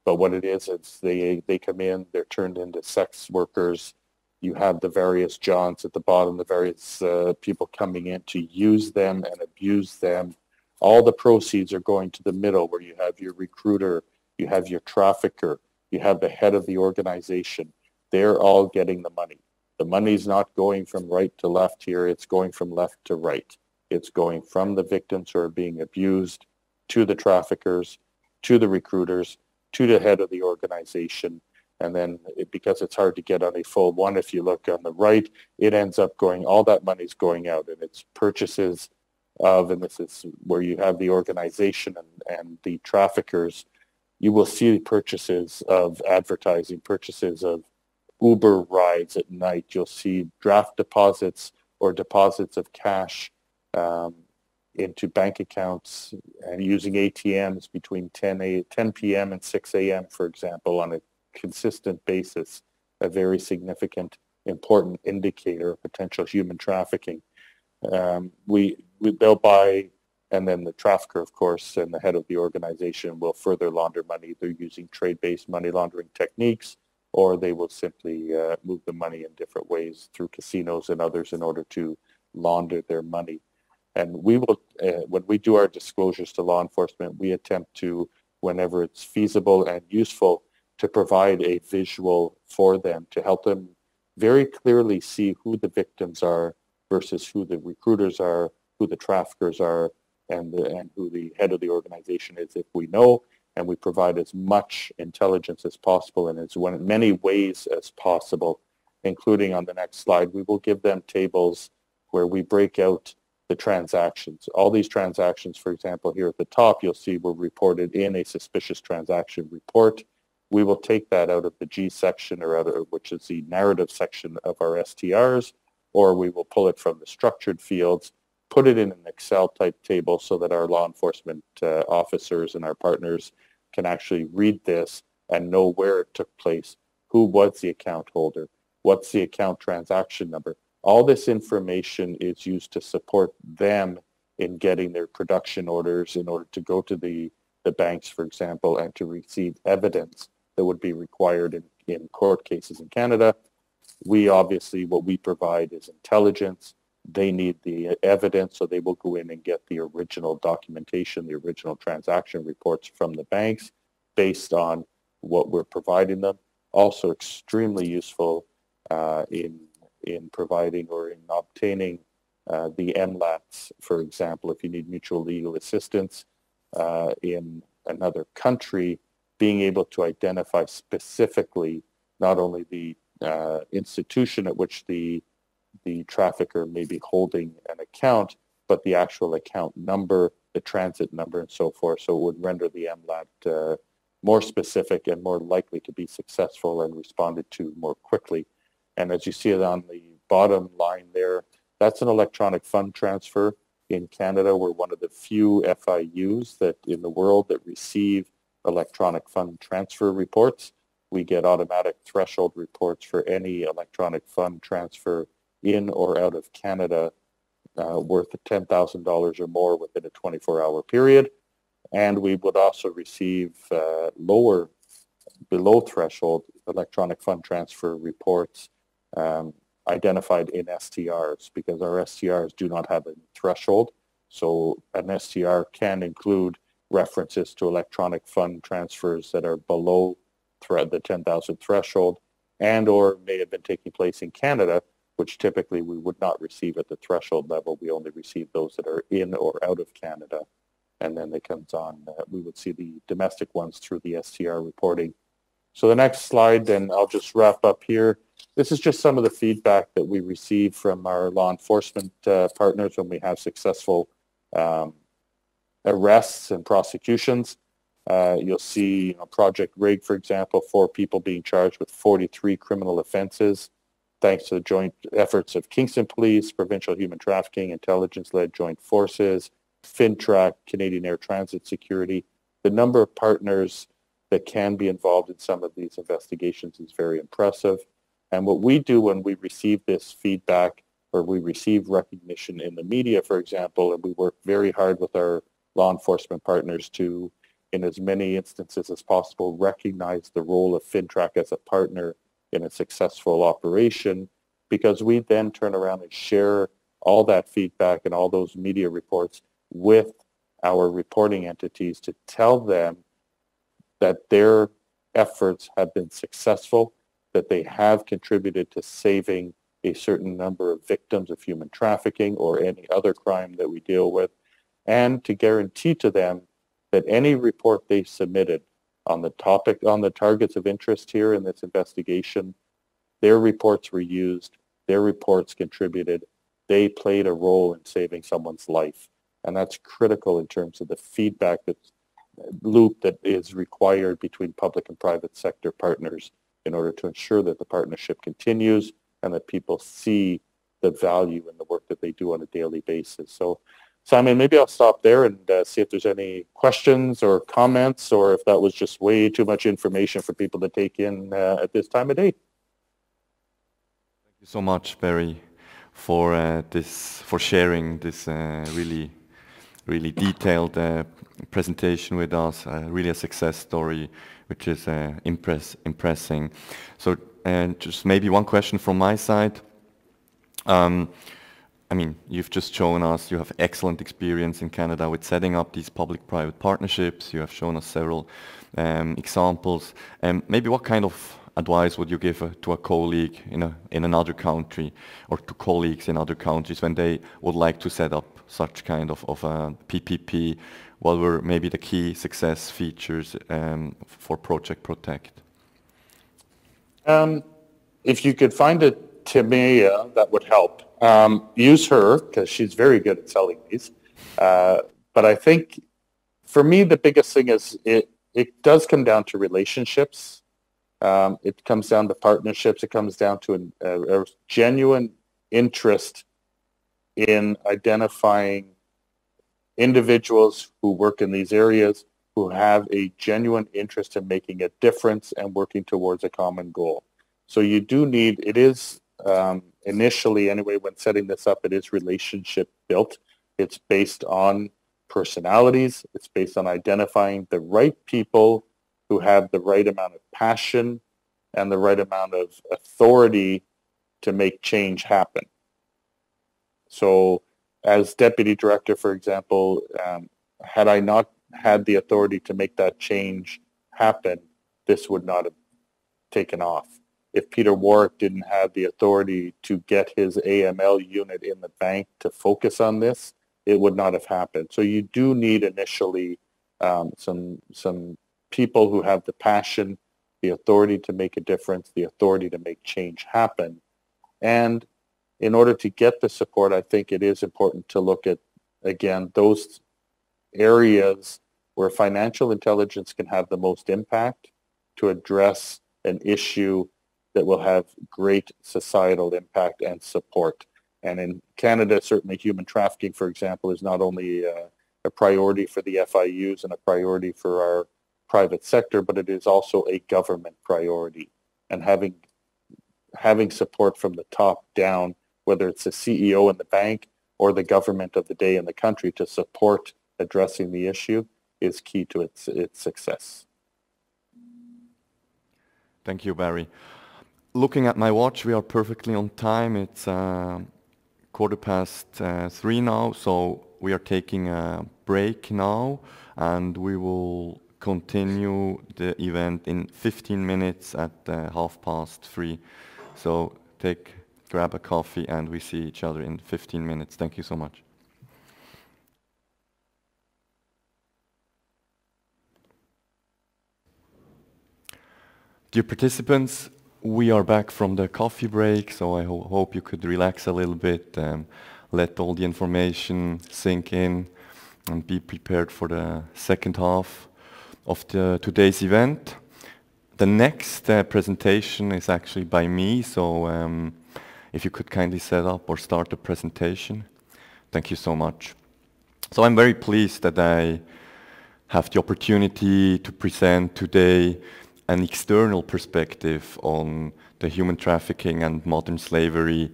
But what it is they come in, they're turned into sex workers. You have the various Johns at the bottom, the various people coming in to use them and abuse them. All the proceeds are going to the middle, where you have your recruiter, you have your trafficker, you have the head of the organization. They're all getting the money. The money's not going from right to left here, it's going from left to right. It's going from the victims who are being abused to the traffickers, to the recruiters, to the head of the organization. And then because it's hard to get on a full one, if you look on the right, it ends up going, all that money's going out, and it's purchases of, and this is where you have the organization and the traffickers, you will see purchases of advertising, purchases of Uber rides at night. You'll see draft deposits or deposits of cash into bank accounts, and using ATMs between 10 p.m. and 6 a.m., for example, on a consistent basis, a very significant, important indicator of potential human trafficking. They'll buy, and then the trafficker, of course, and the head of the organization will further launder money. They're using trade-based money laundering techniques, or they will simply move the money in different ways through casinos and others in order to launder their money. And we will, when we do our disclosures to law enforcement, we attempt to, whenever it's feasible and useful, to provide a visual for them to help them very clearly see who the victims are versus who the recruiters are, who the traffickers are, and who the head of the organization is, if we know, and we provide as much intelligence as possible in as many ways as possible, including on the next slide, we will give them tables where we break out the transactions. All these transactions, for example, here at the top, you'll see were reported in a suspicious transaction report. We will take that out of the G section, or out of, which is the narrative section of our STRs, or we will pull it from the structured fields, put it in an Excel type table so that our law enforcement officers and our partners can actually read this and know where it took place, who was the account holder, what's the account transaction number. All this information is used to support them in getting their production orders in order to go to the banks, for example, and to receive evidence that would be required in court cases in Canada. We obviously, what we provide is intelligence, they need the evidence, so they will go in and get the original documentation, the original transaction reports from the banks based on what we're providing them. Also extremely useful in providing or in obtaining the MLATs, for example, if you need mutual legal assistance in another country, being able to identify specifically not only the institution at which the trafficker may be holding an account, but the actual account number, the transit number, and so forth. So it would render the MLAT more specific and more likely to be successful and responded to more quickly. And as you see it on the bottom line there, that's an electronic fund transfer. In Canada, we're one of the few FIUs that in the world that receive electronic fund transfer reports. We get automatic threshold reports for any electronic fund transfer in or out of Canada worth $10,000 or more within a 24-hour period. And we would also receive below threshold electronic fund transfer reports identified in STRs, because our STRs do not have a threshold. So an STR can include references to electronic fund transfers that are below the 10,000 threshold and or may have been taking place in Canada, which typically we would not receive at the threshold level. We only receive those that are in or out of Canada. And then it comes on, we would see the domestic ones through the STR reporting. So the next slide, then I'll just wrap up here. This is just some of the feedback that we receive from our law enforcement partners when we have successful arrests and prosecutions. You'll see Project RIG, for example, 4 people being charged with 43 criminal offenses, thanks to the joint efforts of Kingston Police, Provincial Human Trafficking, Intelligence-led Joint Forces, FinTrack, Canadian Air Transit Security. The number of partners that can be involved in some of these investigations is very impressive. And what we do when we receive this feedback or we receive recognition in the media, for example, and we work very hard with our law enforcement partners to, in as many instances as possible, recognize the role of FinTrack as a partner in a successful operation, because we then turn around and share all that feedback and all those media reports with our reporting entities to tell them that their efforts have been successful, that they have contributed to saving a certain number of victims of human trafficking or any other crime that we deal with, and to guarantee to them that any report they submitted on the topic, on the targets of interest here in this investigation, their reports were used, their reports contributed, they played a role in saving someone's life. And that's critical in terms of the feedback loop that is required between public and private sector partners in order to ensure that the partnership continues and that people see the value in the work that they do on a daily basis. So, Simon, maybe I'll stop there and see if there's any questions or comments, or if that was just way too much information for people to take in at this time of day. Thank you so much, Barry, for sharing this really detailed presentation with us. Really a success story, which is impressing. So, just maybe one question from my side. I mean, you've just shown us you have excellent experience in Canada with setting up these public-private partnerships. You have shown us several examples. Maybe what kind of advice would you give to a colleague in another country, or to colleagues in other countries when they would like to set up such kind of PPP? What were maybe the key success features for Project Protect? If you could find a Timea, that would help. Use her, because she's very good at selling these. But I think for me, the biggest thing is it does come down to relationships. It comes down to partnerships. It comes down to a genuine interest in identifying individuals who work in these areas who have a genuine interest in making a difference and working towards a common goal. So you do need, it is initially anyway, when setting this up, it is relationship built. It's based on personalities. It's based on identifying the right people who have the right amount of passion and the right amount of authority to make change happen. So as deputy director, for example, had I not had the authority to make that change happen, this would not have taken off. If Peter Warwick didn't have the authority to get his AML unit in the bank to focus on this, it would not have happened. So you do need initially some people who have the passion, the authority to make a difference, the authority to make change happen. And in order to get the support, I think it is important to look at, again, those areas where financial intelligence can have the most impact to address an issue that will have great societal impact and support. And in Canada, certainly human trafficking, for example, is not only a priority for the FIUs and a priority for our private sector, but it is also a government priority. And having support from the top down, whether it's the CEO in the bank or the government of the day in the country to support addressing the issue, is key to its success. Thank you, Barry. Looking at my watch, we are perfectly on time. It's 3:15 now, so we are taking a break now, and we will continue the event in 15 minutes at 3:30. So grab a coffee, and we see each other in 15 minutes. Thank you so much. Dear participants, we are back from the coffee break, so I hope you could relax a little bit, let all the information sink in, and be prepared for the second half of today's event. The next presentation is actually by me, so if you could kindly set up or start the presentation. Thank you so much. So I'm very pleased that I have the opportunity to present today an external perspective on the human trafficking and modern slavery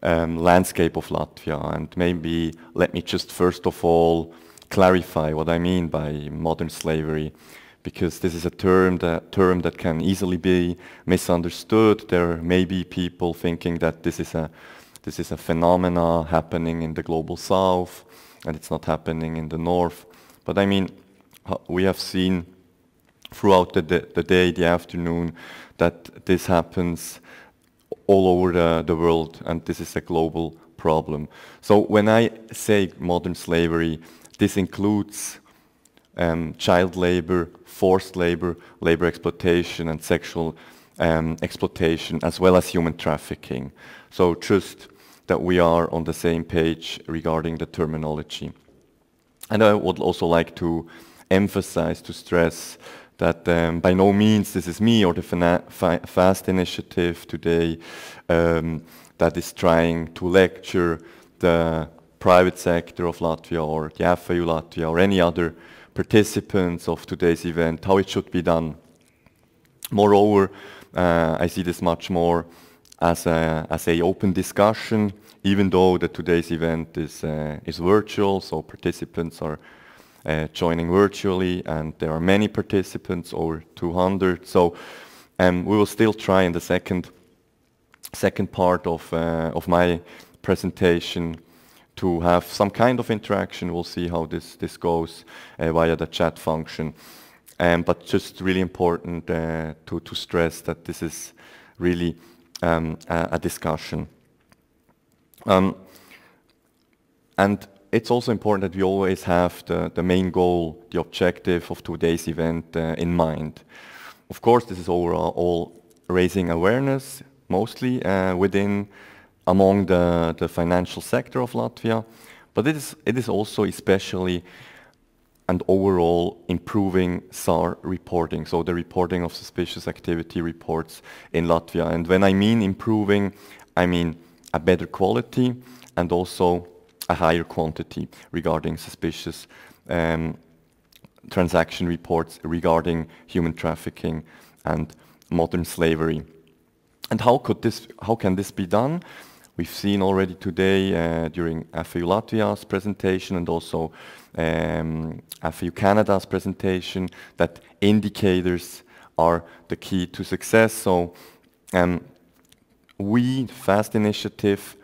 landscape of Latvia. And maybe let me just first of all clarify what I mean by modern slavery, because this is a term that can easily be misunderstood. There may be people thinking that this is a phenomena happening in the global south and it's not happening in the north. But I mean, we have seen throughout the day, the afternoon, that this happens all over the world, and this is a global problem. So when I say modern slavery, this includes child labor, forced labor, labor exploitation, and sexual exploitation, as well as human trafficking. So just that we are on the same page regarding the terminology. And I would also like to emphasize, to stress, that by no means this is me or the FAST initiative today that is trying to lecture the private sector of Latvia or the FIU Latvia or any other participants of today's event how it should be done. Moreover, I see this much more as a open discussion, even though today's event is virtual, so participants are joining virtually, and there are many participants, over 200. So we will still try in the second part of my presentation to have some kind of interaction. We'll see how this goes via the chat function. But just really important to stress that this is really a discussion. And it's also important that we always have the main goal, the objective of today's event in mind. Of course, this is overall raising awareness, mostly among the financial sector of Latvia, but it is also especially and overall improving SAR reporting, so the reporting of suspicious activity reports in Latvia. And when I mean improving, I mean a better quality and also a higher quantity regarding suspicious transaction reports regarding human trafficking and modern slavery. And how can this be done? We've seen already today during FIU Latvia's presentation and also FIU Canada's presentation that indicators are the key to success. So we, FAST initiative,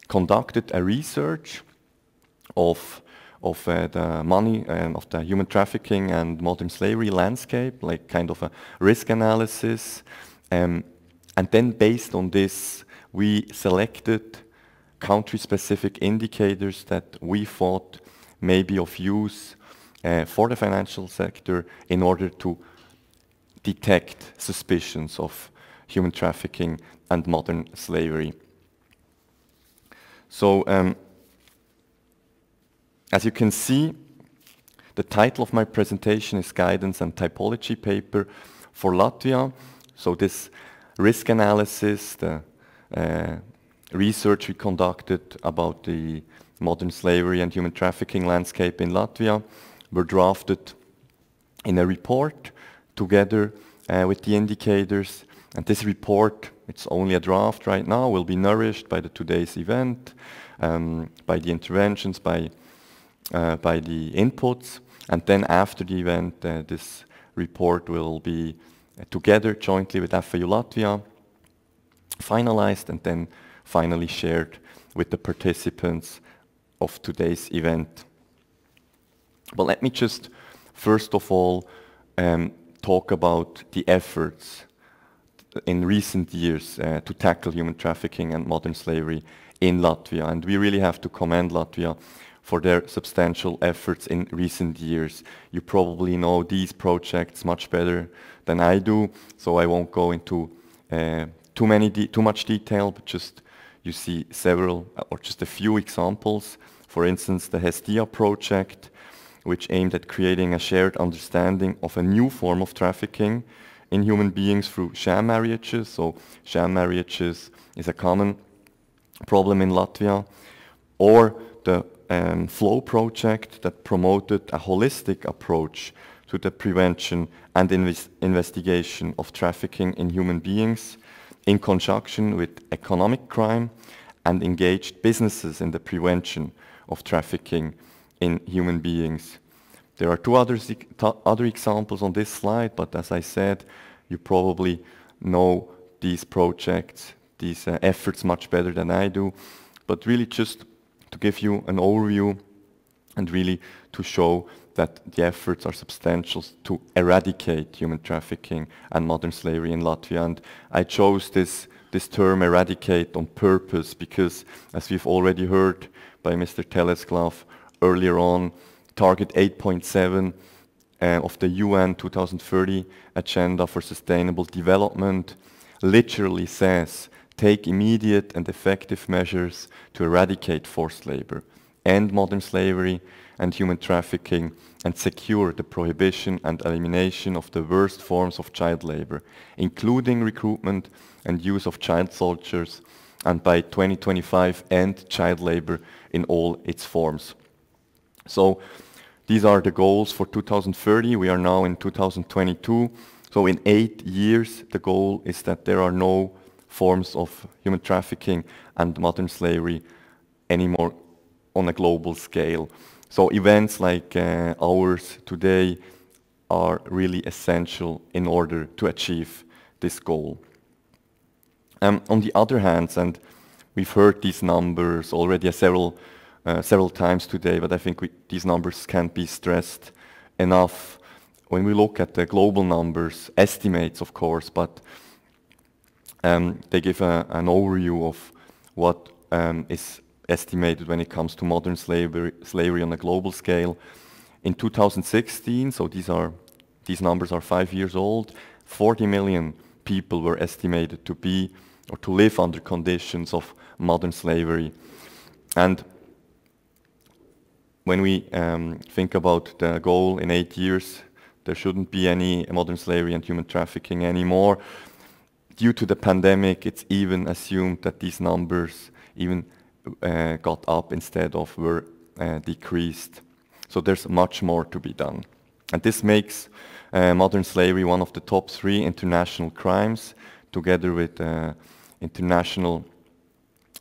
conducted a research of the money and of the human trafficking and modern slavery landscape, like kind of a risk analysis. And then based on this, we selected country-specific indicators that we thought may be of use for the financial sector in order to detect suspicions of human trafficking and modern slavery. So, as you can see, the title of my presentation is Guidance and Typology Paper for Latvia. So this risk analysis, the research we conducted about the modern slavery and human trafficking landscape in Latvia were drafted in a report together with the indicators. And this report, it's only a draft right now, will be nourished by today's event, by the interventions, by the inputs. And then after the event, this report will be together jointly with FAU Latvia finalized and then finally shared with the participants of today's event. But let me just first of all talk about the efforts in recent years to tackle human trafficking and modern slavery in Latvia. And we really have to commend Latvia for their substantial efforts in recent years. You probably know these projects much better than I do, so I won't go into too much detail, but just you see several or just a few examples. For instance, the Hestia project, which aimed at creating a shared understanding of a new form of trafficking in human beings through sham marriages. So sham marriages is a common problem in Latvia. Or the Flow project that promoted a holistic approach to the prevention and investigation of trafficking in human beings in conjunction with economic crime and engaged businesses in the prevention of trafficking in human beings. There are two other examples on this slide, but as I said, you probably know these projects, these efforts much better than I do. But really just to give you an overview and really to show that the efforts are substantial to eradicate human trafficking and modern slavery in Latvia. And I chose this term eradicate on purpose because, as we've already heard by Mr. Telesklav earlier on, Target 8.7 of the UN 2030 Agenda for Sustainable Development literally says, take immediate and effective measures to eradicate forced labor, end modern slavery and human trafficking, and secure the prohibition and elimination of the worst forms of child labor, including recruitment and use of child soldiers, and by 2025 end child labor in all its forms. So these are the goals for 2030. We are now in 2022. So in 8 years, the goal is that there are no forms of human trafficking and modern slavery anymore on a global scale. So events like ours today are really essential in order to achieve this goal. On the other hand, and we've heard these numbers already several times today, but I think these numbers can't be stressed enough. When we look at the global numbers, estimates of course, but they give an overview of what is estimated when it comes to modern slavery on a global scale. In 2016, so these numbers are 5 years old, 40 million people were estimated to be or to live under conditions of modern slavery. And when we think about the goal in 8 years, there shouldn't be any modern slavery and human trafficking anymore. Due to the pandemic, it's even assumed that these numbers even got up instead of were decreased. So there's much more to be done. And this makes modern slavery one of the top 3 international crimes, together with international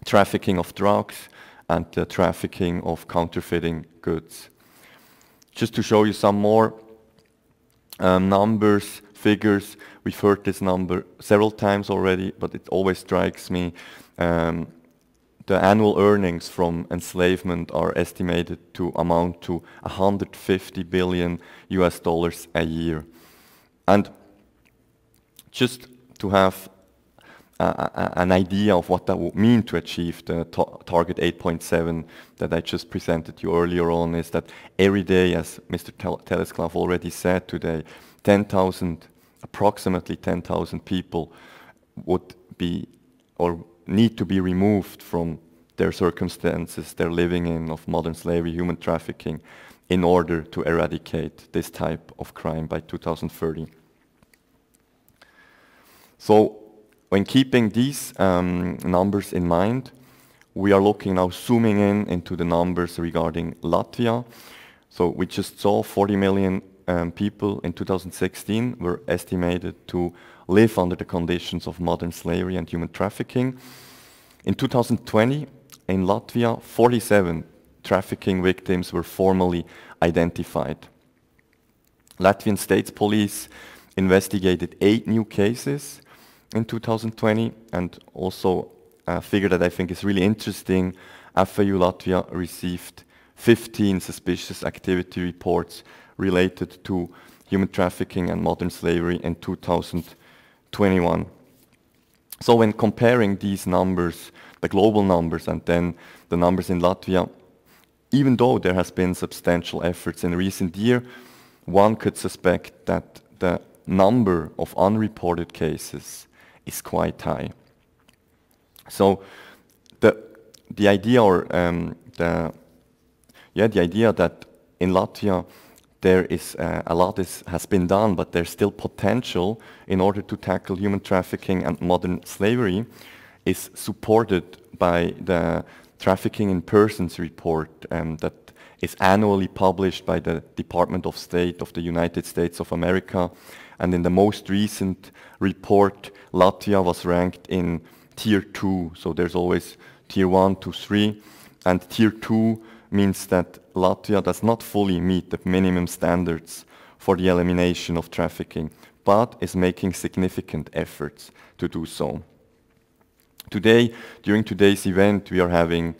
trafficking of drugs and the trafficking of counterfeiting goods. Just to show you some more numbers, figures, we've heard this number several times already, but it always strikes me. the annual earnings from enslavement are estimated to amount to 150 billion US dollars a year. And just to have an idea of what that would mean to achieve the target 8.7 that I just presented you earlier on, is that every day, as Mr. Telesklav already said today, approximately 10,000 people would be or need to be removed from their circumstances they're living in of modern slavery, human trafficking, in order to eradicate this type of crime by 2030. So when keeping these numbers in mind, we are looking now, zooming into the numbers regarding Latvia. So we just saw 40 million people in 2016 were estimated to live under the conditions of modern slavery and human trafficking. In 2020, in Latvia, 47 trafficking victims were formally identified. Latvian State Police investigated 8 new cases in 2020, and also a figure that I think is really interesting, FAU Latvia received 15 suspicious activity reports related to human trafficking and modern slavery in 2021. So when comparing these numbers, the global numbers, and then the numbers in Latvia, even though there has been substantial efforts in recent years, one could suspect that the number of unreported cases is quite high. So the idea, or the idea that in Latvia there is a lot has been done, but there's still potential in order to tackle human trafficking and modern slavery, is supported by the Trafficking in Persons report that is annually published by the Department of State of the United States of America. And in the most recent report, Latvia was ranked in Tier 2. So there's always Tier 1 to 3. And Tier 2 means that Latvia does not fully meet the minimum standards for the elimination of trafficking, but is making significant efforts to do so. Today, during today's event, we are having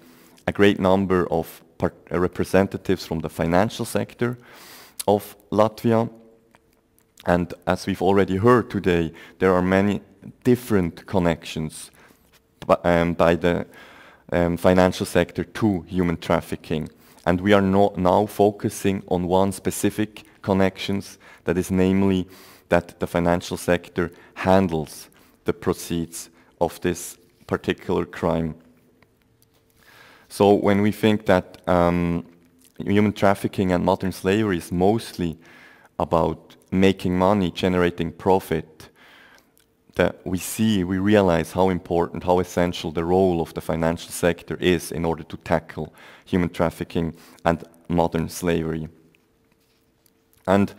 a great number of representatives from the financial sector of Latvia. And as we've already heard today, there are many different connections by the financial sector to human trafficking. And we are now focusing on one specific connections, that is namely that the financial sector handles the proceeds of this particular crime. So when we think that human trafficking and modern slavery is mostly about making money, generating profit, that we realize how important, how essential the role of the financial sector is in order to tackle human trafficking and modern slavery. And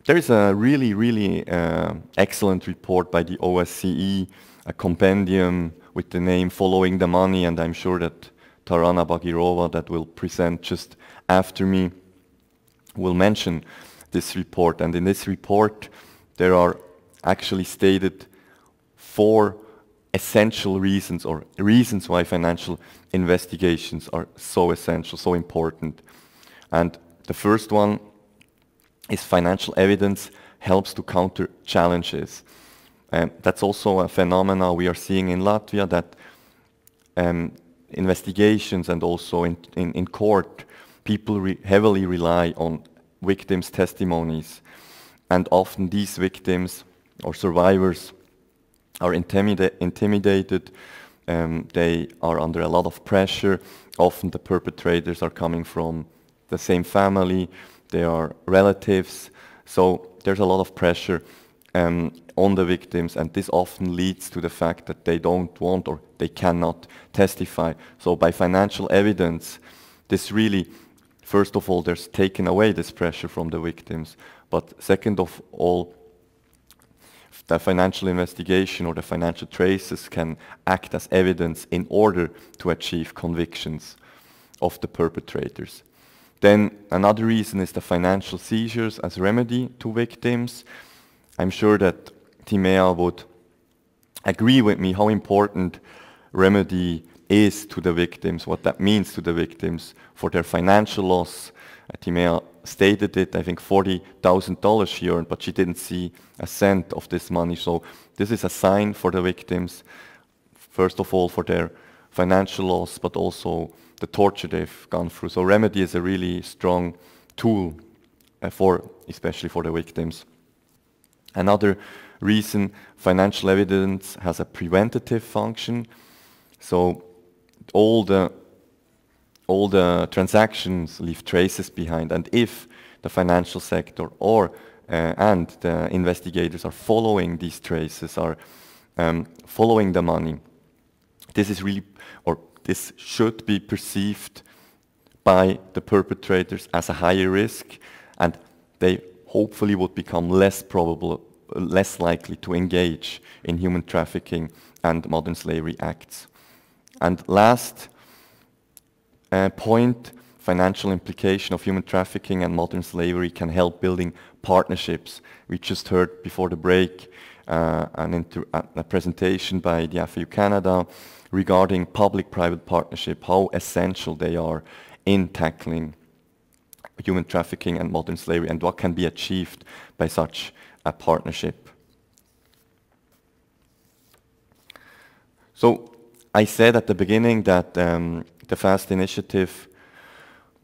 there is a really excellent report by the OSCE, a compendium with the name Following the Money, and I'm sure that Tarana Bagirova, that will present just after me, will mention this report. And in this report, there are actually stated 4 essential reasons, or reasons why financial investigations are so essential, so important. And the first one is financial evidence helps to counter challenges. That's also a phenomena we are seeing in Latvia, that investigations and also in court, people heavily rely on victims' testimonies. And often these victims or survivors are intimidated, they are under a lot of pressure. Often the perpetrators are coming from the same family, they are relatives, so there's a lot of pressure on the victims, and this often leads to the fact that they don't want or they cannot testify. So by financial evidence, this really, first of all, there's taken away this pressure from the victims, but second of all, the financial investigation or the financial traces can act as evidence in order to achieve convictions of the perpetrators. Then another reason is the financial seizures as remedy to victims. I'm sure that Timea would agree with me how important remedy is to the victims, what that means to the victims for their financial loss. Timea stated it, I think $40,000 she earned, but she didn't see a cent of this money. So this is a sign for the victims, first of all for their financial loss, but also the torture they've gone through. So remedy is a really strong tool especially for the victims. Another reason, financial evidence has a preventative function. So all the transactions leave traces behind, and if the financial sector and the investigators are following these traces, are following the money, this should be perceived by the perpetrators as a higher risk, and they hopefully would become less likely to engage in human trafficking and modern slavery acts. And last point, financial implication of human trafficking and modern slavery can help building partnerships. We just heard before the break a presentation by the FAU Canada regarding public-private partnership, how essential they are in tackling human trafficking and modern slavery, and what can be achieved by such a partnership. So I said at the beginning that the FAST initiative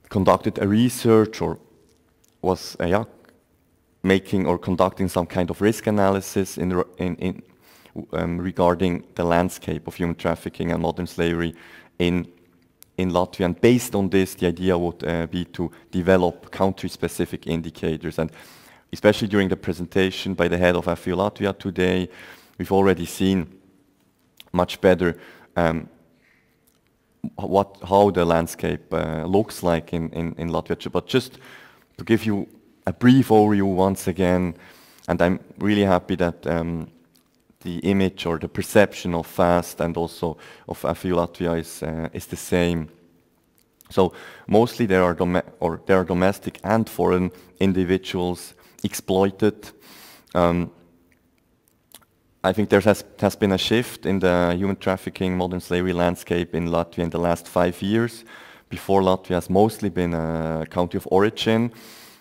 conducted a research or was making or conducting some kind of risk analysis regarding the landscape of human trafficking and modern slavery in Latvia. And based on this, the idea would be to develop country-specific indicators. And especially during the presentation by the head of FAU Latvia today, we've already seen much better how the landscape looks like in Latvia. But just to give you a brief overview once again, and I'm really happy that the image or the perception of FAST and also of FAU Latvia is the same. So mostly there are domestic and foreign individuals exploited. I think there has been a shift in the human trafficking, modern slavery landscape in Latvia in the last 5 years. Before, Latvia has mostly been a country of origin,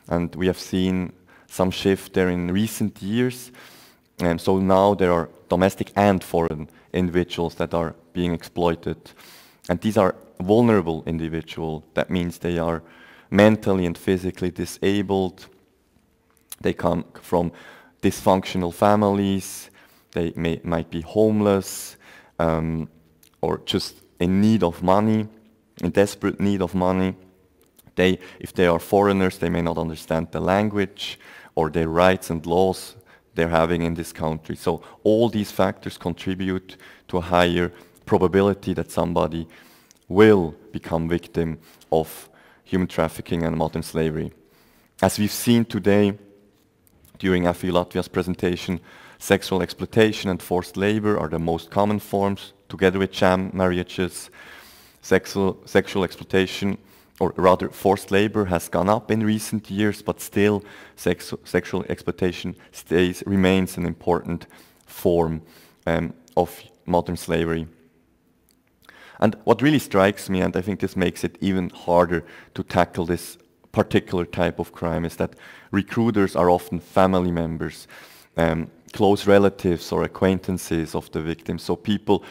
and we have seen some shift there in recent years. And so now there are domestic and foreign individuals that are being exploited. And these are vulnerable individuals. That means they are mentally and physically disabled. They come from dysfunctional families. They might be homeless or just in need of money, in desperate need of money. If they are foreigners, they may not understand the language or their rights and laws they're having in this country. So all these factors contribute to a higher probability that somebody will become victim of human trafficking and modern slavery. As we've seen today during FAU Latvia's presentation, sexual exploitation and forced labor are the most common forms, together with sham marriages. Sexual exploitation, or rather forced labor, has gone up in recent years, but still sexual exploitation remains an important form of modern slavery. And what really strikes me, and I think this makes it even harder to tackle this particular type of crime, is that recruiters are often family members, close relatives or acquaintances of the victims. So people,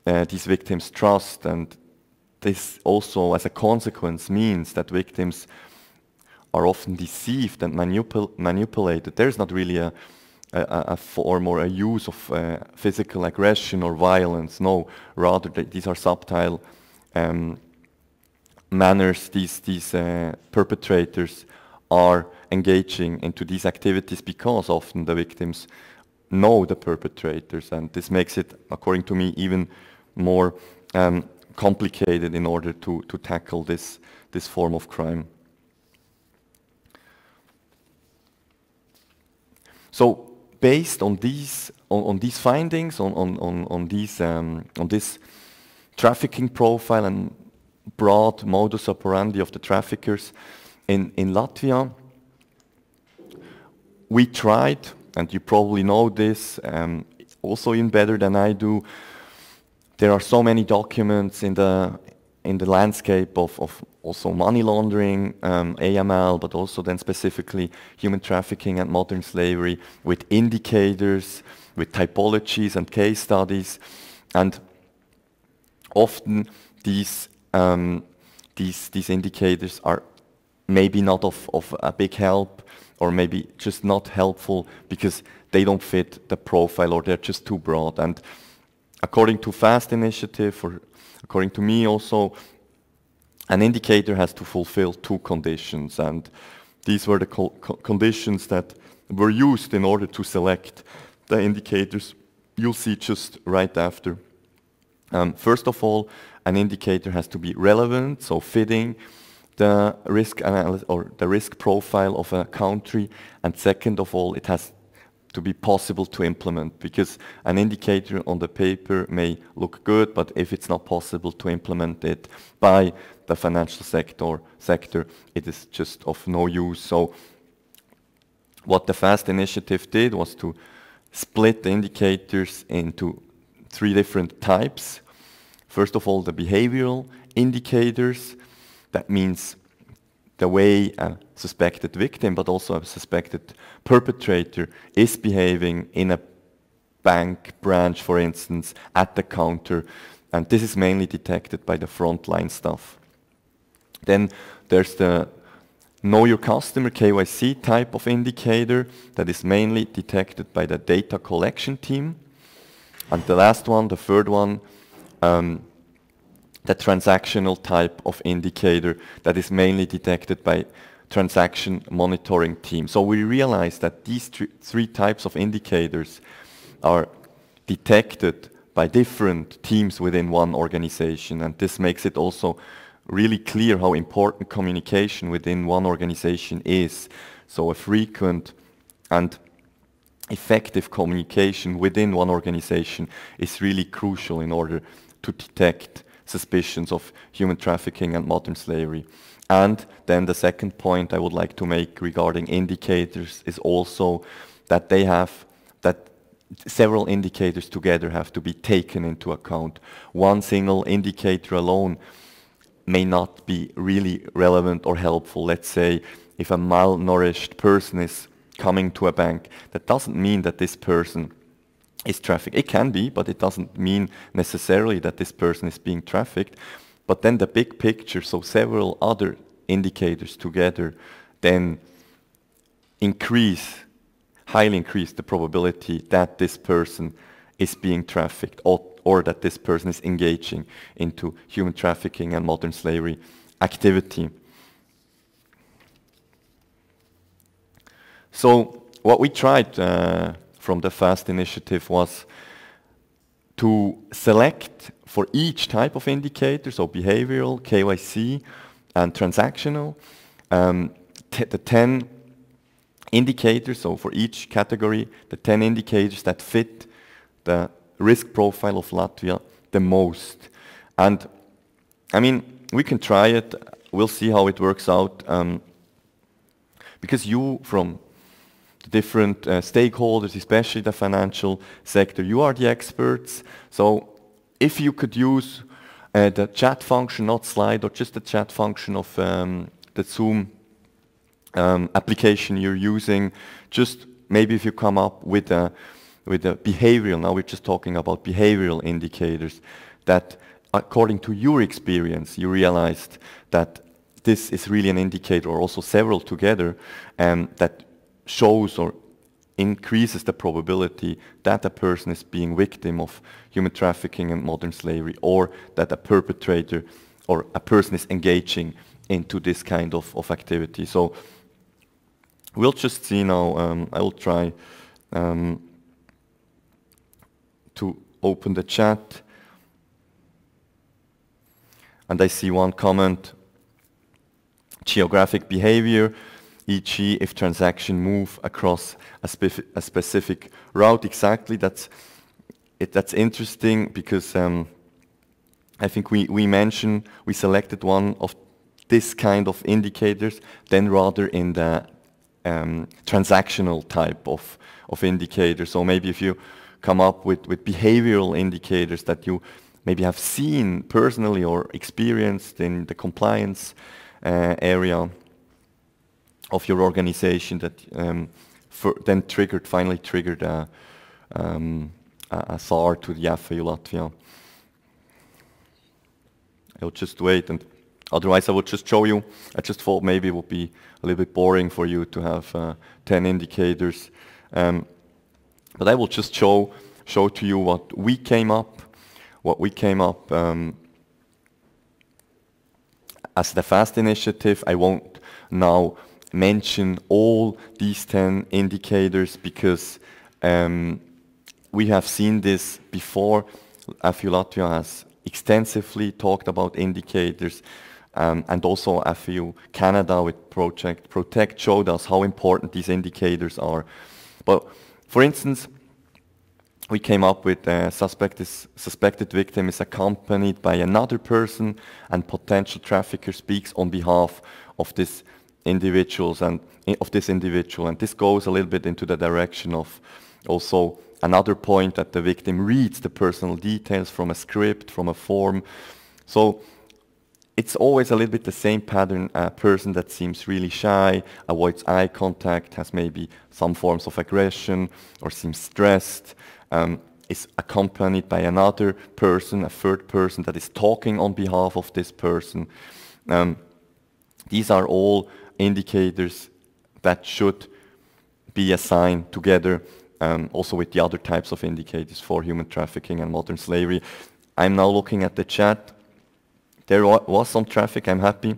these victims trust, and this also as a consequence means that victims are often deceived and manipulated. There's not really a form or a use of physical aggression or violence. No, rather these are subtle manners. These perpetrators are engaging into these activities because often the victims know the perpetrators, and this makes it, according to me, even more complicated in order to tackle this form of crime. So based on these findings, on this trafficking profile and broad modus operandi of the traffickers in Latvia, we tried, and you probably know this also even better than I do, there are so many documents in the landscape of also money laundering, AML, but also then specifically human trafficking and modern slavery, with indicators, with typologies and case studies, and often these indicators are maybe not of a big help, or maybe just not helpful because they don't fit the profile, or they're just too broad. And according to FAST initiative, or according to me also, an indicator has to fulfill two conditions, and these were the conditions that were used in order to select the indicators you'll see just right after. First of all, an indicator has to be relevant, so fitting the risk analysis or the risk profile of a country, and second of all, it has to be possible to implement, because an indicator on the paper may look good, but if it's not possible to implement it by the financial sector, it is just of no use. So what the FAST initiative did was to split the indicators into three different types. First of all, the behavioral indicators. That means the way a suspected victim, but also a suspected perpetrator, is behaving in a bank branch, for instance, at the counter. And this is mainly detected by the frontline staff. Then there's the Know Your Customer, KYC type of indicator that is mainly detected by the data collection team. And the last one, the third one, the transactional type of indicator that is mainly detected by transaction monitoring team. So we realize that these three types of indicators are detected by different teams within one organization, and this makes it also really clear how important communication within one organization is. So a frequent and effective communication within one organization is really crucial in order to detect suspicions of human trafficking and modern slavery. And then the second point I would like to make regarding indicators is also that that several indicators together have to be taken into account. One single indicator alone may not be really relevant or helpful. Let's say if a malnourished person is coming to a bank, that doesn't mean that this person is trafficked. It can be, but it doesn't mean necessarily that this person is being trafficked. But then the big picture, so several other indicators together, then highly increase the probability that this person is being trafficked, or that this person is engaging into human trafficking and modern slavery activity. So what we tried from the FAST initiative was to select for each type of indicator, so behavioral, KYC, and transactional, the 10 indicators, so for each category, the 10 indicators that fit the risk profile of Latvia the most. And I mean, we can try it, we'll see how it works out, because you, from the different stakeholders, especially the financial sector, you are the experts. So if you could use the chat function, not slide, or just the chat function of the Zoom application you're using, just maybe if you come up with a behavioral, now we're just talking about behavioral indicators, that according to your experience, you realized that this is really an indicator, or also several together, that shows or increases the probability that a person is being victim of human trafficking and modern slavery, or that a perpetrator or a person is engaging into this kind of activity. So we'll just see now, I will try to open the chat, and I see one comment: geographic behavior, e.g. if transaction move across a specific route. Exactly, that's interesting, because I think we selected one of this kind of indicators, then rather in the transactional type of indicators. So maybe if you come up with behavioral indicators that you maybe have seen personally or experienced in the compliance area of your organization that then finally triggered a SAR to the FAU Latvia. I'll just wait, and otherwise I would just show you. I just thought maybe it would be a little bit boring for you to have 10 indicators. But I will just show to you what we came up as the FAST initiative. I won't now mention all these 10 indicators because we have seen this before. FAU Latvia has extensively talked about indicators, and also FAU Canada with Project Protect showed us how important these indicators are. But for instance, we came up with suspected victim is accompanied by another person and potential trafficker speaks on behalf of this individual, and this goes a little bit into the direction of also another point that the victim reads the personal details from a script, from a form. So it's always a little bit the same pattern. A person that seems really shy, avoids eye contact, has maybe some forms of aggression, or seems stressed, is accompanied by another person, a third person that is talking on behalf of this person. These are all indicators that should be assigned together, also with the other types of indicators for human trafficking and modern slavery. I'm now looking at the chat. There was some traffic, I'm happy.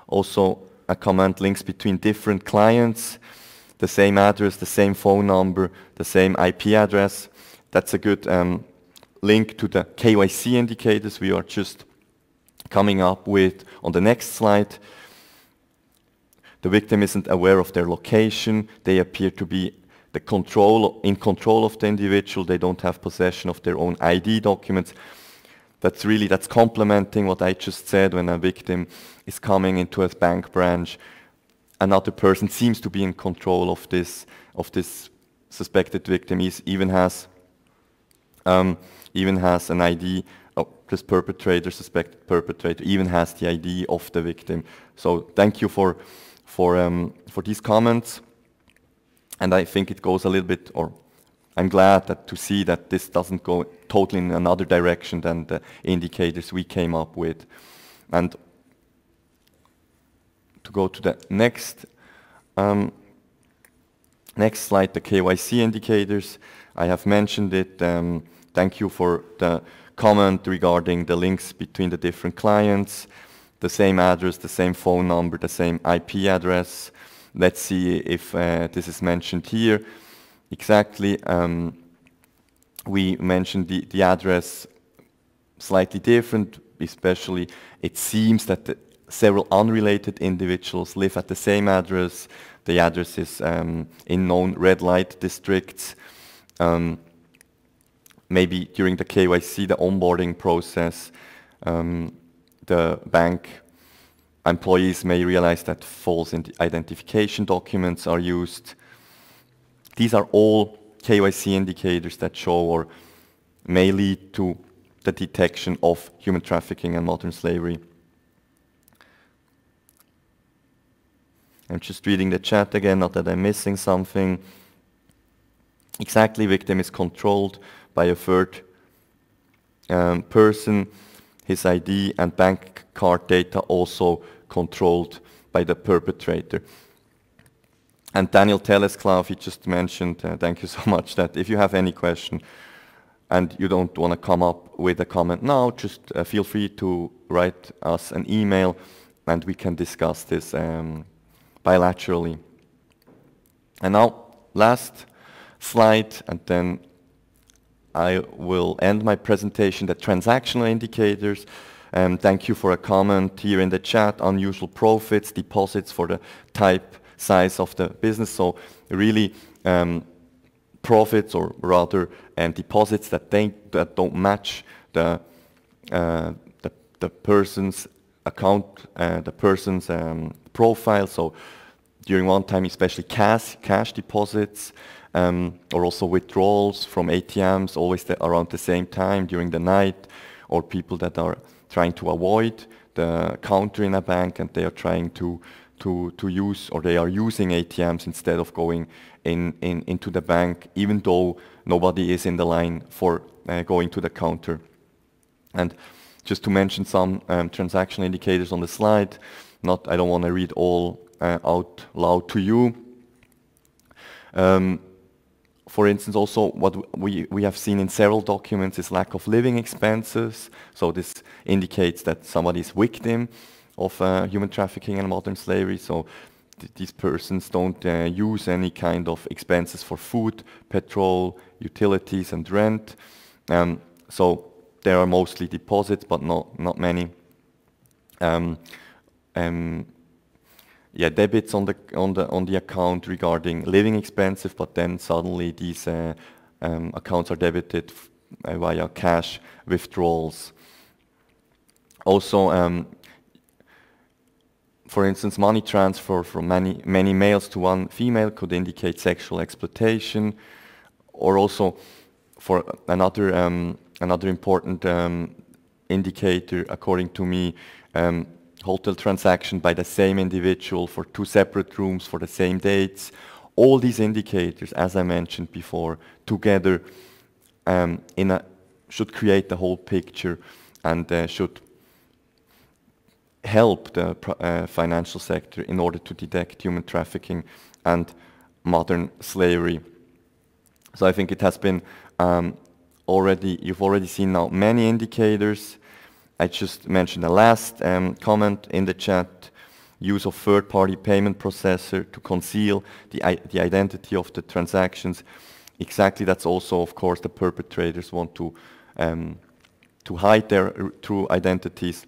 Also a comment, links between different clients, the same address, the same phone number, the same IP address. That's a good link to the KYC indicators we are just coming up with on the next slide. The victim isn't aware of their location. They appear to be in control of the individual. They don't have possession of their own ID documents. That's complementing what I just said. When a victim is coming into a bank branch, another person seems to be in control of this suspected victim. He even has an ID. This suspected perpetrator, even has the ID of the victim. So thank you for these comments. And I think it goes a little bit, or I'm glad to see that this doesn't go totally in another direction than the indicators we came up with. And to go to the next slide, the KYC indicators. I have mentioned it. Thank you for the comment regarding the links between the different clients, the same address, the same phone number, the same IP address. Let's see if this is mentioned here. Exactly. We mentioned the address slightly different, especially it seems that several unrelated individuals live at the same address. The address is in known red light districts. Maybe during the KYC, the onboarding process, the bank employees may realize that false identification documents are used. These are all KYC indicators that show or may lead to the detection of human trafficking and modern slavery. I'm just reading the chat again, not that I'm missing something. Exactly, victim is controlled by a third person, his ID and bank card data also controlled by the perpetrator. And Daniel Telesclav, he just mentioned, thank you so much, that if you have any question and you don't want to come up with a comment now, just feel free to write us an email and we can discuss this bilaterally. And now, last slide, and then I will end my presentation, the transactional indicators. Thank you for a comment here in the chat, unusual profits, deposits for the type, size of the business. So really profits, or rather deposits that don't match the person's account, the person's profile. So during one time, especially cash deposits, or also withdrawals from ATMs always around the same time during the night, or people that are trying to avoid the counter in a bank and they are trying to use, or they are using ATMs instead of going into the bank, even though nobody is in the line for going to the counter. And just to mention some transaction indicators on the slide, I don't want to read all out loud to you. For instance, also what we have seen in several documents is lack of living expenses. So this indicates that somebody is victim of human trafficking and modern slavery. So these persons don't use any kind of expenses for food, petrol, utilities, and rent. So there are mostly deposits, but not many. Debits on the account regarding living expenses, but then suddenly these accounts are debited via cash withdrawals. Also, for instance, money transfer from many males to one female could indicate sexual exploitation, or also for another important indicator, according to me, hotel transaction by the same individual for 2 separate rooms for the same dates. All these indicators, as I mentioned before, together should create the whole picture and should help the financial sector in order to detect human trafficking and modern slavery. So I think it has been you've already seen now many indicators. I just mentioned the last comment in the chat, use of third-party payment processor to conceal the identity of the transactions. Exactly, that's also, of course, the perpetrators want to hide their true identities.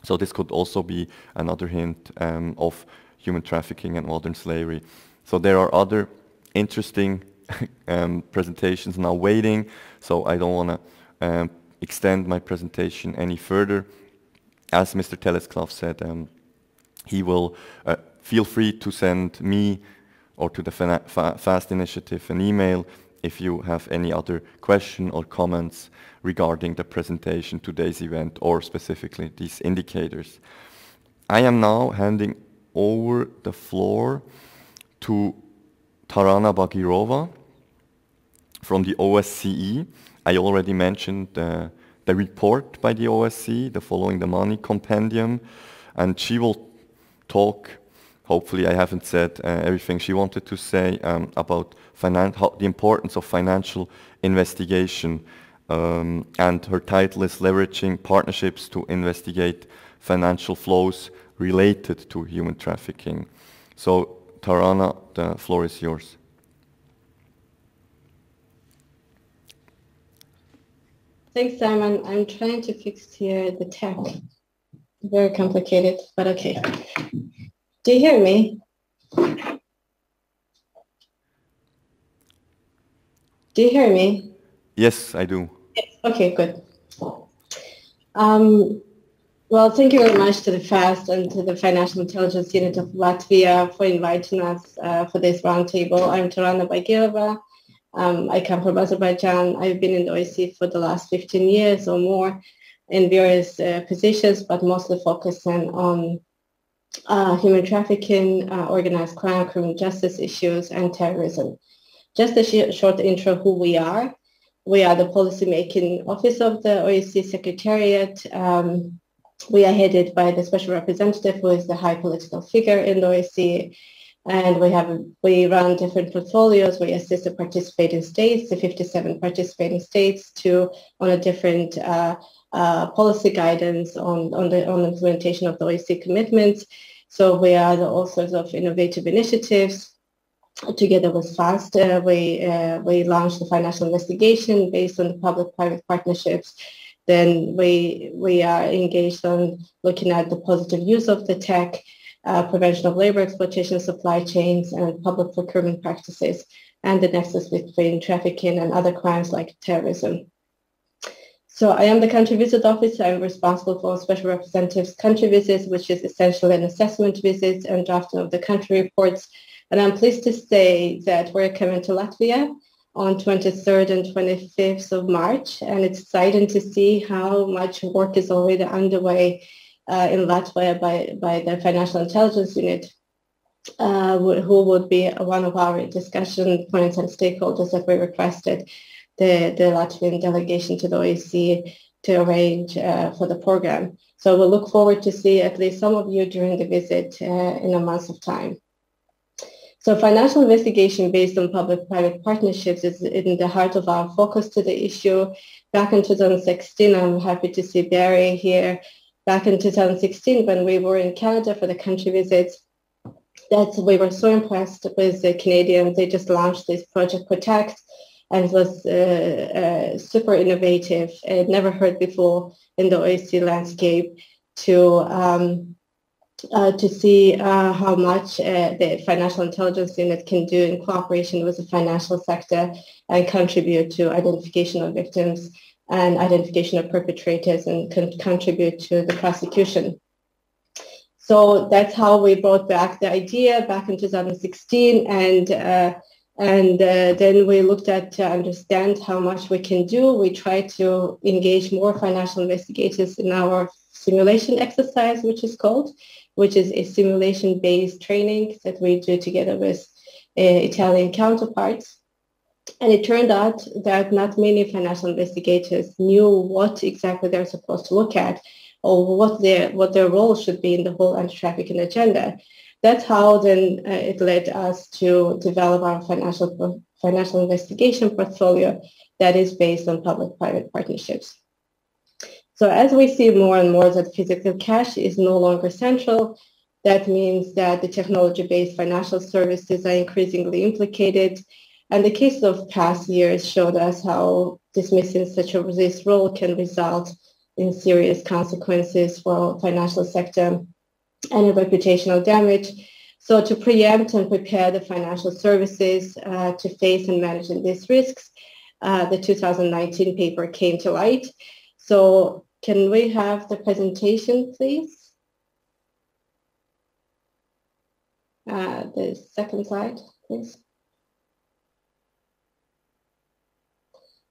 So this could also be another hint of human trafficking and modern slavery. So there are other interesting presentations now waiting, so I don't want to extend my presentation any further. As Mr. Telesklav said, he will feel free to send me or to the FAST initiative an email if you have any other question or comments regarding the presentation, today's event, or specifically these indicators. I am now handing over the floor to Tarana Bagirova from the OSCE. I already mentioned the report by the OSCE, the Following the Money Compendium, and she will talk, hopefully I haven't said everything she wanted to say, about the importance of financial investigation, and her title is Leveraging Partnerships to Investigate Financial Flows Related to Human Trafficking. So Tarana, the floor is yours. Thanks, Simon. I'm trying to fix here the tech. Very complicated, but okay. Do you hear me? Do you hear me? Yes, I do. Okay, good. Well, thank you very much to the FAST and to the Financial Intelligence Unit of Latvia for inviting us for this roundtable. I'm Tarana Bagirova. I come from Azerbaijan. I've been in the OSCE for the last 15 years or more in various positions, but mostly focusing on human trafficking, organized crime, criminal justice issues, and terrorism. Just a short intro who we are. We are the policymaking office of the OSCE Secretariat. We are headed by the Special Representative, who is the high political figure in the OSCE. And we run different portfolios. We assist the participating states, the 57 participating states, on a different policy guidance on the implementation of the OSCE commitments. So we are all sorts of innovative initiatives. Together with FAST, we launched the financial investigation based on the public-private partnerships. Then we are engaged on looking at the positive use of the tech, prevention of labor exploitation, supply chains, and public procurement practices, and the nexus between trafficking and other crimes like terrorism. So I am the country visit officer. I'm responsible for Special Representative's country visits, which is essentially an assessment visits and drafting of the country reports And I'm pleased to say that we're coming to Latvia on 23rd and 25th of March, and it's exciting to see how much work is already underway in Latvia by the Financial Intelligence Unit, who would be one of our discussion points and stakeholders that we requested the Latvian delegation to the OEC to arrange for the program. So we'll look forward to see at least some of you during the visit in a month of time. So financial investigation based on public-private partnerships is in the heart of our focus to the issue. Back in 2016, I'm happy to see Barry here. Back in 2016, when we were in Canada for the country visits, we were so impressed with the Canadians. They just launched this Project Protect, and it was super innovative. I'd never heard before in the OEC landscape to see how much the Financial Intelligence Unit can do in cooperation with the financial sector and contribute to identification of victims and identification of perpetrators and contribute to the prosecution. So that's how we brought back the idea back in 2016, and then we looked at to understand how much we can do. We tried to engage more financial investigators in our simulation exercise, which is a simulation-based training that we do together with Italian counterparts. And it turned out that not many financial investigators knew what exactly they're supposed to look at or what their role should be in the whole anti-trafficking agenda. That's how then it led us to develop our financial investigation portfolio that is based on public-private partnerships. So as we see more and more that physical cash is no longer central, that means that the technology-based financial services are increasingly implicated. And the case of past years showed us how dismissing this role can result in serious consequences for the financial sector and reputational damage. So to preempt and prepare the financial services to face and manage these risks, the 2019 paper came to light. So can we have the presentation, please? The second slide, please.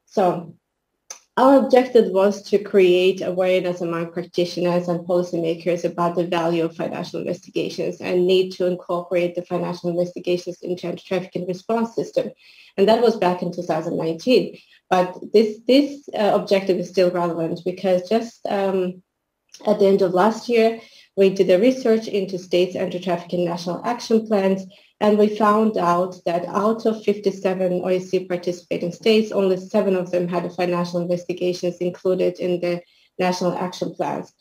So our objective was to create awareness among practitioners and policymakers about the value of financial investigations and need to incorporate the financial investigations into anti-trafficking response system. And that was back in 2019. But this objective is still relevant because just at the end of last year, we did a research into states' anti-trafficking national action plans, and we found out that out of 57 OEC participating states, only 7 of them had financial investigations included in the national action plans.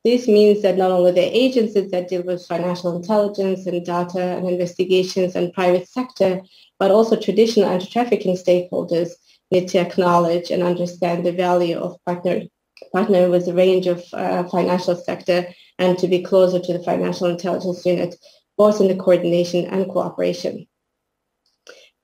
This means that not only the agencies that deal with financial intelligence and data and investigations and private sector, but also traditional anti-trafficking stakeholders need to acknowledge and understand the value of partnering with a range of financial sector and to be closer to the Financial Intelligence Unit, both in the coordination and cooperation.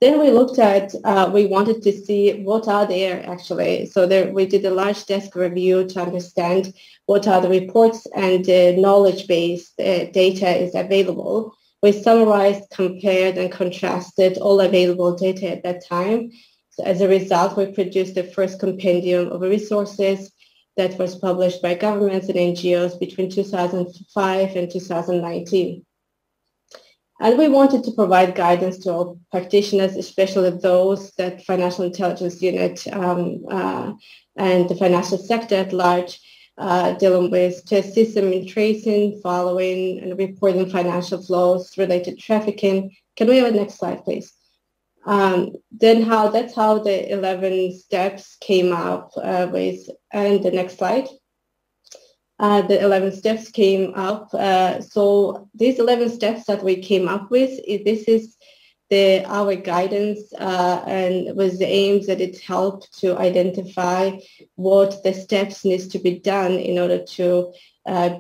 Then we looked at, we wanted to see what are there actually. So we did a large desk review to understand what are the reports and knowledge-based data is available. We summarized, compared, and contrasted all available data at that time. So as a result, we produced the first compendium of resources that was published by governments and NGOs between 2005 and 2019. And we wanted to provide guidance to all practitioners, especially those that Financial Intelligence Unit and the financial sector at large dealing with, to assist them in tracing, following, and reporting financial flows related to trafficking. Can we have a next slide, please? That's how the 11 steps came up with, and the next slide. The 11 steps came up. So these 11 steps that we came up with, this is our guidance and with the aims that it helped to identify what the steps needs to be done in order to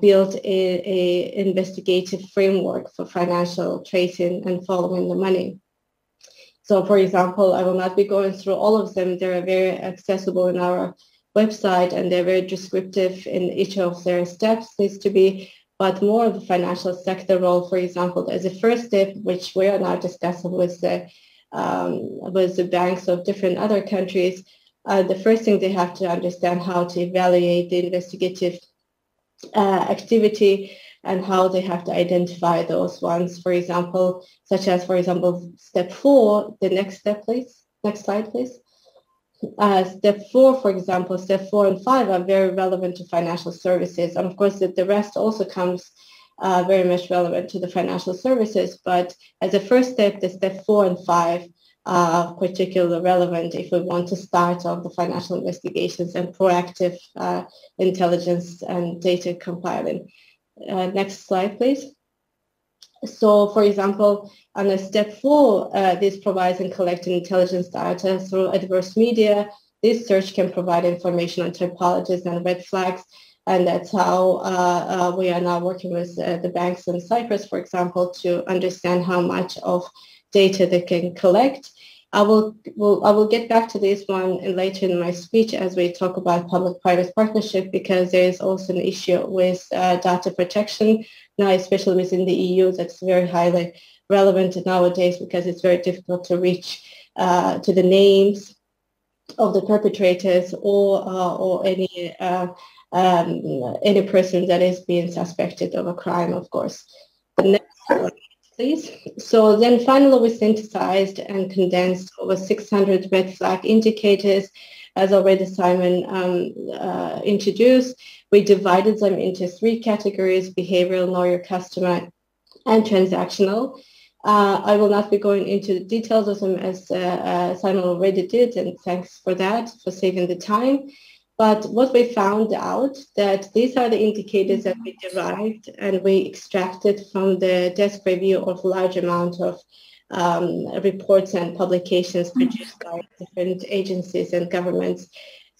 build a investigative framework for financial tracing and following the money. So for example, I will not be going through all of them. They're very accessible in our website and they're very descriptive in each of their steps needs to be but more of the financial sector role, for example, as a first step, which we are now discussing with the banks of different other countries. The first thing they have to understand how to evaluate the investigative activity and how they have to identify those ones, for example, such as, for example, step 4, the next step, please. Next slide, please. Step 4, for example, step 4 and 5 are very relevant to financial services. And of course, the rest also comes very much relevant to the financial services. But as a first step, the step 4 and 5 are particularly relevant if we want to start off the financial investigations and proactive intelligence and data compiling. Next slide, please. So, for example, on a step 4, this provides and collecting intelligence data through adverse media. This search can provide information on typologies and red flags, and that's how we are now working with the banks in Cyprus, for example, to understand how much of data they can collect. I will get back to this one later in my speech as we talk about public-private partnership, because there is also an issue with data protection now, especially within the EU, that's very highly relevant nowadays because it's very difficult to reach to the names of the perpetrators or any person that is being suspected of a crime, of course. The next slide, please. So then finally we synthesized and condensed over 600 red flag indicators, as already Simon introduced. We divided them into 3 categories: behavioral, know your customer, and transactional. I will not be going into the details of them as Simon already did, and thanks for that, for saving the time. But what we found out that these are the indicators that we derived and we extracted from the desk review of a large amount of reports and publications produced by different agencies and governments,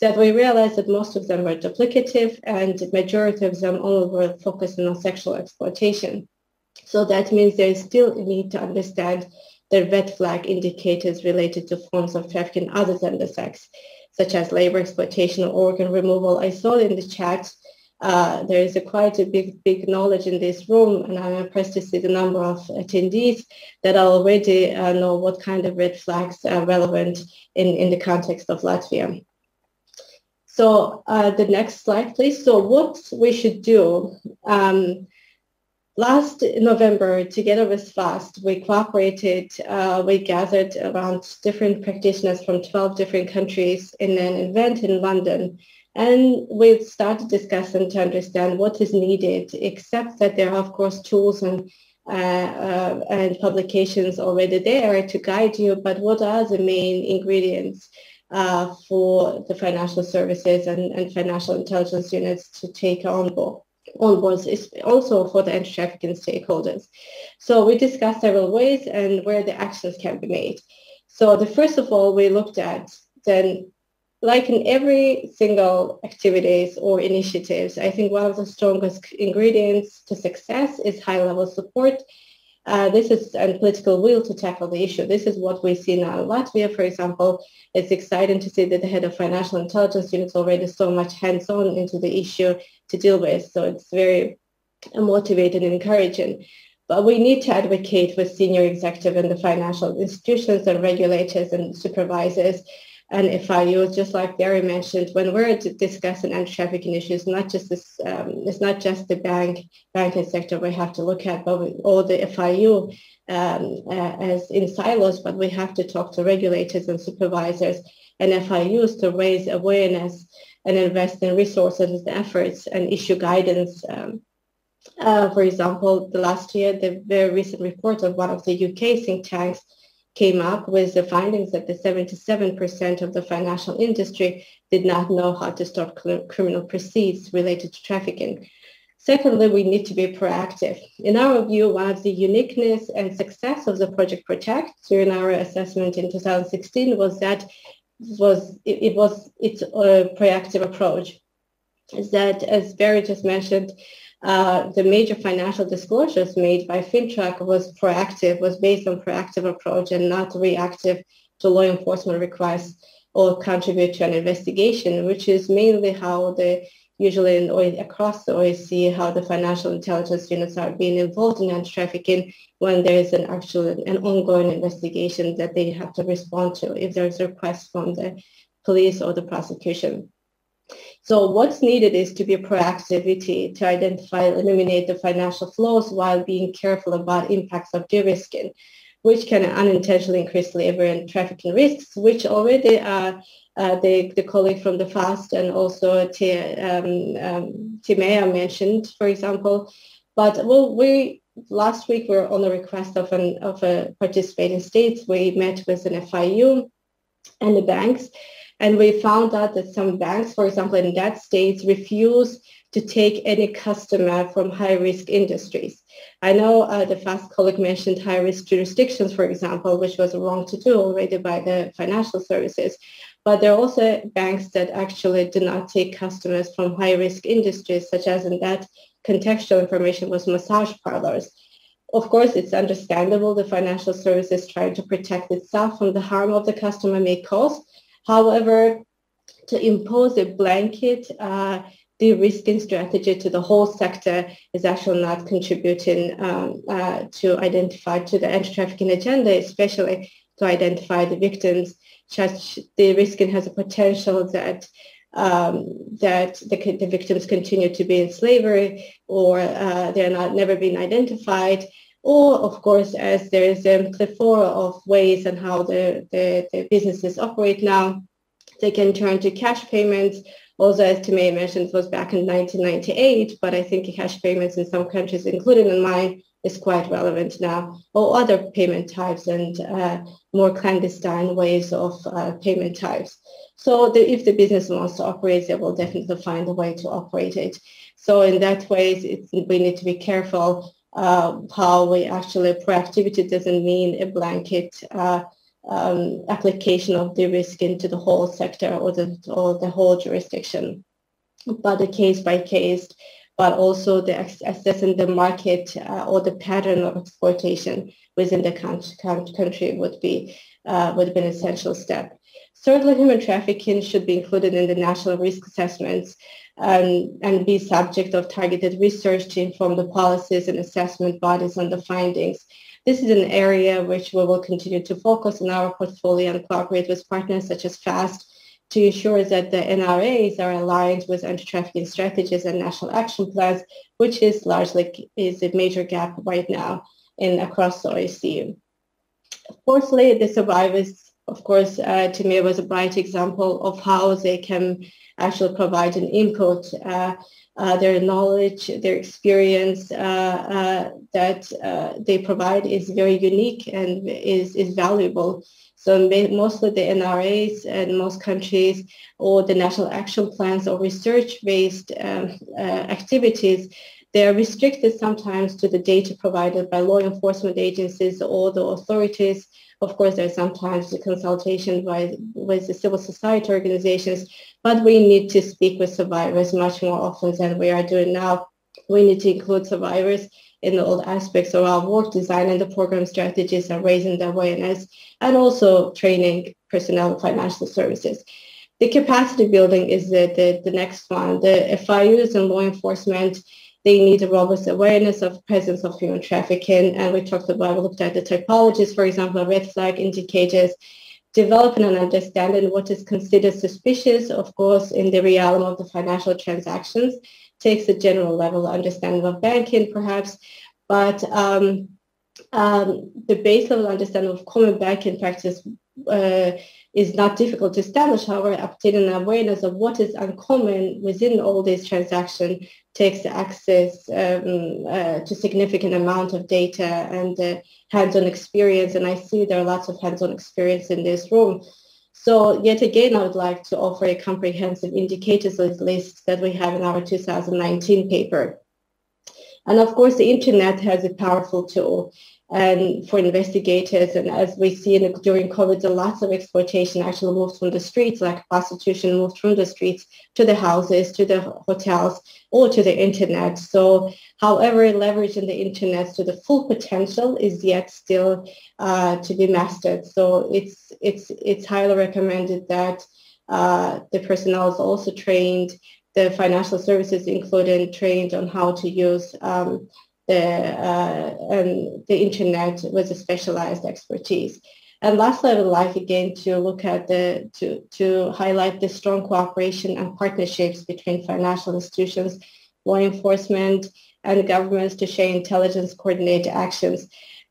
that we realized that most of them were duplicative and the majority of them only were focusing on sexual exploitation. So that means there is still a need to understand the red flag indicators related to forms of trafficking other than the sex, such as labor exploitation or organ removal. I saw in the chat there is quite a big knowledge in this room, and I'm impressed to see the number of attendees that already know what kind of red flags are relevant in the context of Latvia. So the next slide, please. So what we should do, last November, together with FAST, we cooperated, we gathered around different practitioners from 12 different countries in an event in London. And we started discussing to understand what is needed, except that there are, of course, tools and publications already there to guide you, but what are the main ingredients for the financial services and financial intelligence units to take on board, also for the anti-trafficking stakeholders. So we discussed several ways and where the actions can be made. So the first of all, we looked at then, like in every single activities or initiatives, I think one of the strongest ingredients to success is high-level support. This is a political will to tackle the issue. This is what we see now in Latvia, for example. It's exciting to see that the head of financial intelligence units already so much hands-on into the issue to deal with. So it's very motivating and encouraging. But we need to advocate with senior executive in the financial institutions and regulators and supervisors and FIUs, just like Barry mentioned, when we're discussing anti-trafficking issues, not just this, it's not just the banking sector we have to look at, but all the FIU as in silos, but we have to talk to regulators and supervisors and FIUs to raise awareness and invest in resources and efforts and issue guidance. For example, the last year, the very recent report of one of the UK think tanks came up with the findings that the 77% of the financial industry did not know how to stop criminal proceeds related to trafficking. Secondly, we need to be proactive. In our view, one of the uniqueness and success of the Project Protect during our assessment in 2016 was that it's a proactive approach. Is that, as Barry just mentioned, the major financial disclosures made by FinTrack was based on proactive approach and not reactive to law enforcement requests or contribute to an investigation, which is mainly how the usually across the OSCE, how the financial intelligence units are being involved in anti-trafficking when there is an ongoing investigation that they have to respond to if there's a request from the police or the prosecution. So what's needed is to be proactivity to identify and eliminate the financial flows while being careful about impacts of de-risking, which can unintentionally increase slavery and trafficking risks, which already the colleague from the FAST and also Timea mentioned, for example. But last week we were on a request of a participating states. We met with an FIU and the banks, and we found out that some banks, for example, in that states, refuse to take any customer from high-risk industries. I know the FAST colleague mentioned high-risk jurisdictions, for example, which was wrong to do already by the financial services. But there are also banks that actually do not take customers from high-risk industries, such as in that contextual information was massage parlors. Of course, it's understandable the financial services trying to protect itself from the harm of the customer may cause. However, to impose a blanket de-risking strategy to the whole sector is actually not contributing to identify to the anti-trafficking agenda, especially to identify the victims. Such de-risking has a potential that the victims continue to be in slavery, or they're never been identified, or of course, as there is a plethora of ways and how the businesses operate now, they can turn to cash payments. Also, as Timea mentioned, it was back in 1998, but I think cash payments in some countries, including in mine, is quite relevant now, or other payment types and more clandestine ways of payment types. So if the business wants to operate, they will definitely find a way to operate it. So in that way, we need to be careful how we actually, proactivity doesn't mean a blanket application of the risk into the whole sector or the whole jurisdiction, but a case by case, but also the assessing the market or the pattern of exploitation within the country would be an essential step. Certainly, human trafficking should be included in the national risk assessments and be subject of targeted research to inform the policies and assessment bodies on the findings. This is an area which we will continue to focus on our portfolio and cooperate with partners such as FAST to ensure that the NRAs are aligned with anti-trafficking strategies and national action plans, which is a major gap right now across the OSCE. Fourthly, the survivors, of course, to me was a bright example of how they can actually provide an input, their knowledge, their experience that they provide is very unique and is valuable. So mostly the NRAs and most countries or the national action plans or research-based activities, they are restricted sometimes to the data provided by law enforcement agencies or the authorities. Of course, there's sometimes the consultation with the civil society organizations, but we need to speak with survivors much more often than we are doing now. We need to include survivors in all aspects of our work, designing the program strategies and raising the awareness, and also training personnel and financial services. The capacity building is the next one. The FIUs and law enforcement, they need a robust awareness of presence of human trafficking. And we looked at the typologies, for example, red flag indicators, developing an understanding what is considered suspicious, of course, in the realm of the financial transactions, takes a general level of understanding of banking, perhaps, but the base level understanding of common banking practice is not difficult to establish. However, obtaining an awareness of what is uncommon within all these transactions takes access to significant amount of data and hands-on experience. And I see there are lots of hands-on experience in this room. So yet again, I would like to offer a comprehensive indicators list that we have in our 2019 paper. And of course, the internet has a powerful tool and for investigators. And as we see during COVID, lots of exploitation actually moved from the streets, like prostitution moved from the streets to the houses, to the hotels, or to the internet. So however, leveraging the internet to the full potential is yet still to be mastered. So it's highly recommended that the personnel is also trained the financial services included trained on how to use the internet with a specialized expertise. And lastly, I would like again to look at to highlight the strong cooperation and partnerships between financial institutions, law enforcement, and governments to share intelligence, coordinate actions.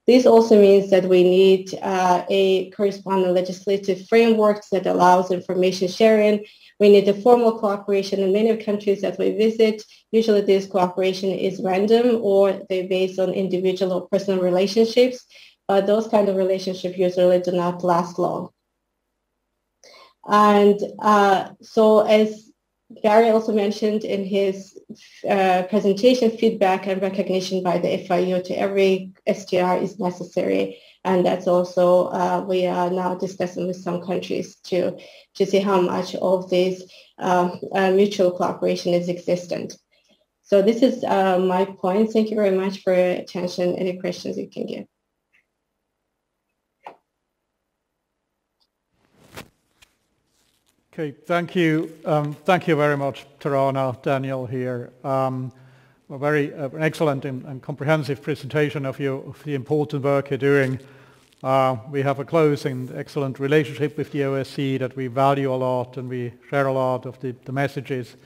This also means that we need a corresponding legislative framework that allows information sharing. We need a formal cooperation in many countries that we visit. Usually this cooperation is random or they're based on individual or personal relationships. Those kind of relationships usually do not last long. And so as Gary also mentioned in his presentation, feedback and recognition by the FIU to every STR is necessary. And that's also, we are now discussing with some countries to see how much of this mutual cooperation is existent. So this is my point. Thank you very much for your attention. Any questions you can give. Okay, thank you. Thank you very much, Tarana, Daniel here. A very excellent and comprehensive presentation of the important work you're doing. We have a close and excellent relationship with the OSCE that we value a lot, and we share a lot of the messages.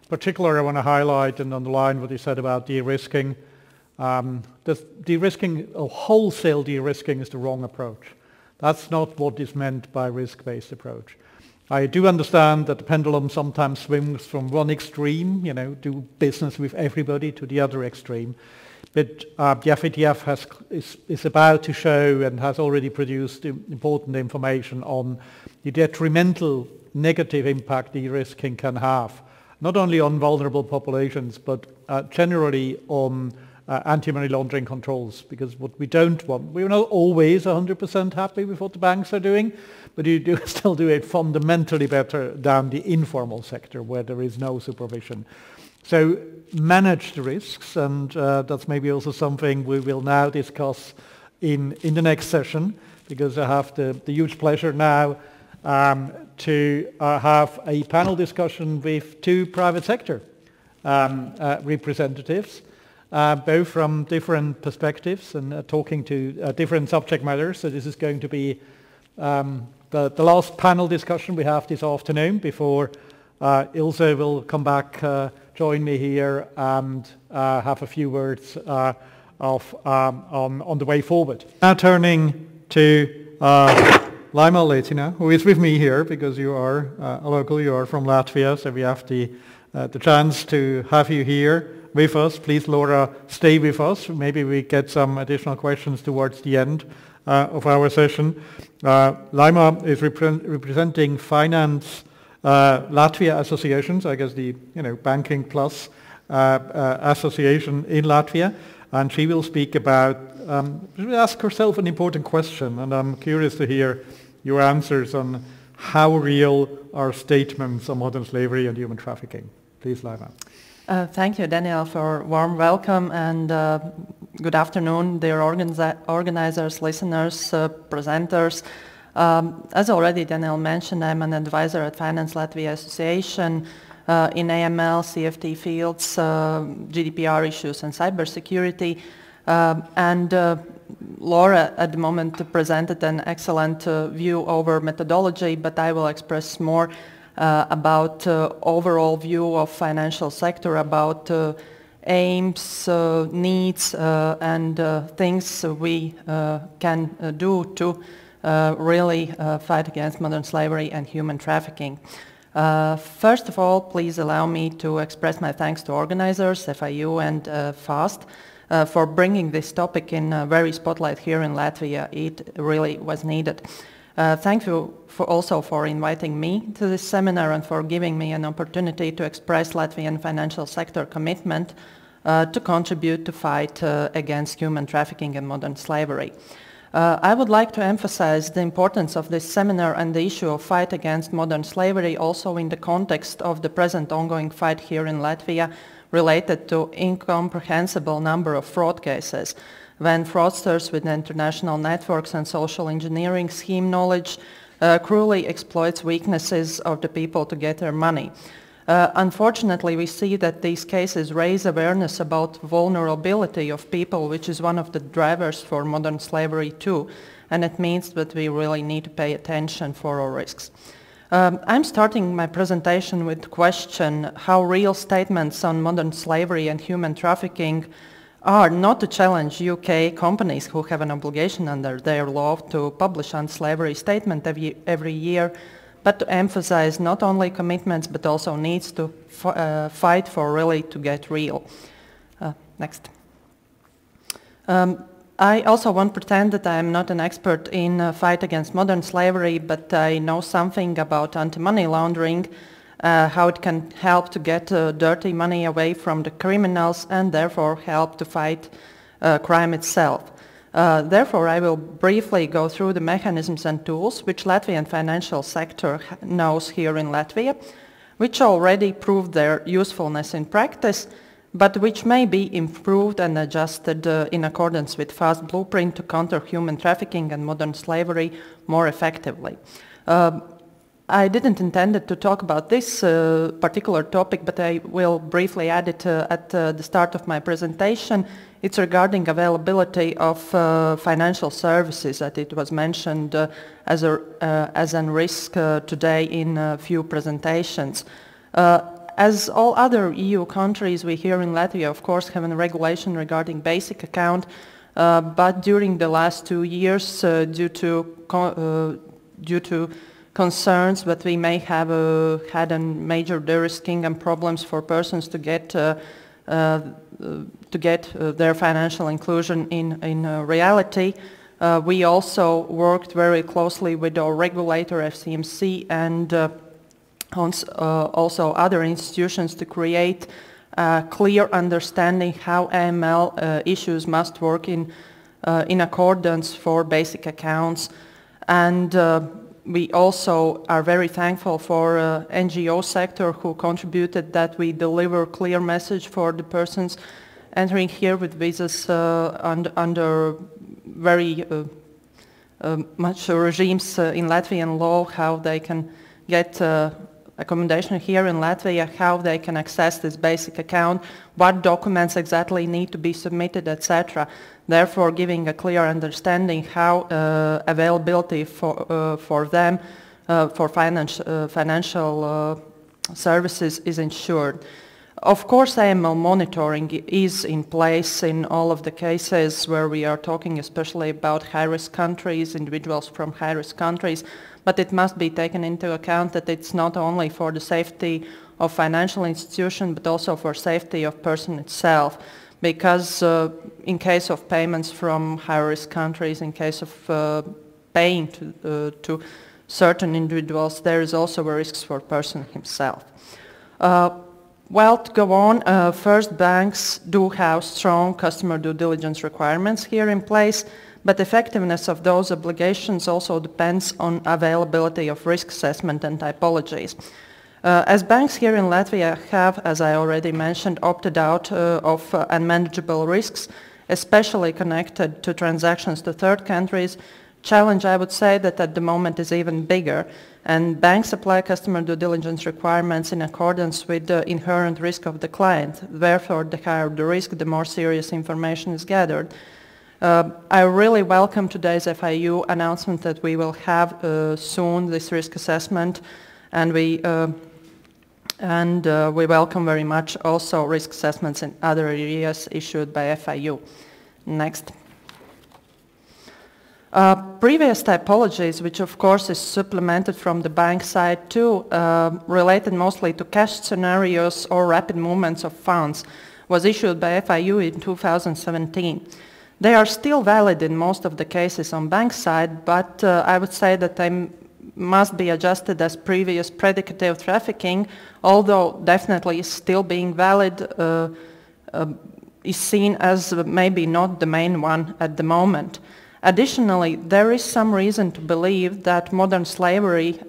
Particularly, I want to highlight and underline what you said about de-risking. De-risking, wholesale de-risking is the wrong approach. That's not what is meant by risk-based approach. I do understand that the pendulum sometimes swings from one extreme, do business with everybody, to the other extreme. But the FATF is about to show and has already produced important information on the detrimental negative impact de-risking can have, not only on vulnerable populations, but generally on anti-money laundering controls. Because what we don't want, we're not always 100% happy with what the banks are doing, but you do still do it fundamentally better than the informal sector where there is no supervision. So manage the risks, and that's maybe also something we will now discuss in the next session, because I have the huge pleasure now to have a panel discussion with two private sector representatives, both from different perspectives and talking to different subject matters. So this is going to be the last panel discussion we have this afternoon before Ilse will come back, join me here, and have a few words on the way forward. Now turning to Laima Letina, who is with me here because you are a local, you are from Latvia, so we have the chance to have you here with us. Please, Laura, stay with us. Maybe we get some additional questions towards the end of our session. Laima is representing Finance Latvia associations, I guess the Banking Plus association in Latvia, and she will speak about, she will ask herself an important question, and I'm curious to hear your answers on how real are statements on modern slavery and human trafficking. Please, Laima. Thank you, Daniel, for a warm welcome, and good afternoon, dear organizers, listeners, presenters. As already Daniel mentioned, I'm an advisor at Finance Latvia Association in AML, CFT fields, GDPR issues and cybersecurity. And Laura at the moment presented an excellent view over methodology, but I will express more about overall view of financial sector, about aims, needs, and things we can do to really fight against modern slavery and human trafficking. First of all, please allow me to express my thanks to organizers, FIU and FAST, for bringing this topic in very spotlight here in Latvia. It really was needed. Thank you also for inviting me to this seminar and for giving me an opportunity to express Latvian financial sector commitment to contribute to fight against human trafficking and modern slavery. I would like to emphasize the importance of this seminar and the issue of fight against modern slavery also in the context of the present ongoing fight here in Latvia related to incomprehensible number of fraud cases, when fraudsters with international networks and social engineering scheme knowledge cruelly exploits weaknesses of the people to get their money. Unfortunately, we see that these cases raise awareness about vulnerability of people, which is one of the drivers for modern slavery too, and it means that we really need to pay attention for our risks. I'm starting my presentation with the question how real statements on modern slavery and human trafficking are not to challenge UK companies who have an obligation under their law to publish anti-slavery statement every year, but to emphasize not only commitments but also needs to fight for really to get real. Next. I also won't pretend that I am not an expert in fight against modern slavery, but I know something about anti-money laundering, how it can help to get dirty money away from the criminals and therefore help to fight crime itself. Therefore, I will briefly go through the mechanisms and tools which Latvian financial sector knows here in Latvia, which already proved their usefulness in practice, but which may be improved and adjusted in accordance with FAST blueprint to counter human trafficking and modern slavery more effectively. I didn't intend to talk about this particular topic, but I will briefly add it at the start of my presentation. It's regarding availability of financial services, that it was mentioned as a risk today in a few presentations. As all other EU countries, we here in Latvia, of course, have a regulation regarding basic account, but during the last 2 years, due to concerns that we may have had a major de-risking and problems for persons to get their financial inclusion in reality. We also worked very closely with our regulator, FCMC, and also other institutions to create a clear understanding how AML issues must work in accordance for basic accounts. And we also are very thankful for NGO sector who contributed that we deliver clear message for the persons entering here with visas under very much regimes in Latvian law, how they can get accommodation here in Latvia, how they can access this basic account, what documents exactly need to be submitted, etc. Therefore, giving a clear understanding how availability for them for financial services is ensured. Of course, AML monitoring is in place in all of the cases where we are talking especially about high-risk countries, individuals from high-risk countries, but it must be taken into account that it's not only for the safety of financial institution, but also for safety of person itself. Because in case of payments from high-risk countries, in case of paying to certain individuals, there is also a risk for person himself. Well, to go on, first, banks do have strong customer due diligence requirements here in place, but effectiveness of those obligations also depends on availability of risk assessment and typologies. As banks here in Latvia have, as I already mentioned, opted out of unmanageable risks, especially connected to transactions to third countries, challenge, I would say, that at the moment is even bigger, and banks apply customer due diligence requirements in accordance with the inherent risk of the client. Therefore, the higher the risk, the more serious information is gathered. I really welcome today's FIU announcement that we will have soon this risk assessment, and we welcome very much also risk assessments in other areas issued by FIU. Next. Previous typologies, which of course is supplemented from the bank side too, related mostly to cash scenarios or rapid movements of funds, was issued by FIU in 2017. They are still valid in most of the cases on bank side, but I would say that they must be adjusted as previous predicative trafficking, although definitely still being valid, is seen as maybe not the main one at the moment. Additionally, there is some reason to believe that modern slavery,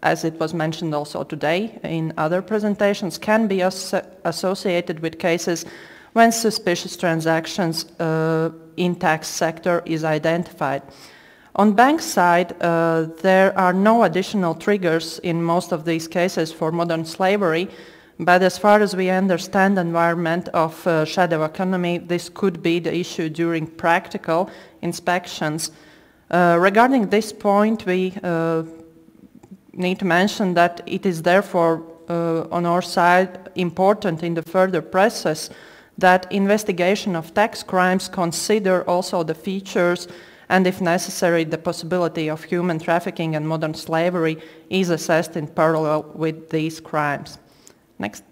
as it was mentioned also today in other presentations, can be associated with cases when suspicious transactions in tax sector is identified. On bank side, there are no additional triggers in most of these cases for modern slavery, but as far as we understand the environment of shadow economy, this could be the issue during practical inspections. Regarding this point, we need to mention that it is therefore on our side important in the further process that investigation of tax crimes consider also the features and if necessary the possibility of human trafficking and modern slavery is assessed in parallel with these crimes. Next.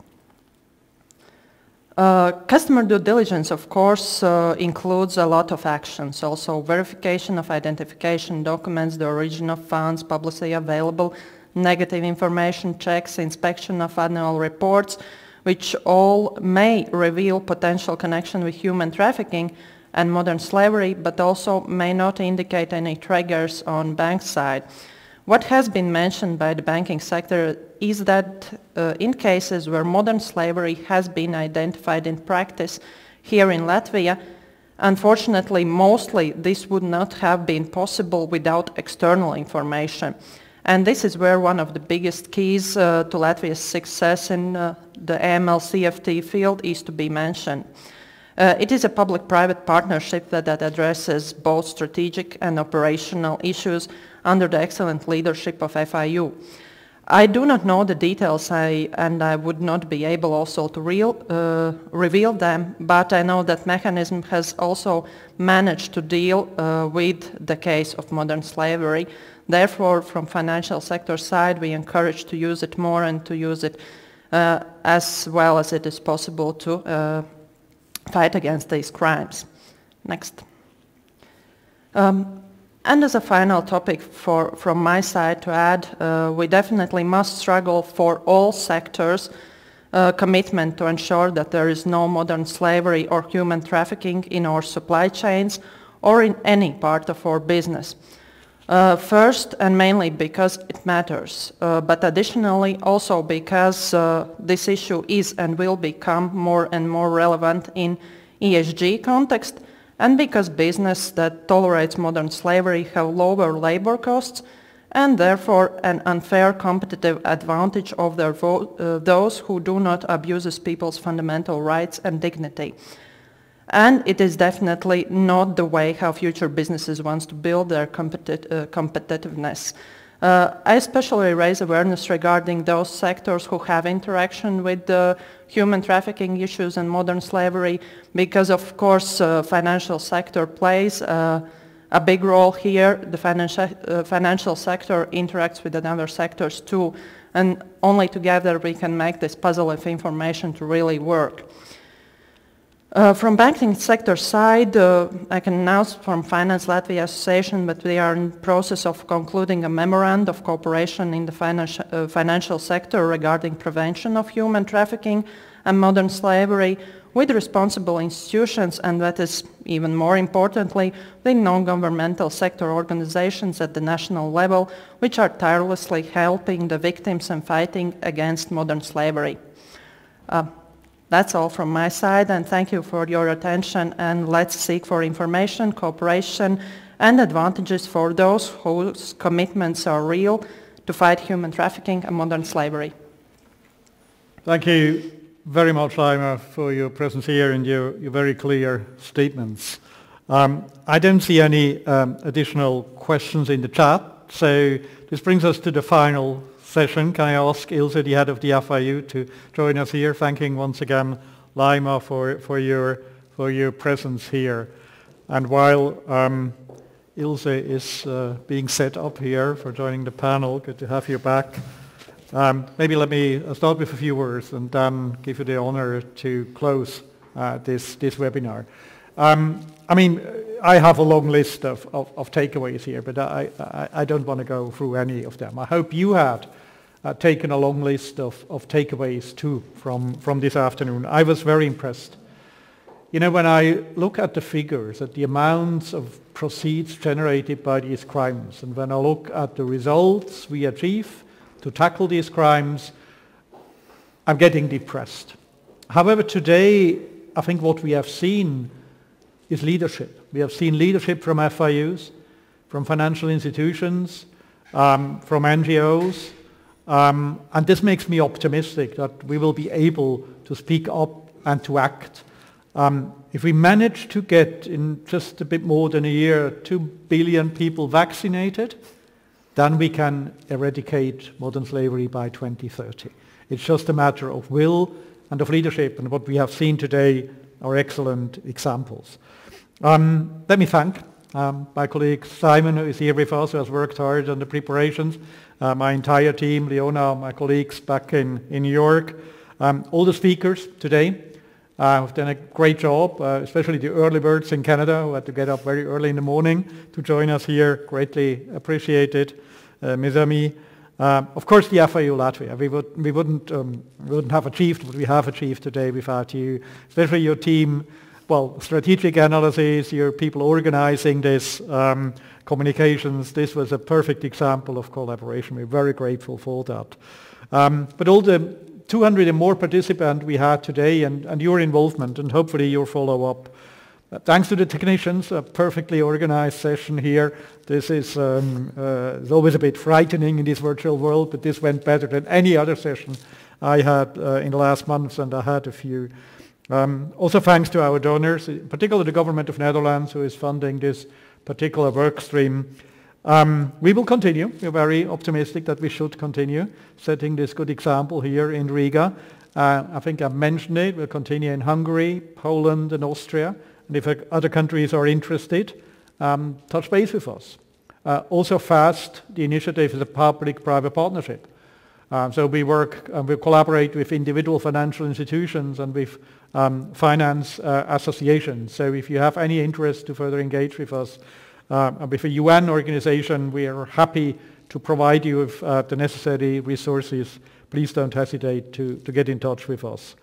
Customer due diligence, of course, includes a lot of actions, also verification of identification documents, the origin of funds, publicly available, negative information checks, inspection of annual reports, which all may reveal potential connection with human trafficking and modern slavery, but also may not indicate any triggers on bank side. What has been mentioned by the banking sector is that in cases where modern slavery has been identified in practice here in Latvia, unfortunately, mostly this would not have been possible without external information. And this is where one of the biggest keys to Latvia's success in the AML-CFT field is to be mentioned. It is a public-private partnership that addresses both strategic and operational issues under the excellent leadership of FIU. I do not know the details and I would not be able also to reveal them, but I know that mechanism has also managed to deal with the case of modern slavery. Therefore, from financial sector side, we encourage to use it more and to use it as well as it is possible to fight against these crimes. Next. And as a final topic from my side to add, we definitely must struggle for all sectors commitment to ensure that there is no modern slavery or human trafficking in our supply chains or in any part of our business. First and mainly because it matters, but additionally also because this issue is and will become more and more relevant in ESG context, and because business that tolerates modern slavery have lower labor costs and therefore an unfair competitive advantage over those who do not abuse people's fundamental rights and dignity. And it is definitely not the way how future businesses want to build their competitiveness. I especially raise awareness regarding those sectors who have interaction with the human trafficking issues and modern slavery, because of course financial sector plays a big role here. The financial sector interacts with other sectors too, and only together we can make this puzzle of information to really work. From banking sector side, I can announce from Finance Latvia Association that we are in the process of concluding a memorandum of cooperation in the financial sector regarding prevention of human trafficking and modern slavery with responsible institutions, and that is even more importantly, the non-governmental sector organizations at the national level, which are tirelessly helping the victims and fighting against modern slavery. That's all from my side, and thank you for your attention, and let's seek for information, cooperation, and advantages for those whose commitments are real to fight human trafficking and modern slavery. Thank you very much, Laima, for your presence here and your very clear statements. I don't see any additional questions in the chat, so this brings us to the final session. Can I ask Ilse, the head of the FIU, to join us here, thanking once again Laima for your presence here. And while Ilse is being set up here for joining the panel, good to have you back. Maybe let me start with a few words and then give you the honor to close this webinar. I mean, I have a long list of takeaways here, but I don't want to go through any of them. I hope you had taken a long list of takeaways too from this afternoon. I was very impressed. You know, when I look at the figures, at the amounts of proceeds generated by these crimes, and when I look at the results we achieve to tackle these crimes, I'm getting depressed. However, today, I think what we have seen is leadership. We have seen leadership from FIUs, from financial institutions, from NGOs, and this makes me optimistic that we will be able to speak up and to act. If we manage to get in just a bit more than a year 2 billion people vaccinated, then we can eradicate modern slavery by 2030. It's just a matter of will and of leadership, and what we have seen today are excellent examples. Let me thank my colleague Simon, who is here with us, who has worked hard on the preparations, my entire team, Leona, my colleagues back in New York, all the speakers today have done a great job, especially the early birds in Canada who had to get up very early in the morning to join us here. Greatly appreciated, mes amis. Of course, the FIU Latvia. We wouldn't have achieved what we have achieved today without you, especially your team. Well, strategic analysis, your people organizing this, communications. This was a perfect example of collaboration. We're very grateful for that. But all the 200 and more participants we had today, and your involvement, and hopefully your follow-up. Thanks to the technicians, a perfectly organized session here. This is it's always a bit frightening in this virtual world, but this went better than any other session I had in the last months, and I had a few. Also thanks to our donors, particularly the Government of Netherlands, who is funding this particular work stream. We will continue. We're very optimistic that we should continue setting this good example here in Riga. I think I mentioned it. We'll continue in Hungary, Poland, and Austria. And if other countries are interested, touch base with us. Also FAST, the initiative is a public-private partnership. So we work and we collaborate with individual financial institutions and with finance associations. So if you have any interest to further engage with us, with a UN organization, we are happy to provide you with the necessary resources. Please don't hesitate to get in touch with us.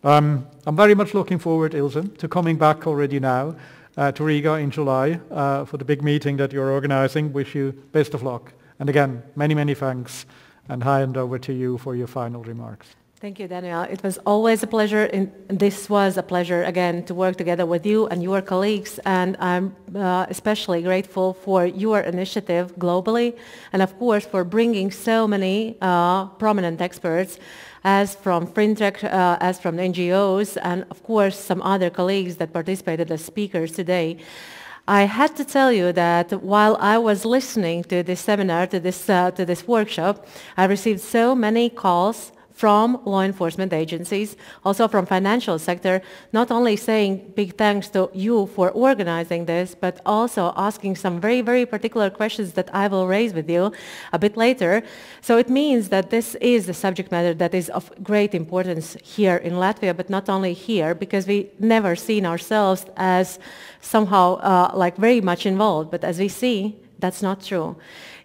I'm very much looking forward, Ilse, to coming back already now to Riga in July for the big meeting that you're organizing. Wish you best of luck. And again, many, many thanks, and hand over to you for your final remarks. Thank you, Daniel. It was always a pleasure, and this was a pleasure again to work together with you and your colleagues, and I'm especially grateful for your initiative globally, and of course for bringing so many prominent experts as from Fintech, as from NGOs, and of course some other colleagues that participated as speakers today. I had to tell you that while I was listening to this seminar, to this workshop, I received so many calls from law enforcement agencies, also from financial sector, not only saying big thanks to you for organizing this, but also asking some very, very particular questions that I will raise with you a bit later. So it means that this is a subject matter that is of great importance here in Latvia, but not only here, because we never seen ourselves as somehow like very much involved, but as we see, that's not true.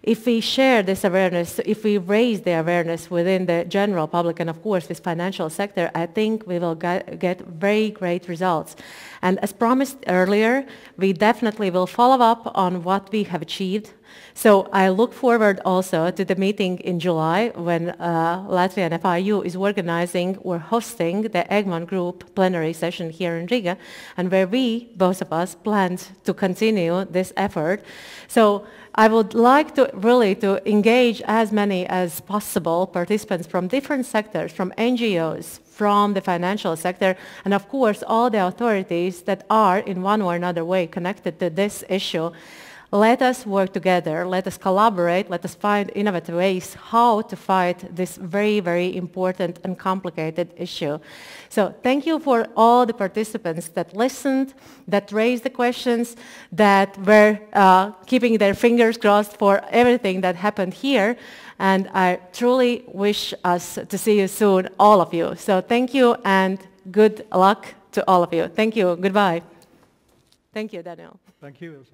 If we share this awareness, if we raise the awareness within the general public and of course this financial sector, I think we will get very great results. And as promised earlier, we definitely will follow up on what we have achieved. So I look forward also to the meeting in July when Latvia and FIU is organizing or hosting the Egmont Group plenary session here in Riga, and where we, both of us, planned to continue this effort. So I would like to really to engage as many as possible participants from different sectors, from NGOs, from the financial sector, and of course all the authorities that are in one or another way connected to this issue. Let us work together, let us collaborate, let us find innovative ways how to fight this very, very important and complicated issue. So thank you for all the participants that listened, that raised the questions, that were keeping their fingers crossed for everything that happened here. And I truly wish us to see you soon, all of you. So thank you and good luck to all of you. Thank you. Goodbye. Thank you, Daniel. Thank you, Ilse.